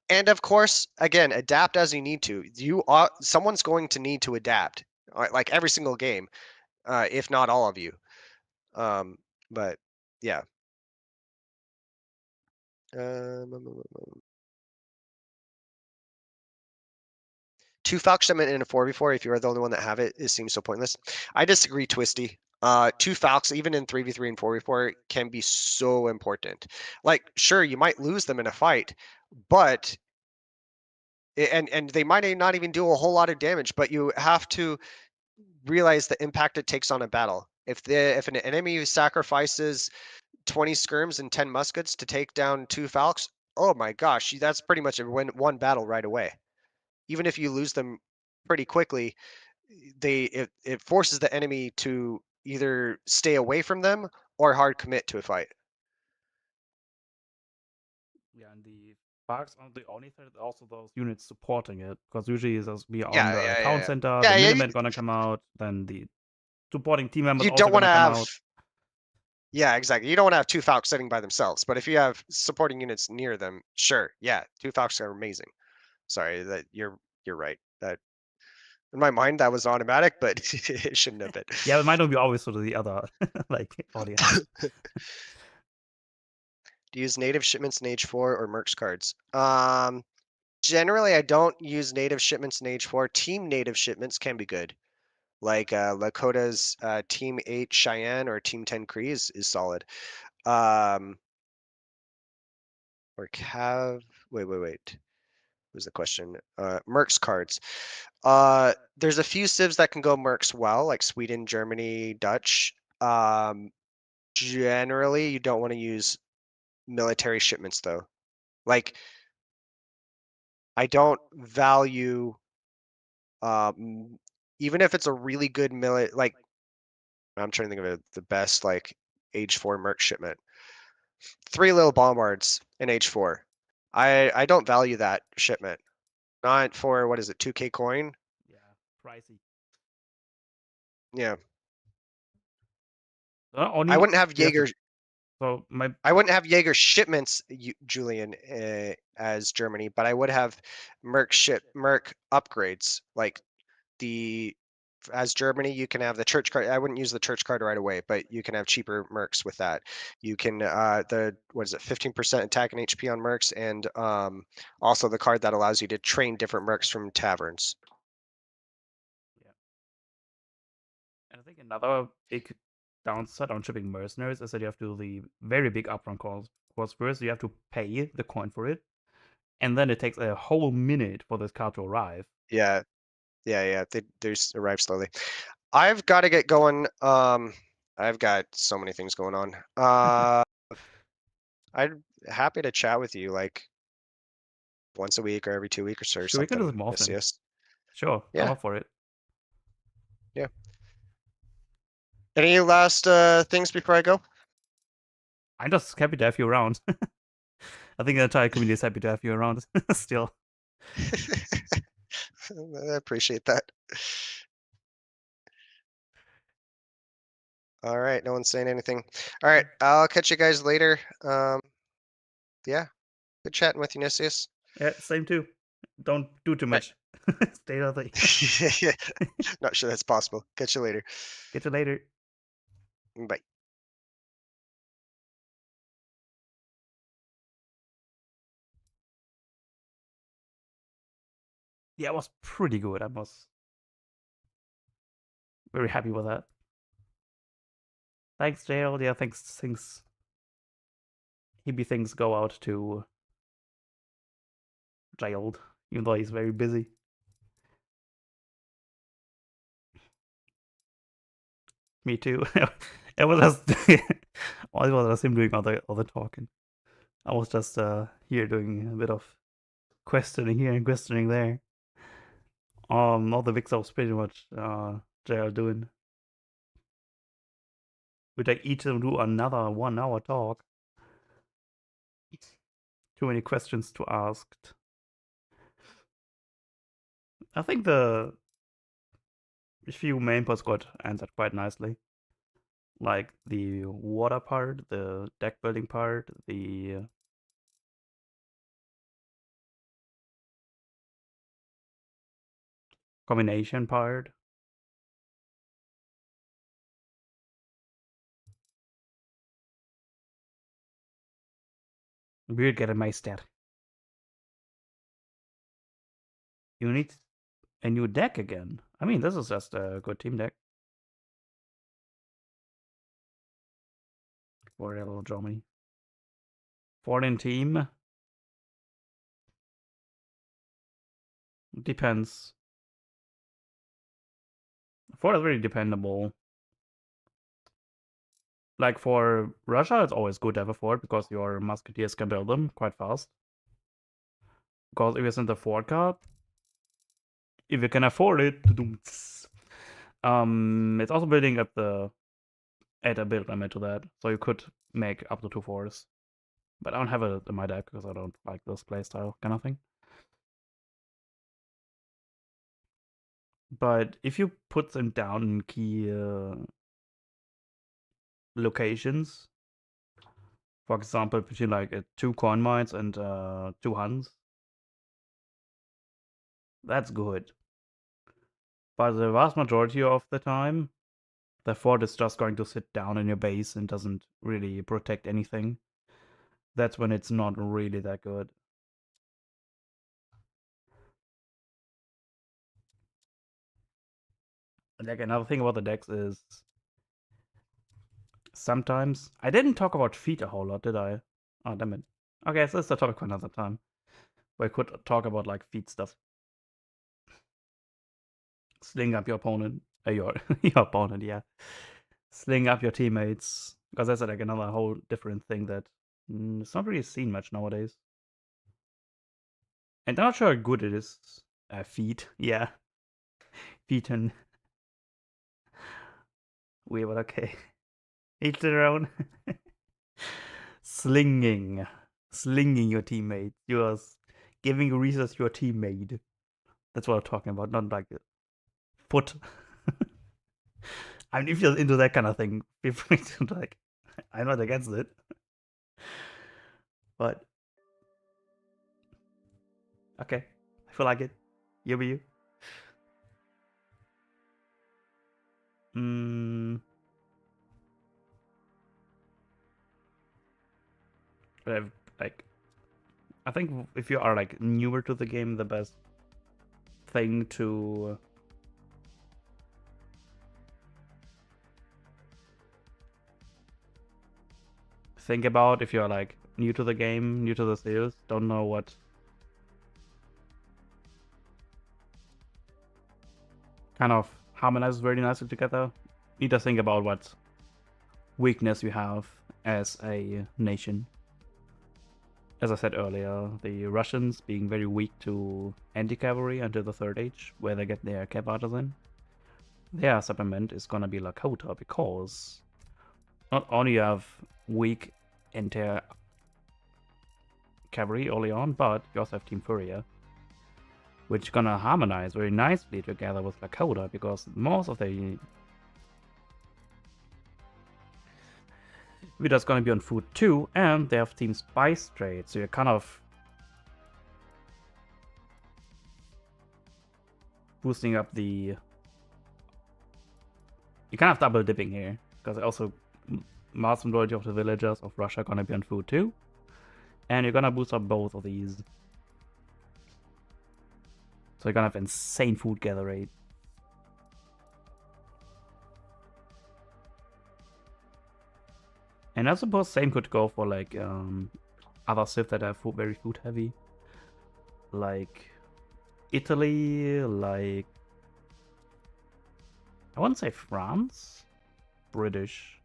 And of course, again, adapt as you need to. Someone's going to need to adapt, like every single game, if not all of you. But yeah. Two Falcon shipment in a 4v4, if you're the only one that have it, it seems so pointless. I disagree, Twisty. Two Falcons, even in 3v3 and 4v4, can be so important. Like, sure, you might lose them in a fight, but and they might not even do a whole lot of damage, but you have to realize the impact it takes on a battle. If an enemy sacrifices 20 skirms and 10 muskets to take down 2 Falcons, oh my gosh, that's pretty much a one battle right away. Even if you lose them pretty quickly, it forces the enemy to either stay away from them or hard commit to a fight. Yeah, and the bugs aren't the only threat, also those units supporting it. Because usually there's be on Yeah, the yeah, account yeah. center, Yeah, the yeah, Minutemen gonna come out, then the supporting team members you also don't want to gonna come have. out. Yeah, exactly. You don't want to have 2 Falcons sitting by themselves, but if you have supporting units near them, sure, yeah, 2 Falcons are amazing. Sorry, that you're right. That in my mind that was automatic, but it shouldn't have been. Yeah, it might not be always sort of the other like audience. Do you use native shipments in Age 4 or Mercs cards? Generally, I don't use native shipments in Age 4. Team native shipments can be good. Like Lakota's Team 8 Cheyenne or Team 10 Cree is solid. Or Cav. Wait. What was the question? Mercs cards. There's a few civs that can go Mercs well, like Sweden, Germany, Dutch. Generally, you don't want to use military shipments though. Like, I don't value, even if it's a really good like, I'm trying to think of the best like Age 4 merc shipment. 3 little bombards in Age 4. I don't value that shipment. Not for, what is it, 2k coin? Yeah, pricey. Yeah. Only I wouldn't have you Jaeger. So my I wouldn't have Jaeger shipments, Julian, as Germany, but I would have Merc upgrades. Like as Germany, you can have the church card. I wouldn't use the church card right away, but you can have cheaper mercs with that. You can what is it, 15% attack and HP on mercs, and also the card that allows you to train different mercs from taverns. Yeah. And I think another big downside on shipping mercenaries is that you have to do the very big upfront cost. Because first you have to pay the coin for it, and then it takes a whole minute for this card to arrive. Yeah, yeah. They arrive slowly. I've got to get going. I've got so many things going on. I'm happy to chat with you. Like, once a week or every 2 weeks or Sure, we can do something. them often. Yes. Sure, I'm Yeah. up for it. Any last things before I go? I'm just happy to have you around. I think the entire community is happy to have you around still. I appreciate that. All right, no one's saying anything. All right, I'll catch you guys later. Yeah, good chatting with you, Nicias. Yeah, same too. Don't do too much. Stay healthy. Not sure that's possible. Catch you later. Get you later. Bye. Yeah, it was pretty good. I was very happy with that. Thanks, JaiLeD. Yeah, thanks. Hippie things go out to JaiLeD, even though he's very busy. Me too. It was just it was just him doing all the talking. I was just here doing a bit of questioning here and questioning there. All the Vix was pretty much JaiLeD doing. We take each of them do another 1 hour talk. Too many questions to ask. I think the few main parts got answered quite nicely. Like the water part, the deck building part, the combination part. We'll get a Meister. You need a new deck again. I mean, this is just a good team deck. For a little Germany. Foreign team. Depends. Ford is very dependable. Like for Russia, it's always good to have a fort because your musketeers can build them quite fast. Because if you send the fort card, if you can afford it, it's also building up the add a build limit to that, so you could make up to 2 forts. But I don't have it in my deck because I don't like this playstyle kind of thing. But if you put them down in key locations, for example, between like 2 coin mines and 2 Huns, that's good. But the vast majority of the time, the fort is just going to sit down in your base and doesn't really protect anything. That's when it's not really that good. Like another thing about the decks is sometimes I didn't talk about feet a whole lot, did I? Oh damn it. Okay, so it's a topic for another time. We could talk about like feet stuff. Sling up your opponent, your opponent, yeah. Sling up your teammates, because that's like another whole different thing that it's not really seen much nowadays. And I'm not sure how good it is. Feet, yeah. Feet and weird, but okay. Each their own. Slinging your teammate. You are giving reasons to your teammate. That's what I'm talking about, not like foot. I mean, if you're into that kind of thing, feel free to like. I'm not against it, but okay, I feel like it. You be you. But like, I think if you are like newer to the game, the best thing to think about if you're like new to the game, new to the series, don't know what kind of harmonizes very nicely together. Need to think about what weakness you have as a nation. as I said earlier, the Russians being very weak to anti-cavalry until the Third Age, where they get their cav artisan. Their supplement is gonna be Lakota, because not only you have weak anti-cavalry early on, but you also have Team Furrier, which is gonna harmonize very nicely together with Lakota, because most of the Vita's gonna be on food too, and they have Team Spice trade, so you're kind of boosting up the... You kind of double dipping here, because also vast majority of the villagers of Russia are gonna be on food too, and you're gonna boost up both of these. So you're gonna have insane food gather rate. And I suppose same could go for like other civ that are very food heavy, like Italy, like I wouldn't say France, British.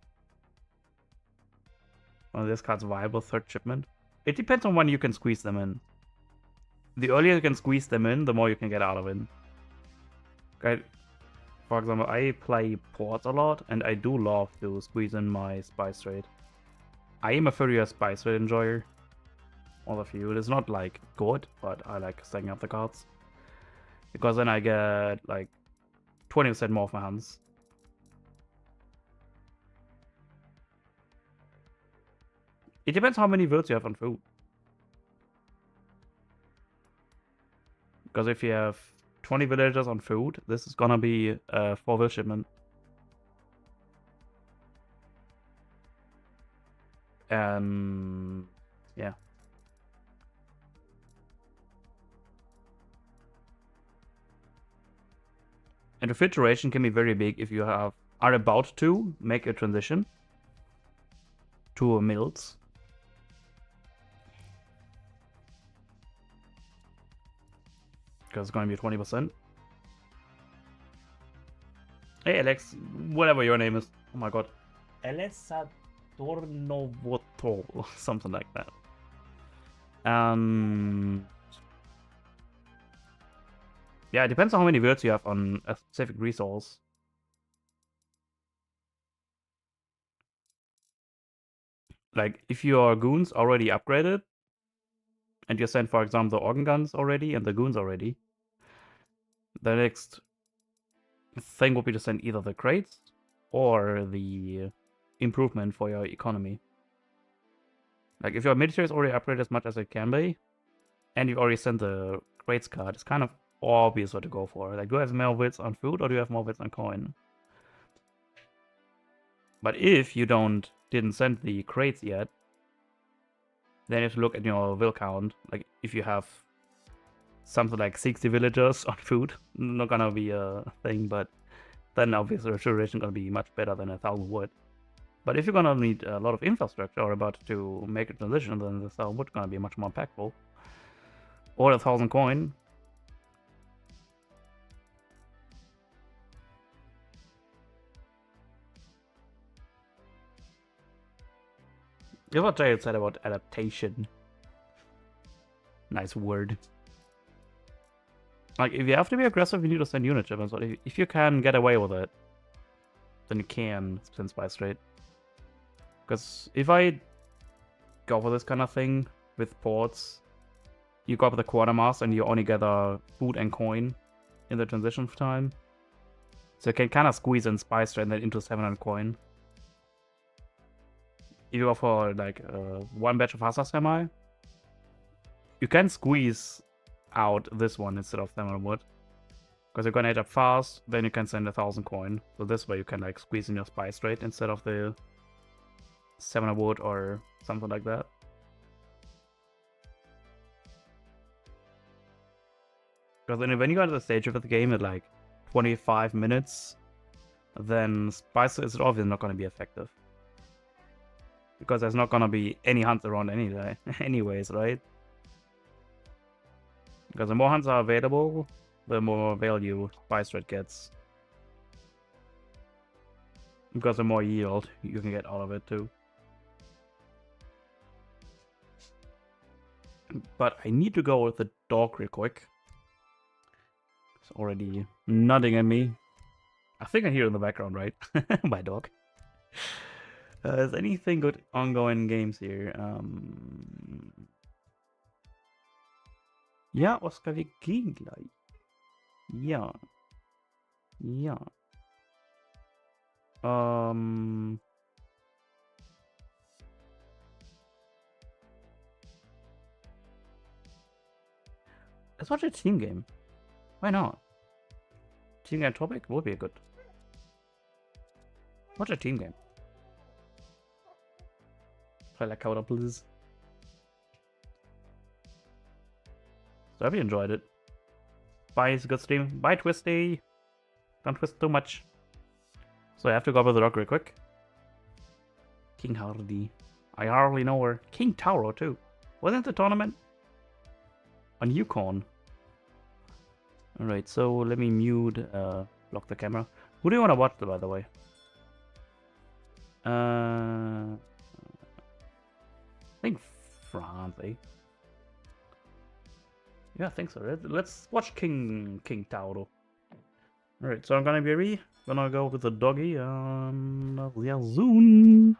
Well, this card's viable third shipment. It depends on when you can squeeze them in. The earlier you can squeeze them in, the more you can get out of it. Okay. For example, I play ports a lot, and I do love to squeeze in my spice trade. I am a furious spice trade enjoyer. All of you. It is not like good, but I like stacking up the cards. Because then I get like 20% more of my hands. It depends how many votes you have on food. Because if you have 20 villagers on food, this is gonna be a 4-vil shipment. Yeah. And refrigeration can be very big if you are about to make a transition to a mills. Because it's going to be 20%. Hey Alex, whatever your name is. Oh my god. Alessadornovoto, something like that. Yeah, it depends on how many words you have on a specific resource. Like, if your goons already upgraded, and you send, for example, the organ guns already and the goons already, the next thing would be to send either the crates or the improvement for your economy. Like, if your military is already upgraded as much as it can be, and you've already sent the crates card, it's kind of obvious what to go for. Like, do I have more wits on food or do you have more wits on coin? But if you didn't send the crates yet, then you have to look at your will count. Like, if you have something like 60 villagers on food, not gonna be a thing, but then obviously refrigeration gonna be much better than 1,000 wood. But if you're gonna need a lot of infrastructure or about to make a transition, then the 1,000 wood gonna be much more impactful. Or 1,000 coin. Here's what JaiLeD said about adaptation. Nice word. Like, if you have to be aggressive, you need to send unit shipments. But if you can get away with it, then you can send spice trade. Because if I go for this kind of thing with ports, you go up the quartermaster and you only gather food and coin in the transition time. So you can kind of squeeze in spice trade and then into 700 coin. If you go for like one batch of Hassa Semi, you can squeeze out this one instead of 700 wood. Because you're gonna age up fast, then you can send 1,000 coin. So this way you can like squeeze in your spice trade instead of the 700 wood or something like that. Because then when you go to the stage of the game at like 25 minutes, then spice is obviously not gonna be effective. Because there's not gonna be any hunts around anyways, right? Because the more hunts are available, the more value spice trade gets. Because the more yield you can get out of it too. but I need to go with the dog real quick. It's already nodding at me. I think I hear it in the background, right? My dog. Is anything good ongoing games here? Ja, Oskar, wir gehen gleich. Ja. Ja. Let's watch a team game. Why not? Team game topic would be good. Watch a team game. Play like Counter, please. So I hope you enjoyed it. Bye, it's a good stream. Bye, Twisty. Don't twist too much. So I have to go up with the dog real quick. King Hardy. I hardly know her. King Tauro too. Wasn't the tournament? On Yukon. Alright, so let me mute, block the camera. Who do you want to watch, by the way? I think France, eh? Yeah, I think so. Let's watch King Tauro. Alright, so I'm gonna go with the doggy and yeah, soon.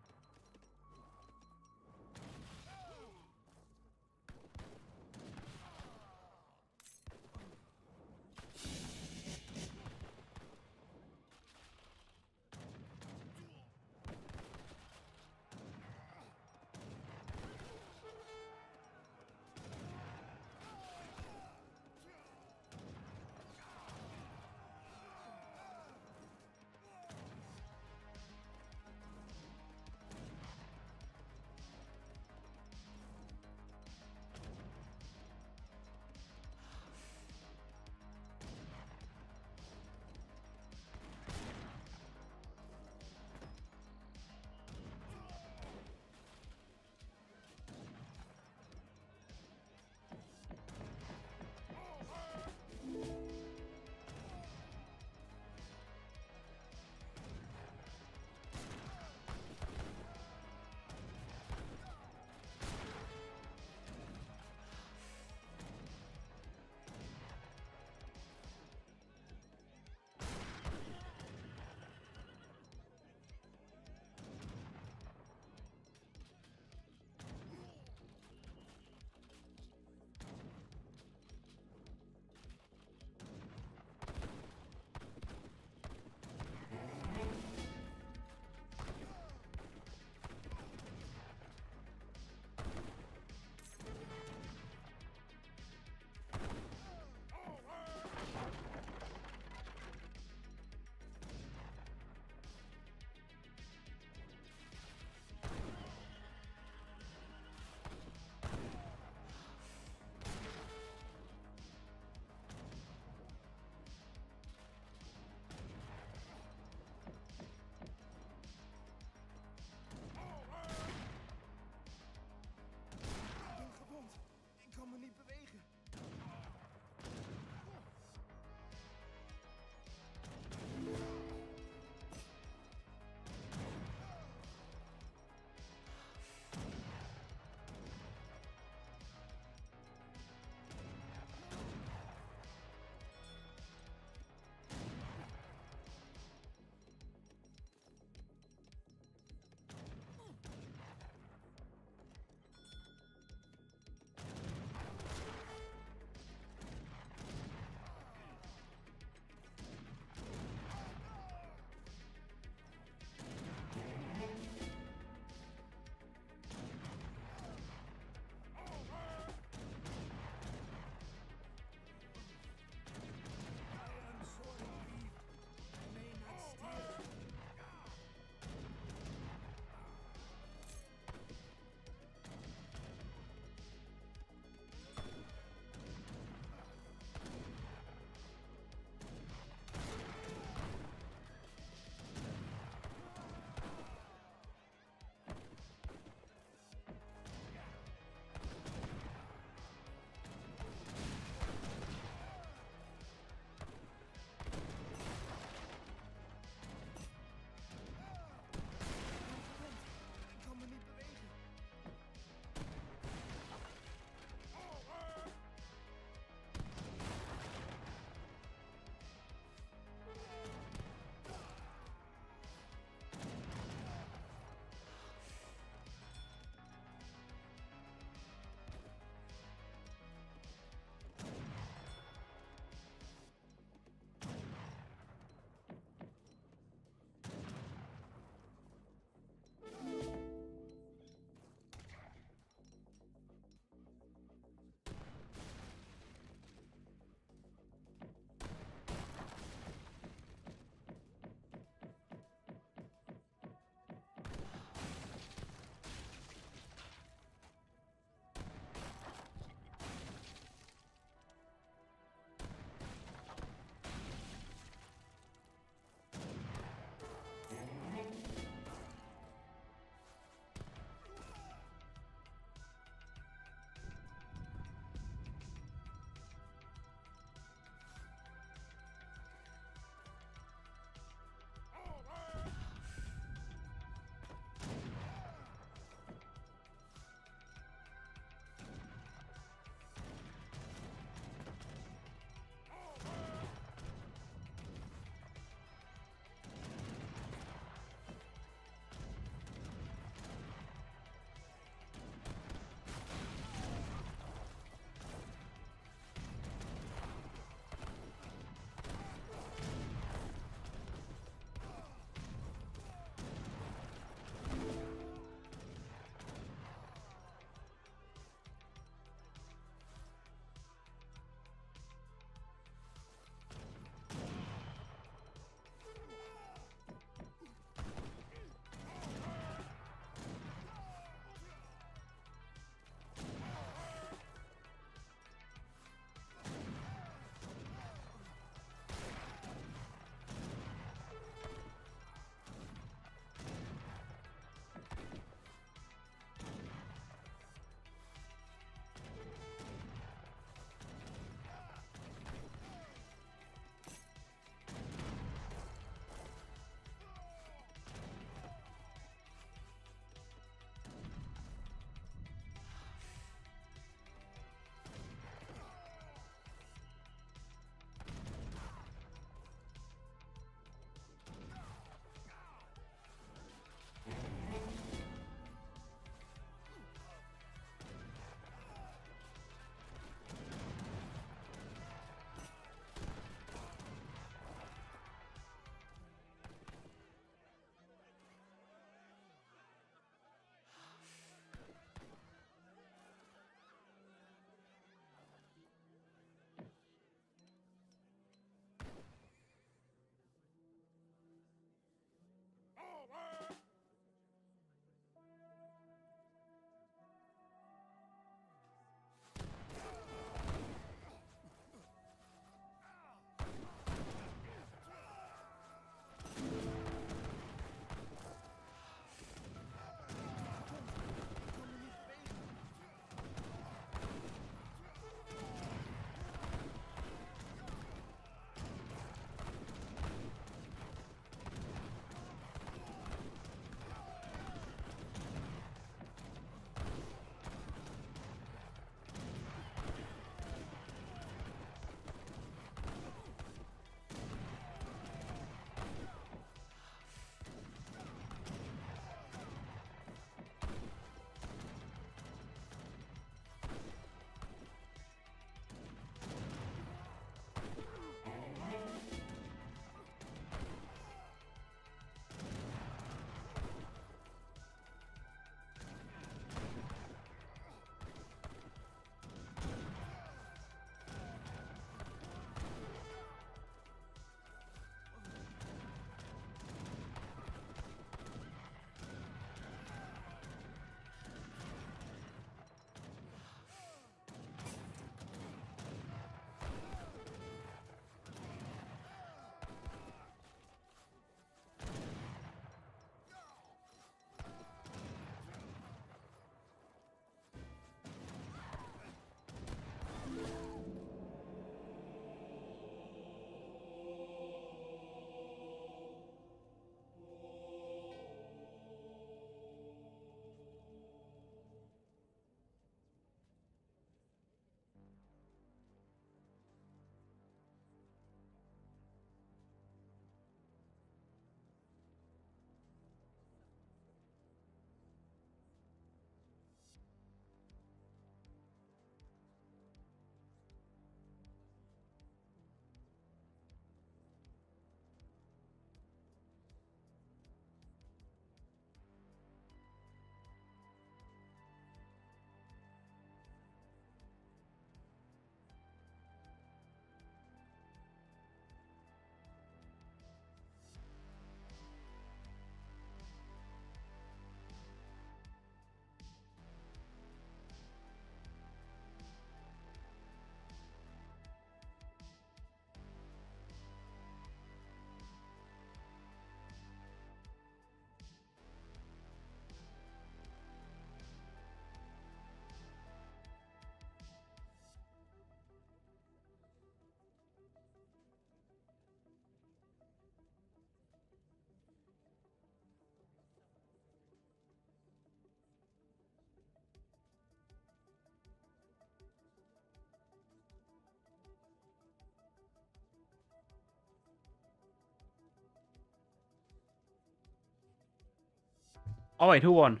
Oh wait, who won?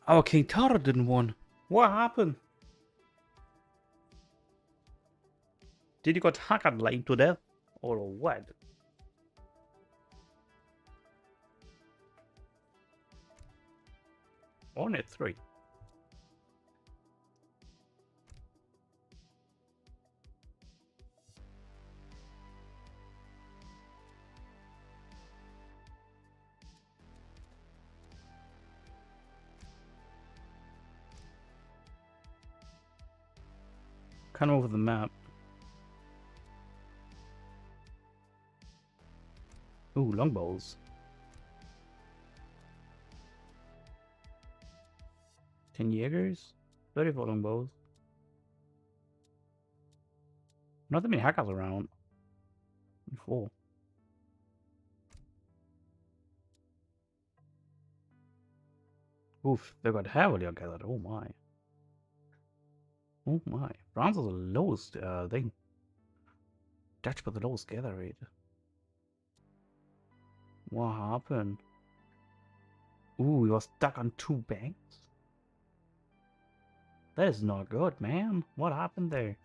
Our King Tara didn't win. What happened? Did he got hacked like to death? Or what? Only 3. Kind of over the map. Ooh, longbows. 10 Jaegers? 34 longbows. Not that many hackers around. 4. Oof, they got heavily gathered. Oh my. Oh my. France is the lowest thing. Dutch with the lowest gather rate. What happened? Ooh, he was stuck on 2 banks? That is not good, man. What happened there?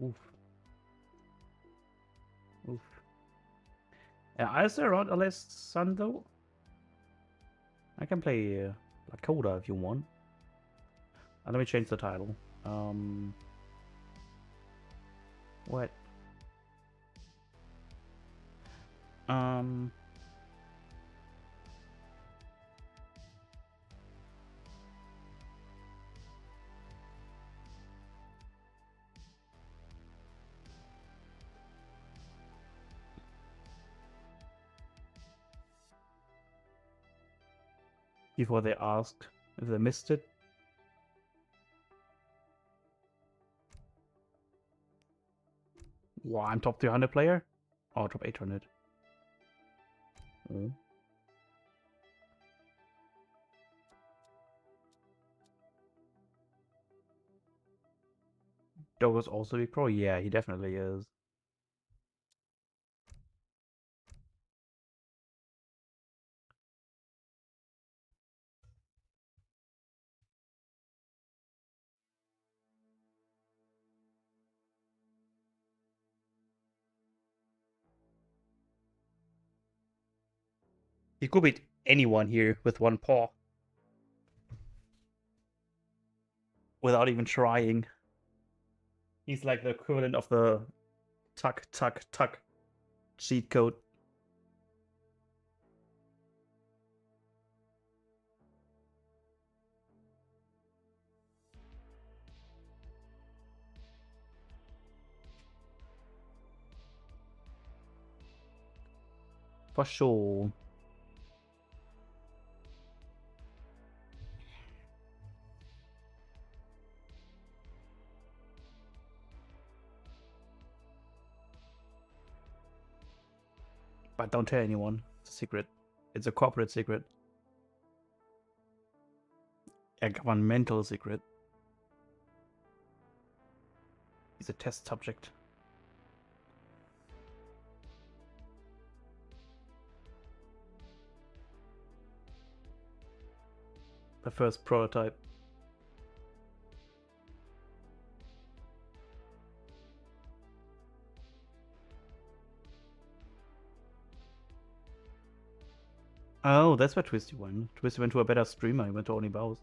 Oof. Oof. Is there around Alessandro? I can play Lakota if you want. Let me change the title. What? Before they ask if they missed it. Wow, I'm top 300 player? Or top 800? Oh. Dogo's also a big pro? Yeah, he definitely is. He could beat anyone here with one paw. Without even trying. He's like the equivalent of the tuck, tuck, tuck cheat code. For sure. But don't tell anyone. It's a secret. It's a corporate secret. A governmental secret. He's a test subject. The first prototype. Oh, that's where Twisty went. Twisty went to a better streamer. He went to only bows.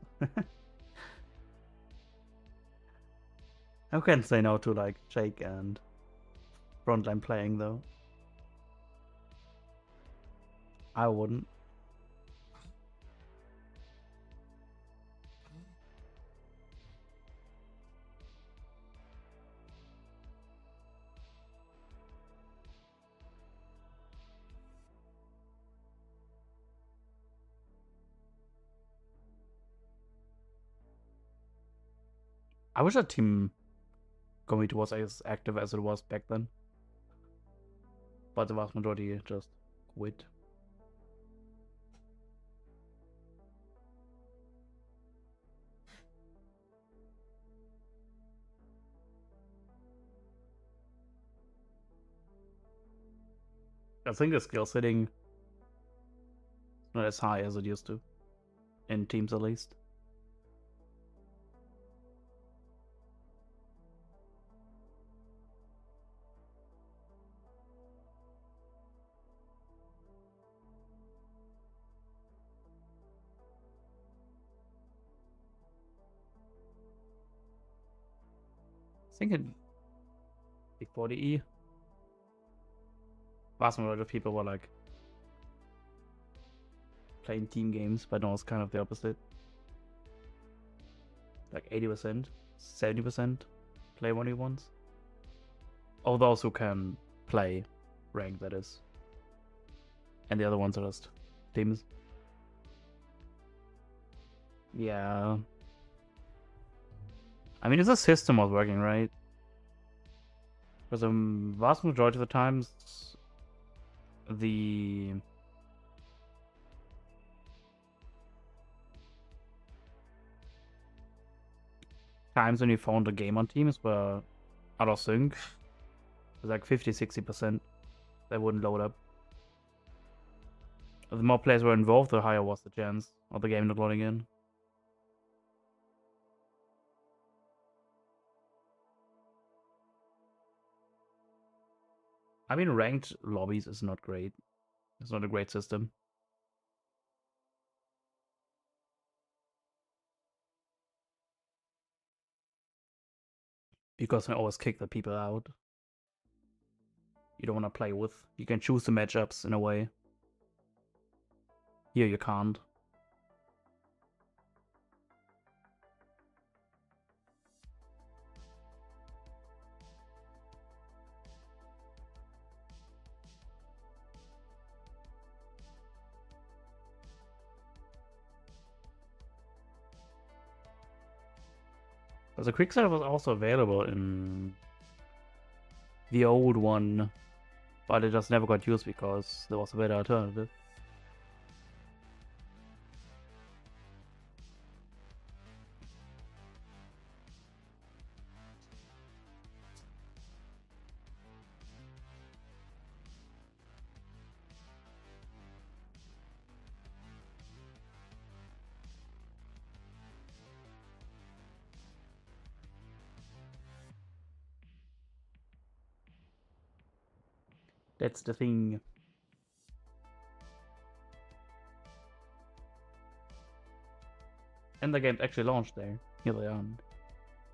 I can't say no to like Jake and Frontline playing though. I wouldn't. I wish that team committee was as active as it was back then. But the vast majority just quit. I think the skill setting Not as high as it used to. In teams at least. I think it before the E, vast majority of people were like playing team games, but now it's kind of the opposite. Like 80%, 70% play 1v1s. All those who can play rank, that is. And the other ones are just teams. Yeah. I mean, if the system was working, right? Because the vast majority of the times, the times when you found a game on teams were out of sync, it was like 50-60%. They wouldn't load up. The more players were involved, the higher was the chance of the game not loading in. I mean, ranked lobbies is not great. It's not a great system. Because I always kick the people out you don't want to play with. You can choose the matchups in a way. Here you can't. But the quick start was also available in the old one, but it just never got used because there was a better alternative. That's the thing. And the games actually launched there. Here they aren't.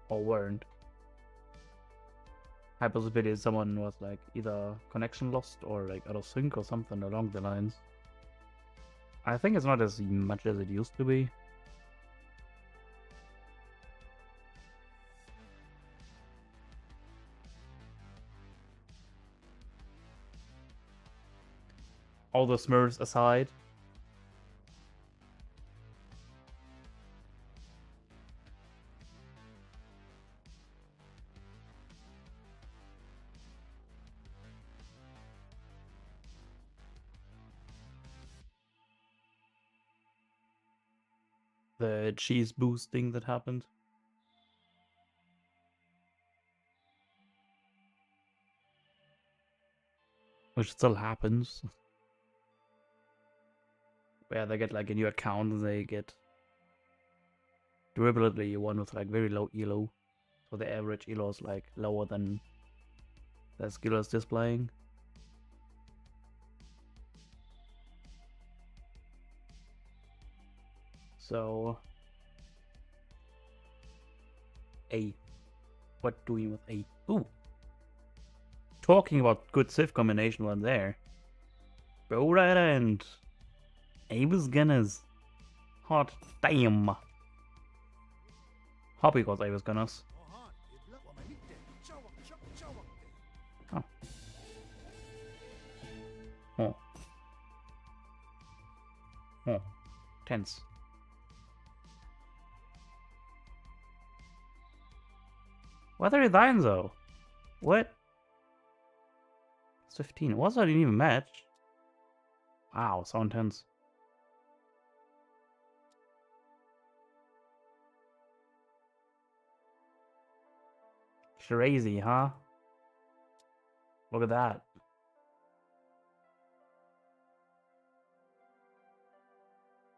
Or weren't. High possibility someone was like either connection lost or like out of sync or something along the lines. I think it's not as much as it used to be. All the Smurfs aside. The cheese boost thing that happened. Which still happens. Where they get like a new account and they get deliberately one with like very low elo. So the average elo is like lower than the skill is displaying. So A. What doing with A? Ooh. Talking about good Civ combination one there. Bow Rider and Avis Gunners. Hot damn. Happy got Avis Gunners. Oh. Oh. Oh. Tense. What are you dying though? What? It's 15. Was that even match? Wow, so intense. Crazy, huh? Look at that.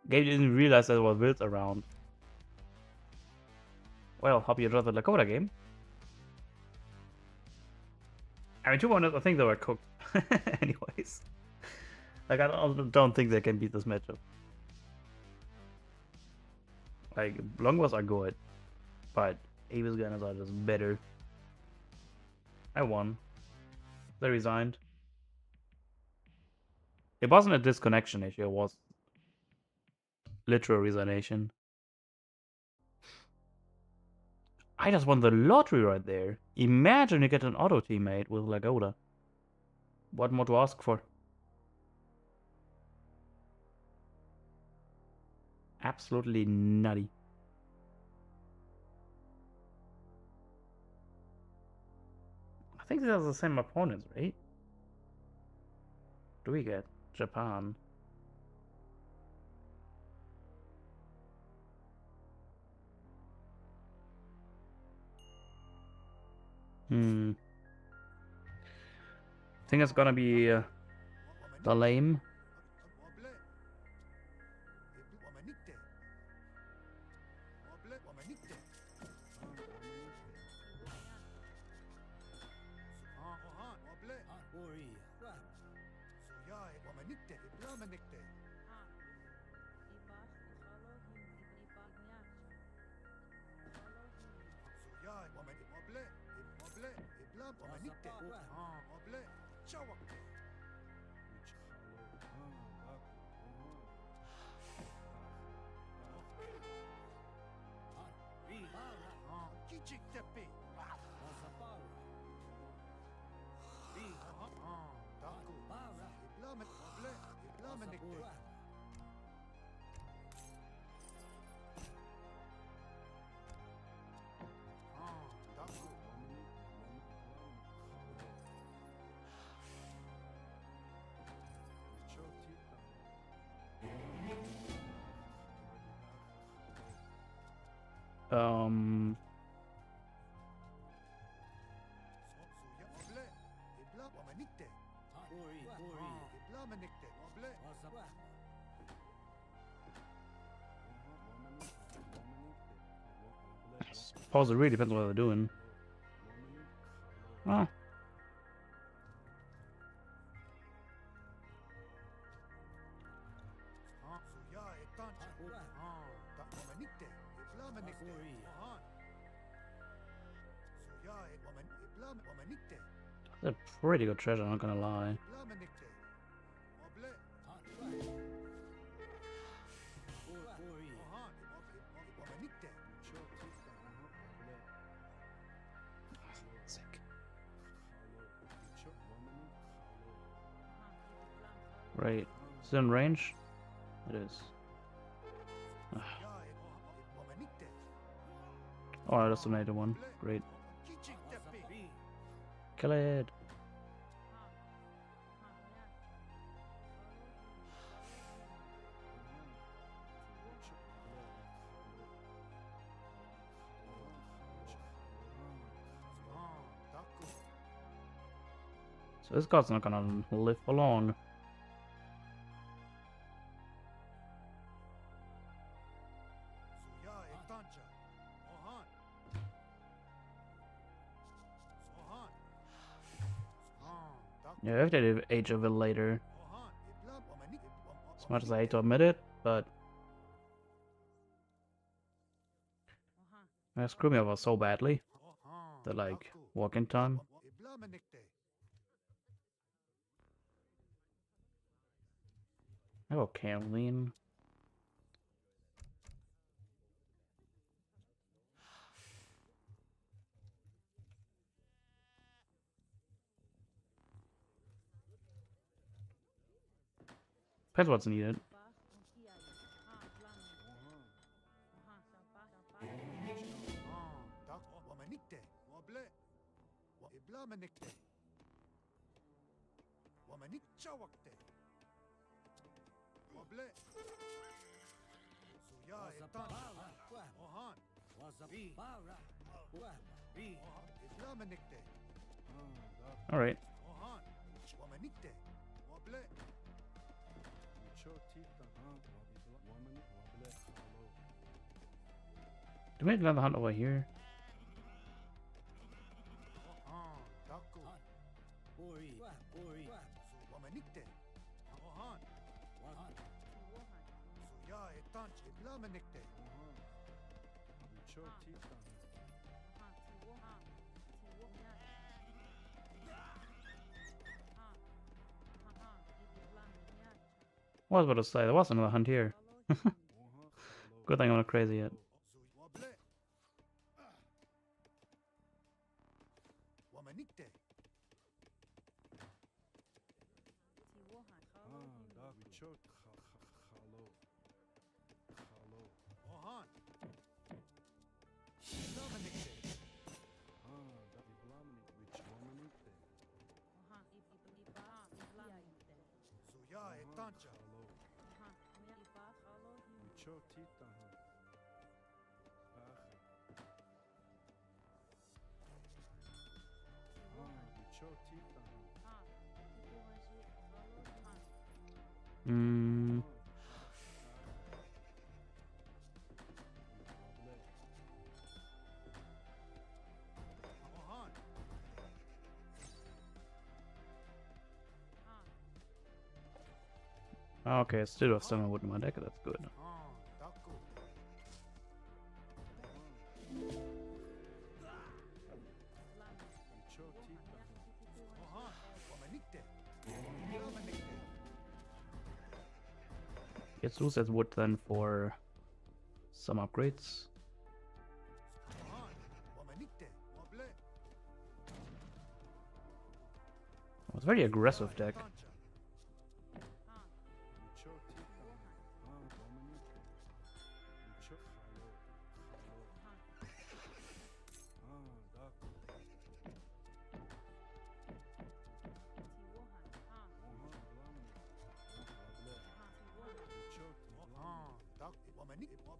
Game didn't realize there were builds around. Well, hope you enjoyed the Lakota game. I mean, 2-1, I think they were cooked. Anyways. Like, I don't think they can beat this matchup. Like, longbows are good, but Avis gunners are just better. I won. They resigned. It wasn't a disconnection issue, it was literal resignation. I just won the lottery right there. Imagine you get an auto teammate with Lagoda. What more to ask for? Absolutely nutty. I think these are the same opponents, right? Do we get Japan? I think it's gonna be the lame. Suppose it really depends on what they're doing. Well, that's a pretty good treasure, not gonna lie. Right. Is it in range? It is. Oh, I just donated one. Great. Kill it. So this god's not gonna live for long. Yeah, if they did Age of It later. As much as I hate to admit it, but that screwed me over so badly. The like walking time. I go Caroline. Depends what's needed. All right. Do we make another hunt over here? I was about to say, there was another hunt here. Good thing I'm not crazy yet. Hmm. Okay, I still have some wood in my deck, that's good. Let's use that wood then for some upgrades. It's a very aggressive deck.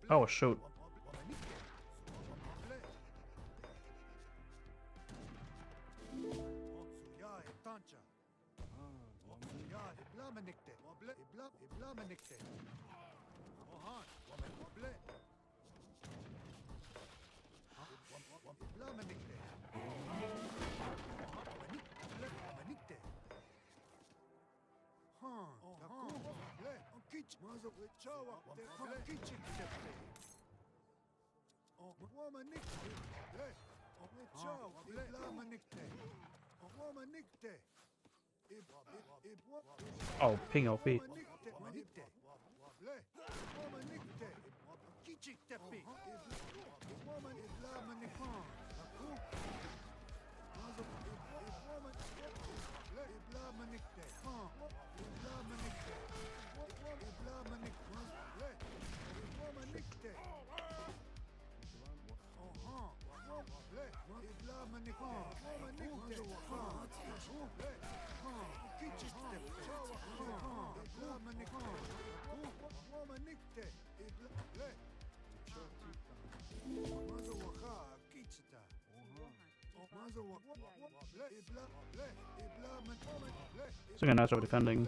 Oh shoot. Oh, ping LP. It's doing a nice job defending.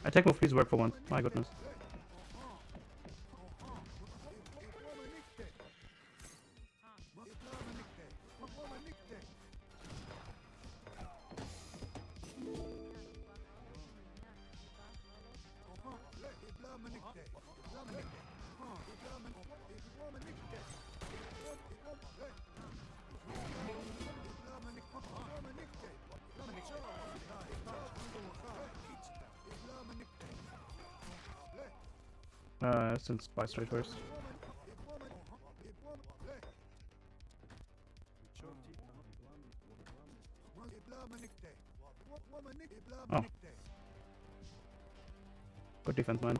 I take more freeze work for once, my goodness. Since buy straight first. Oh. Good defense, man.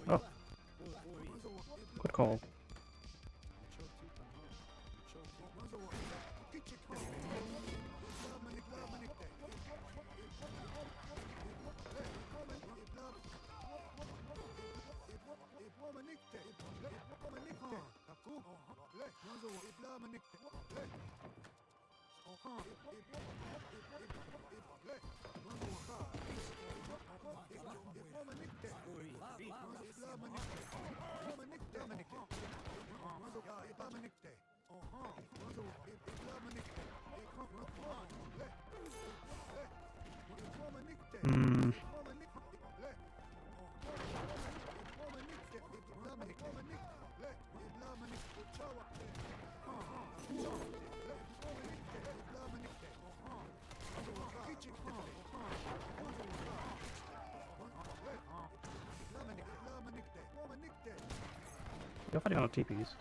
Oh. Good call. Hmm. You're fighting on TPs.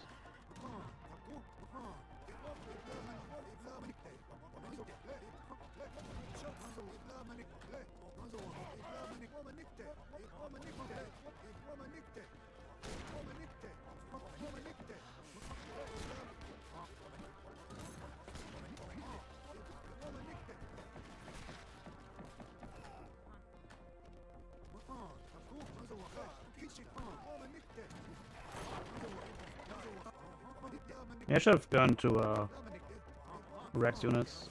Yeah, I should have gone to Rex units.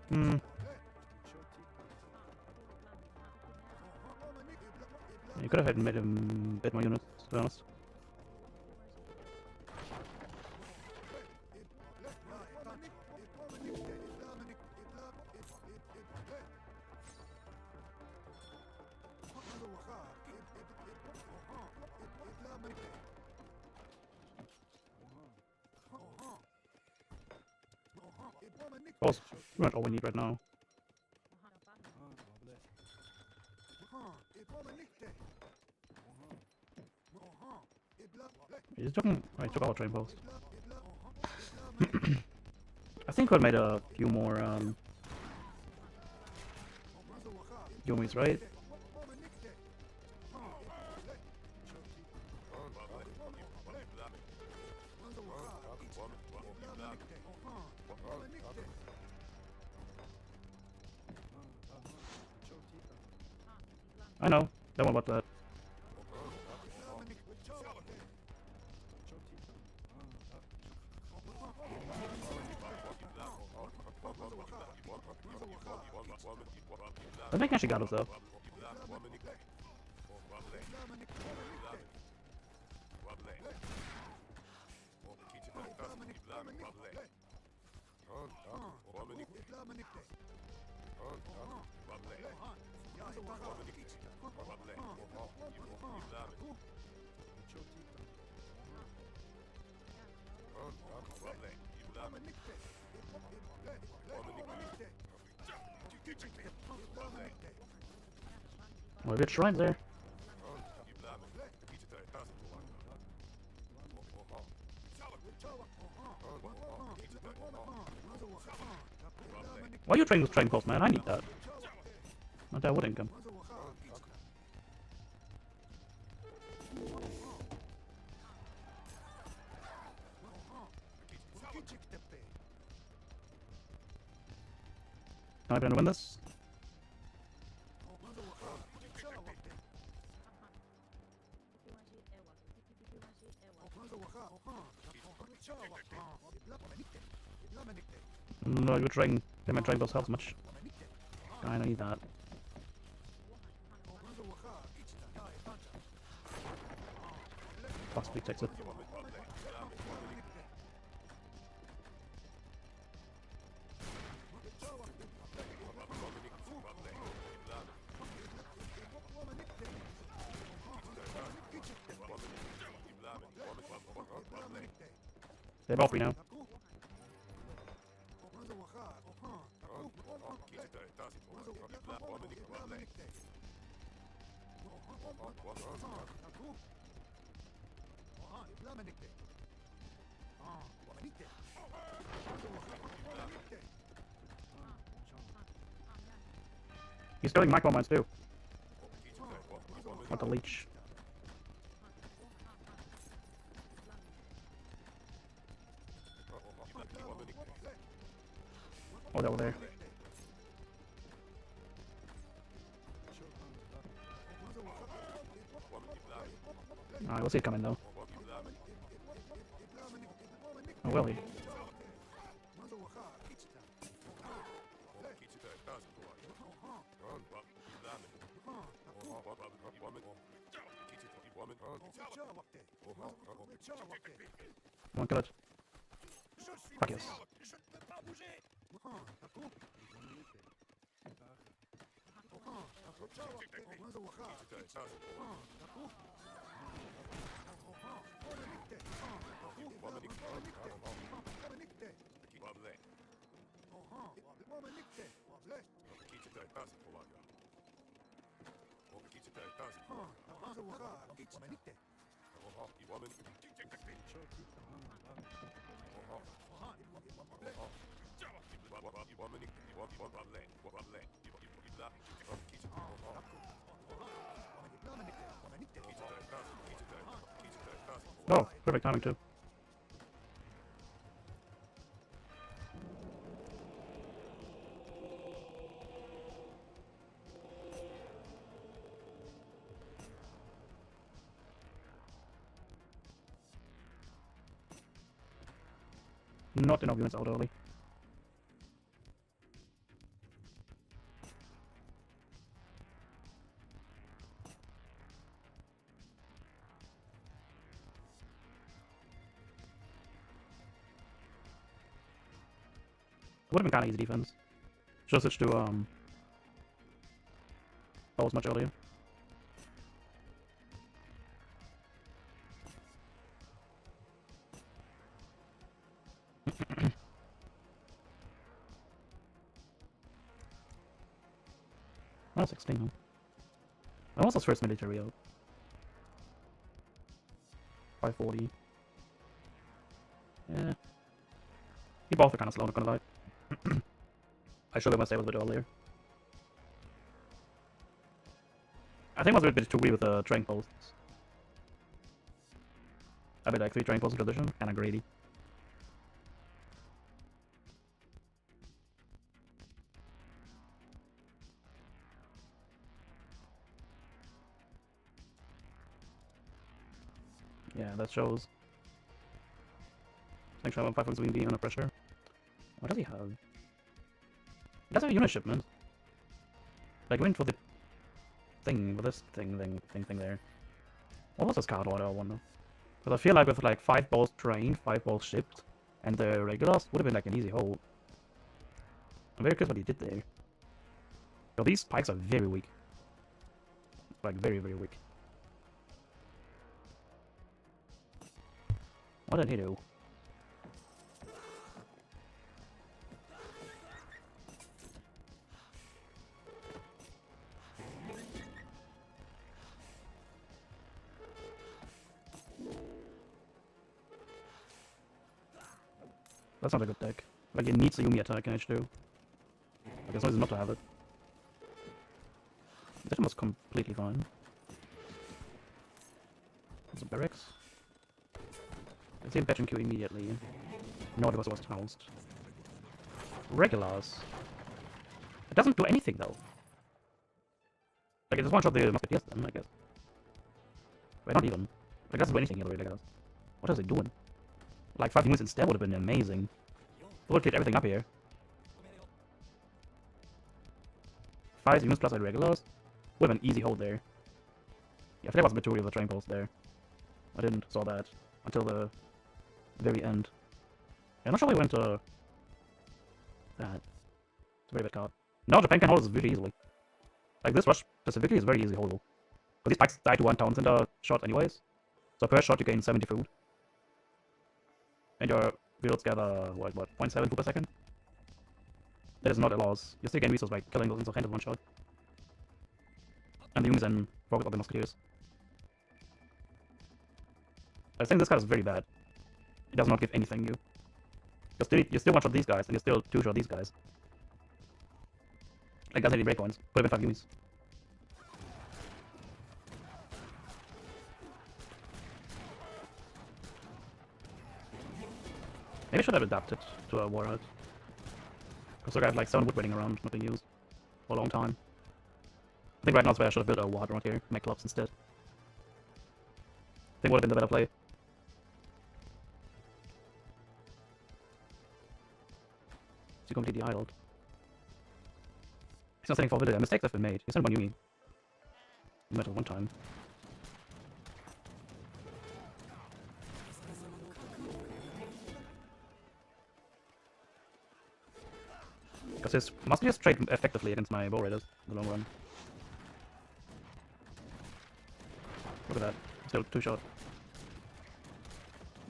Hmm. You could have made a bit more units, to be honest. That's pretty much all we need right now. He's took our train post. I think we made a few more Yumis, right? I know. Don't worry about that. I think I actually got us though. Well, good shrines there. Why are you training with train post, man? I need that. Not that wood income. Am I gonna win this? No, you're trying. They might train those health much. I need that. Possibly takes it. They're both free now. He's killing micro mines too. What the leech. Oh, they're over there. Alright, we'll see it coming though. Oh, will he? Come on, kill it. Fuck yes. Oh, perfect timing too. Not enough units out early. Would have been kind of easy defense. Should have switched to balls much earlier. Oh, 16. That was his first military out. 540. Yeah. He both are kind of slow, not gonna lie. I should have stayed a bit earlier. I think I was a bit too greedy with the train posts. I bet like 3 train posts in tradition, kinda greedy. Yeah, that shows. Make sure 5 points being under pressure. What does he have? He does have a unit shipment. Like, went for the thing, with this thing there. What was this card order, I wonder? Because I feel like with like 5 balls trained, 5 balls shipped, and the regulars, would have been like an easy hold. I'm very curious what he did there. So these pikes are very weak. Like, very, very weak. What did he do? That's not a good deck. Like, it needs a Yumi attack in H2. Like, there's no reason not to have it. This one was completely fine. There's a barracks. Let's see Fetch and Q immediately. No, because it was housed. Regulars. It doesn't do anything though. Like, it just one shot the musketeers then, I guess. Wait, not even. Like, it doesn't do anything here, the regulars. What is it doing? Like, 5 units instead would have been amazing. It would have cleared everything up here. 5 units plus irregulars would have been an easy hold there. Yeah, I think that was the majority of the train post there. I didn't saw that until the very end. I'm not sure why we went to that. It's a very bad card. No, Japan can hold this really easily. Like, this rush specifically is very easy holdable. Because these pikes die to 1 town center shot anyways. So per shot you gain 70 food. And your fields gather, what, 0.7 food per second? That is not a loss. You still gain resource by killing those into 1 shot. And the Yumis then focus on the musketeers. I think this card is very bad. It does not give anything you. You still 1-shot these guys, and you still 2-shot these guys. Like, doesn't any breakpoints. Put him in 5 Yumis. Maybe I should have adapted to a warhead. Because I got like 7 wood waiting around, not being used for a long time. I think right now is where I should have built a warhead around here, make clubs instead. I think would have been the better play. He's completely idled. He's not sending for ability. Mistakes have been made. He sent 1 Yumi. He met it 1 time. Because his musketeers trade effectively against my bow raiders in the long run. Look at that. Still 2-shot.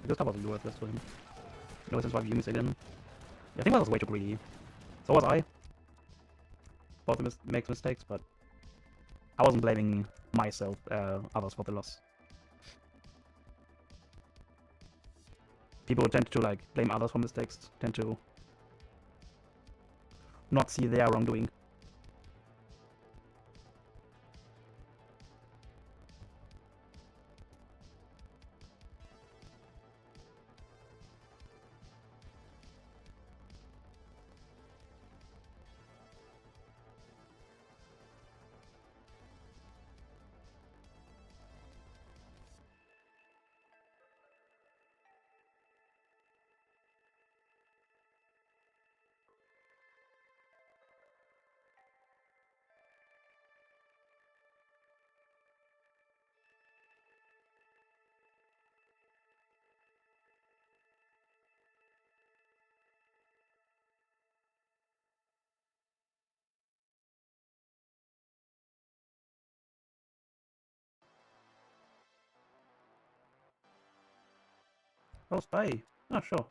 This top wasn't worthless to him. No, since 5 Yumis again. Yeah, I think that was way too greedy. So was I. Both makes mistakes, but I wasn't blaming myself, others for the loss. People who tend to like blame others for mistakes tend to not see their wrongdoing. Oh, spy. Oh, sure.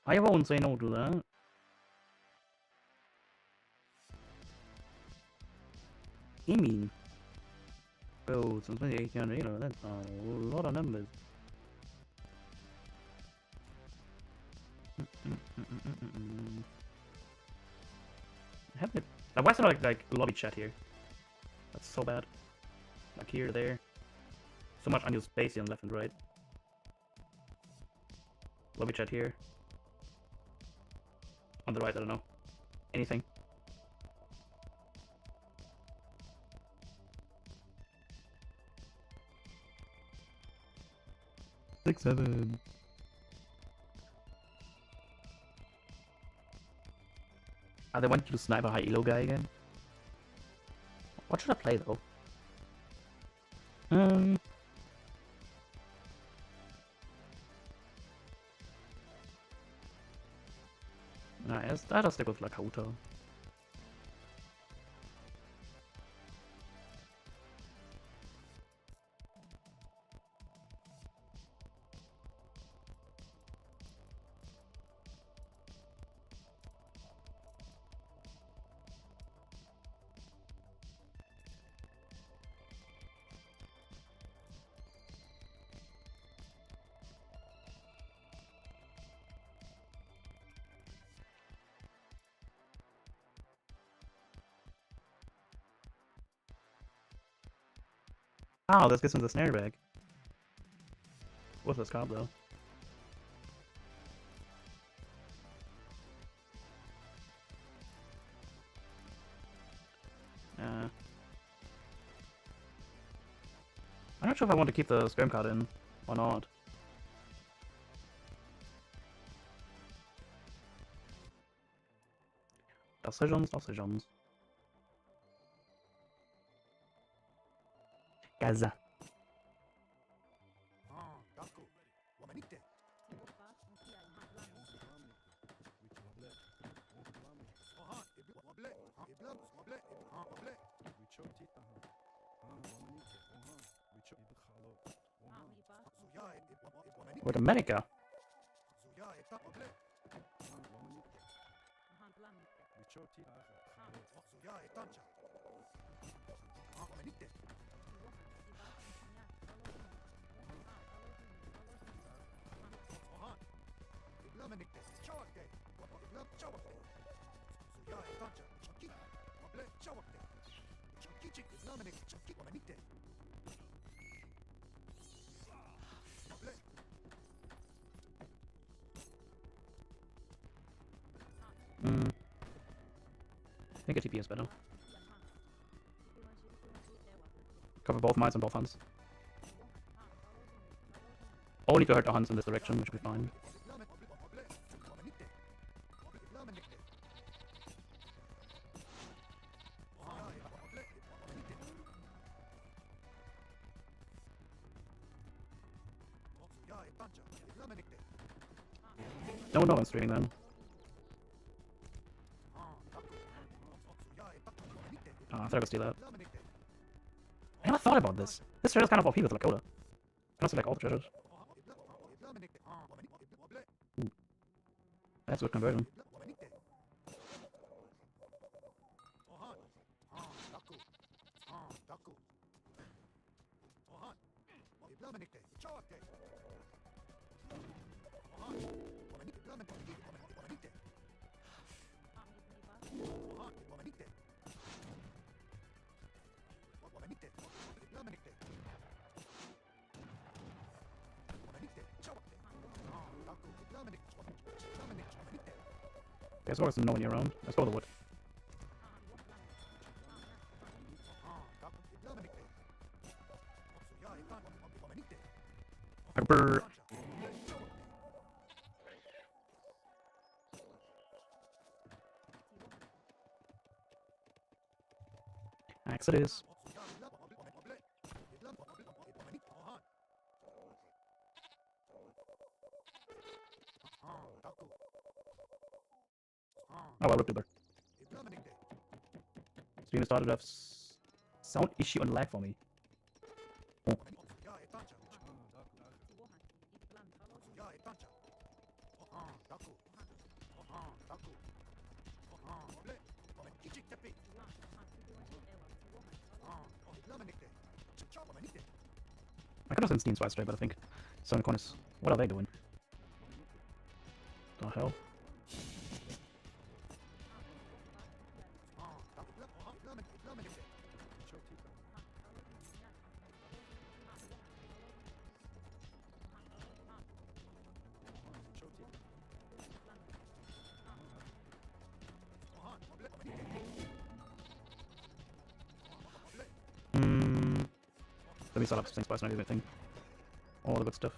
I won't say no to that. I mean, oh, since 1800, you know, that's a lot of numbers. Have it. Like, why is there like lobby chat here? That's so bad. Like here, there. So much unused space on left and right. Lobby chat here. On the right, I don't know. Anything. Six, 7. They want you to snipe a high elo guy again? What should I play though? Nice. I'll stick with Lakota. Oh, this gets in the snare bag. Worthless card though. I'm not sure if I want to keep the Scram card in or not. Decisions. Gaza. With America. I think a TP is better. Cover both mines and both hunts. Only to hurt the hunts in this direction, which will be fine. No, I'm streaming then. Oh, I thought I could steal that. I never thought about this. This treasure's kind of OP with Lakota. I don't select all the treasures. Ooh. That's a good conversion. Okay, as long as there's no one around, let's go to the wood. Brr. Axe it is. Oh well, Riptubber. Stream started to have sound issue and lag for me. Oh. I could have sent Steam Spice straight, but I think Southern Corners. What are they doing? The hell? Let me set up Steam Spice and everything. All the good stuff.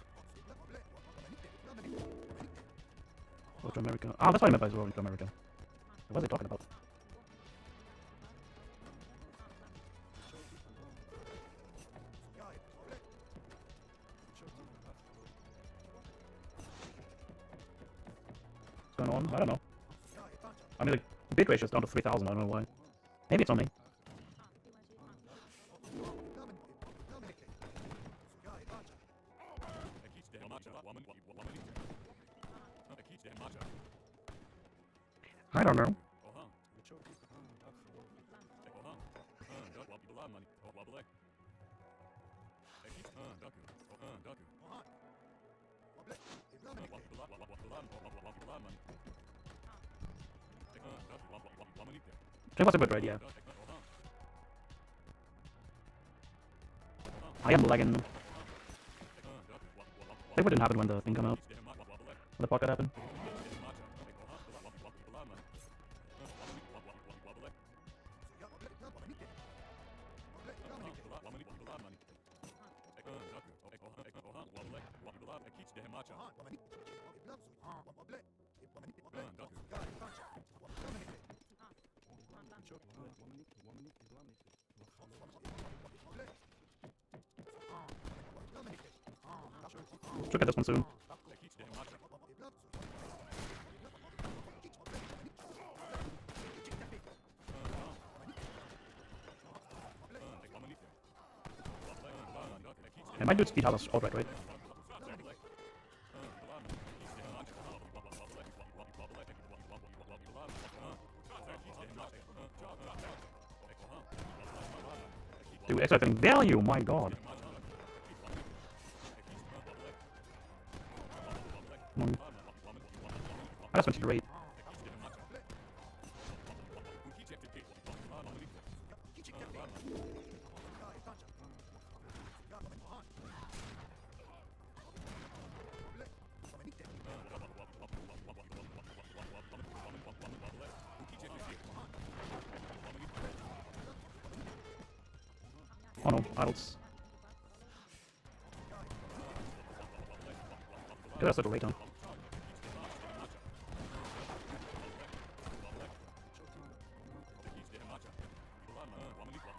Go to America. Ah, that's why I meant by rolling to America. What are they talking about? What's going on? I don't know. I mean, the bit ratio is down to 3,000. I don't know why. Maybe it's on me. I don't know. It was a good raid, yeah. I am lagging. They wouldn't happen when the thing come out. When the pocket happened. Should get this one soon. And my dude speed has us alright, right? Dude, extracting value, my god. Come on. I just went straight. Oh no, idols. Yeah, that's like a late time.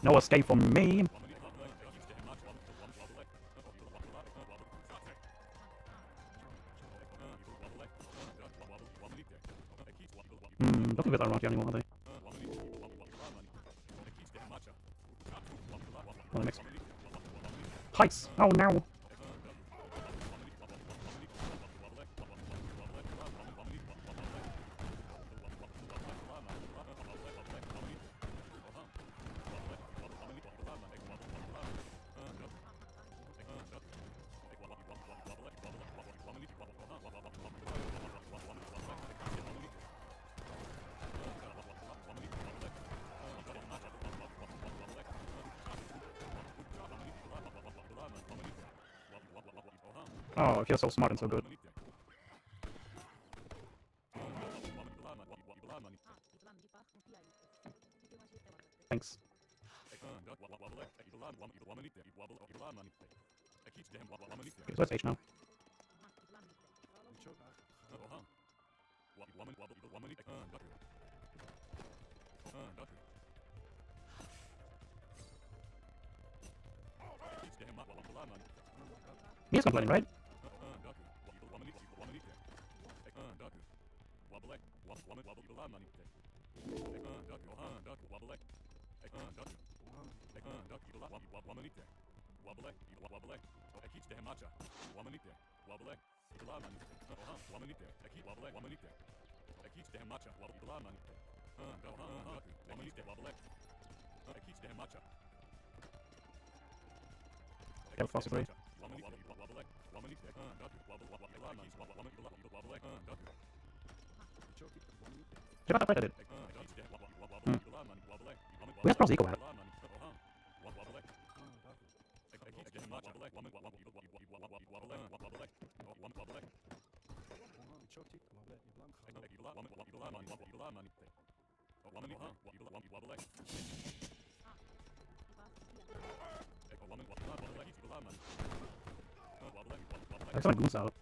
No escape from me! Don't think that's around here anymore, are they? Oh, that makes... Heights! Oh no! Oh, I feel so smart and so good. Thanks. Okay, so it's H now. He's complaining, right? Yeah, fast away. Check out that I did. Where's Bros Eco at? I saw my goons out.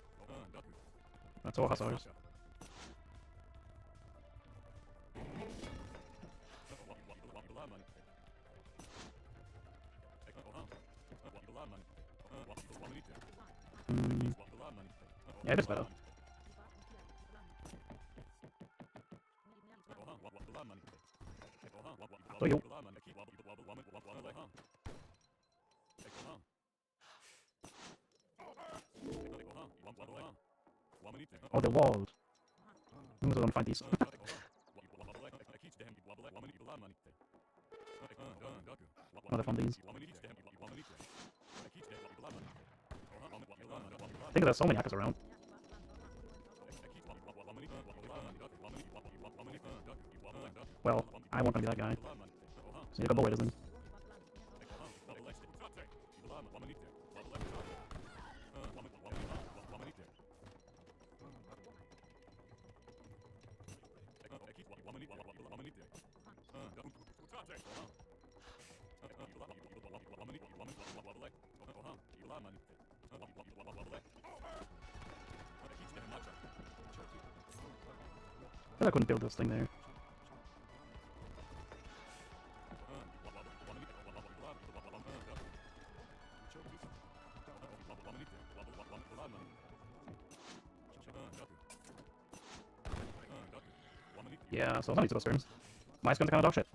That's all hussars. Yeah, it is better. So you. Oh, the walls. I'm gonna find these. Another from these. I think there's so many hackers around. Well, I won't gonna be that guy. So you can go away, doesn't he? I couldn't build this thing there. Yeah, so how many those turns? My screen's kind of dog shit.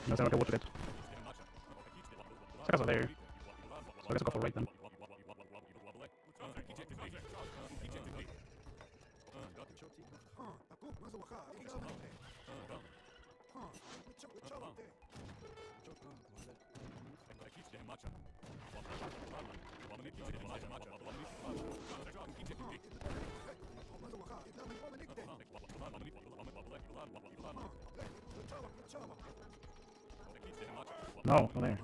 No, it's not okay, what to get. Checkers are there. So I guess I'll go for right then. No, no there.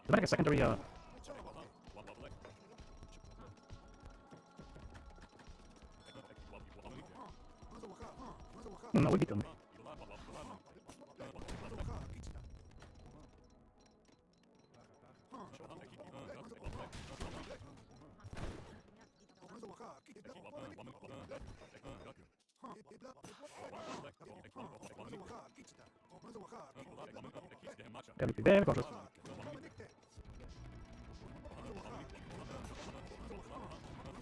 Did I make a secondary, No, we beat them. Gotta be very cautious.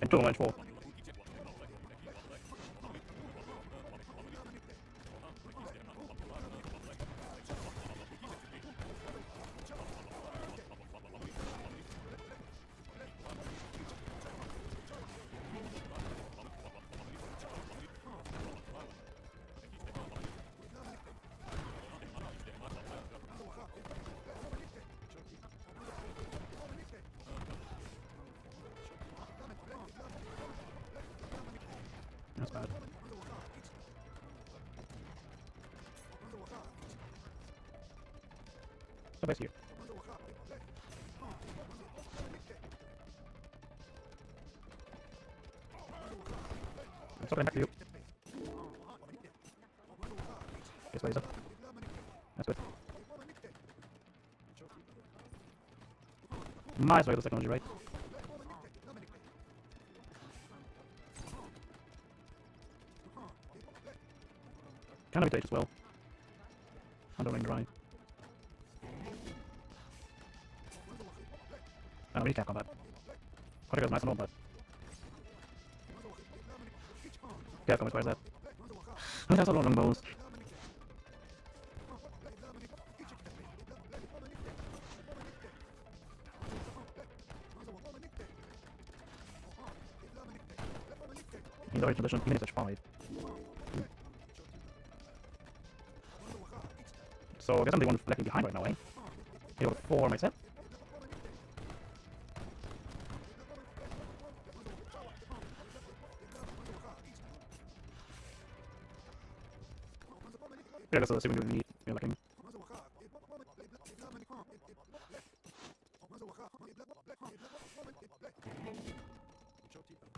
And 2 on 4. That's bad. So base here. I'm stopping back to you. Just laser. That's good. Might as well use the technology, right? Kind of a as well. I don't really dry. I don't really can't combat. Quite nice and all, but yeah, come requires that. It has a lot of longbows. In the right position, even if it's 5. So I guess I'm the one lagging behind right now, eh? I got 4 myself. Yeah, that's assuming we need lacking.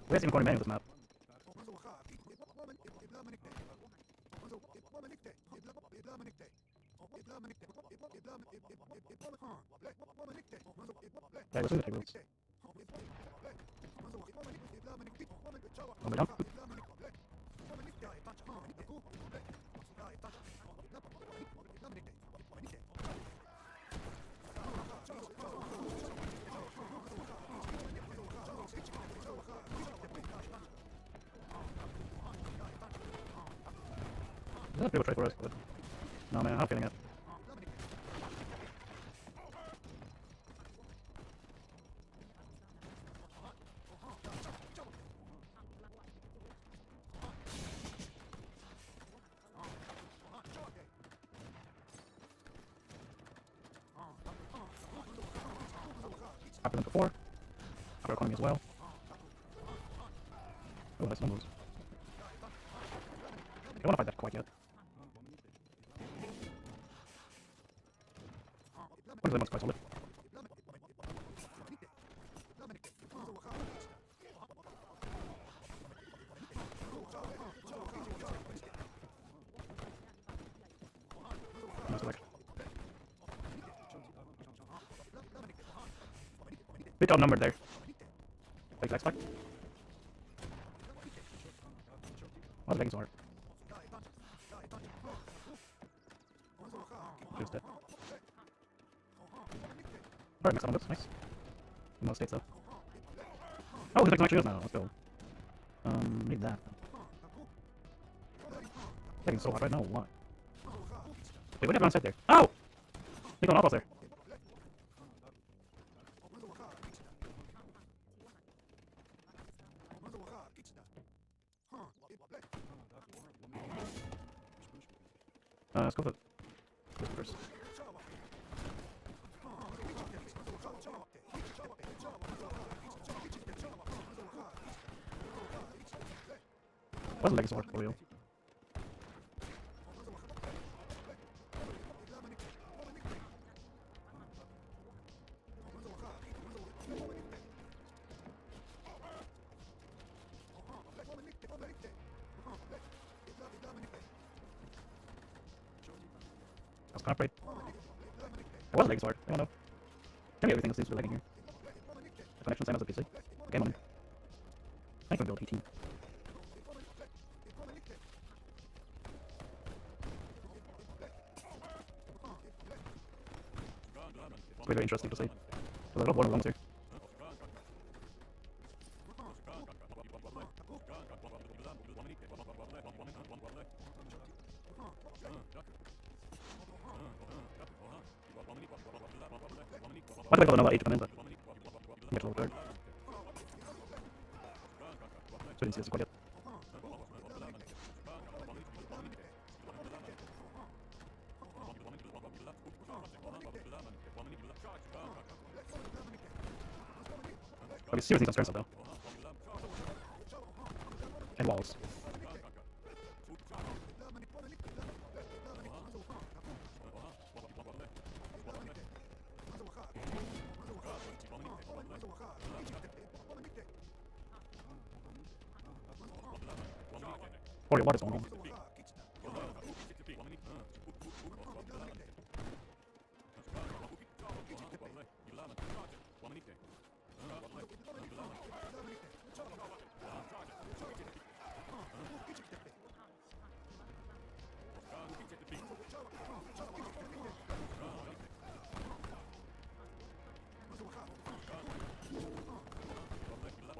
Where's even going with this map? Yeah, we're the tables. On the jump. That's a bit of a try for us, but no man, I'm feeling it. After them before. Upper economy as well. Oh, nice numbers. I don't want to fight that quite yet. What is that one's quite solid? Nice select. Bit outnumbered there. Like that spike. Oh, the leggings are. Just dead. Alright, next one, that's nice. No states though. Oh, he's like actually is now. Let's go. Need that. Taking so hard right now. Why? Wait, what happened on there? Oh! They got an off there. Let's go for this first. What's the leg sword for real? That's kind of great. It was a leg sword. I don't know. Maybe everything seems to be lagging here. The connection same as the PC. Game on. I can build 18. It's very interesting to see. There's a lot of water lungs here. I think I got another 8 to come in, but I get a little third. So I didn't see this quite yet. Okay, seriously need some strength though. And walls. What is going on?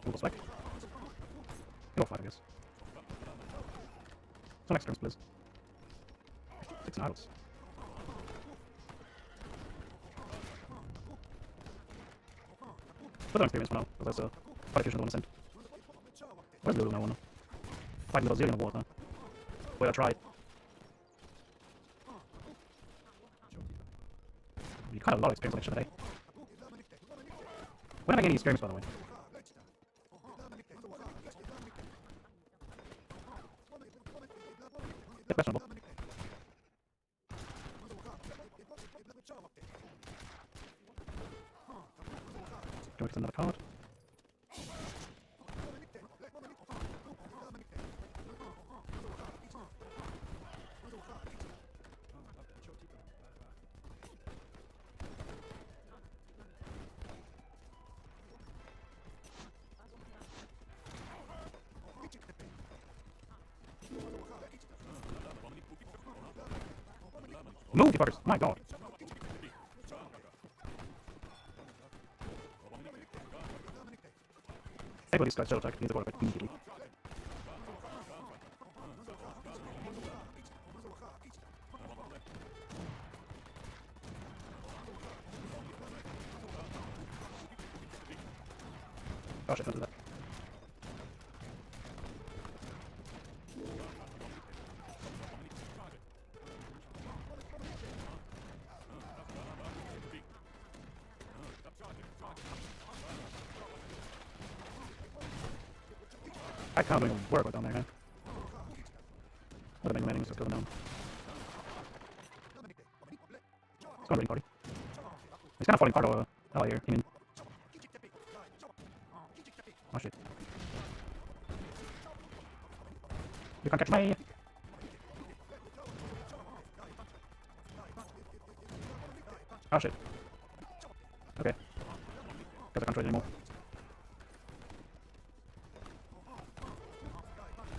We'll go back. Go 5, I guess. Some extra turns, please. 6 idols. But I'm experienced for now, because that's quite efficient on the send. Where's Lulu now? Fighting with a zillion of water. Wait, I tried. You kind of a lot of experience on that shit today. When am I getting any experience, by the way? Bit questionable. Can we get another card? Move, you fuckers! My god! Everybody these guys shell attack, needs to go back immediately. Oh shit, don't do that. I kind of doing work down there, huh? What am I remaining? Just going down. It's not really party. It's kind of falling part of hell here. I mean. Oh shit. You can't catch me! Oh shit. Okay. Guess I can't trade anymore.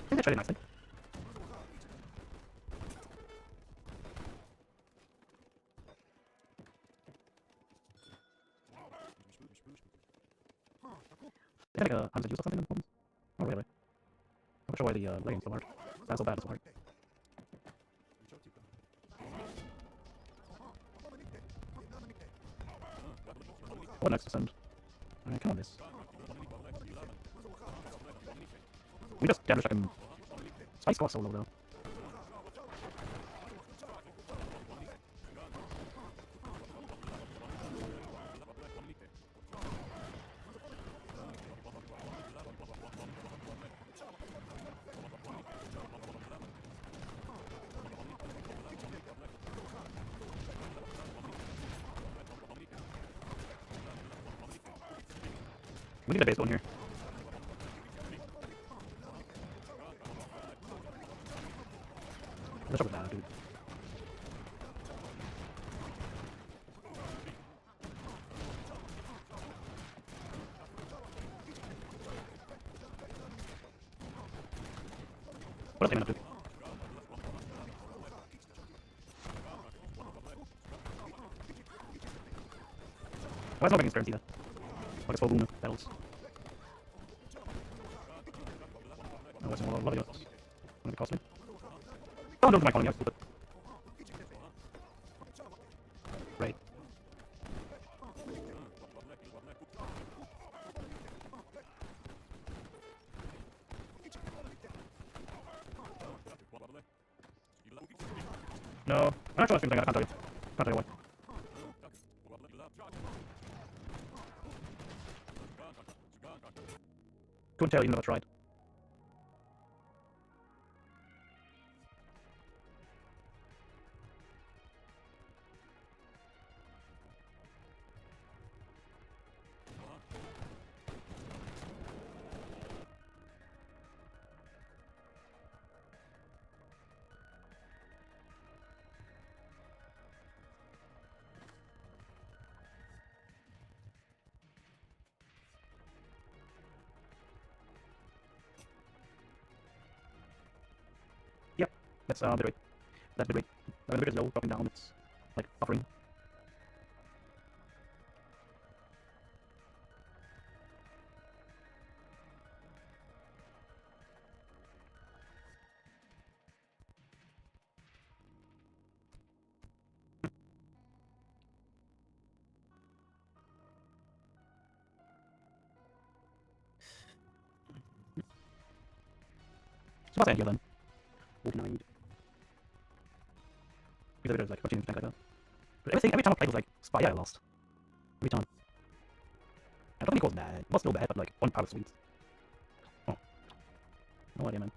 I think I traded nicely. They had like a 100 use or something in the performance? Oh really? I'm not sure why the leggings so hard. That's so bad, it's so hard. What next to send? Alright, come on this. We just damage like him. Spice got so low though. We need a base one here. What's up with that, dude? What else am I gonna do? Why is no against turns either? Like it's full boom battles. Oh, that's a lot of yours. Gonna be costly. Oh, don't do my calling, I'm stupid. Right. No, I'm not sure I can't tell you. Can't tell you why. Couldn't tell even though I tried. Yep, that's bit rate. That's bit rate. When the bit is low, dropping down, it's like buffering. So what's the end here then? 49. Because it was like continuing to tank like that. But every time I played was like Spire, I lost. Every time. I don't think it was bad. It was still bad, but like one power sweet. Oh. No idea, man.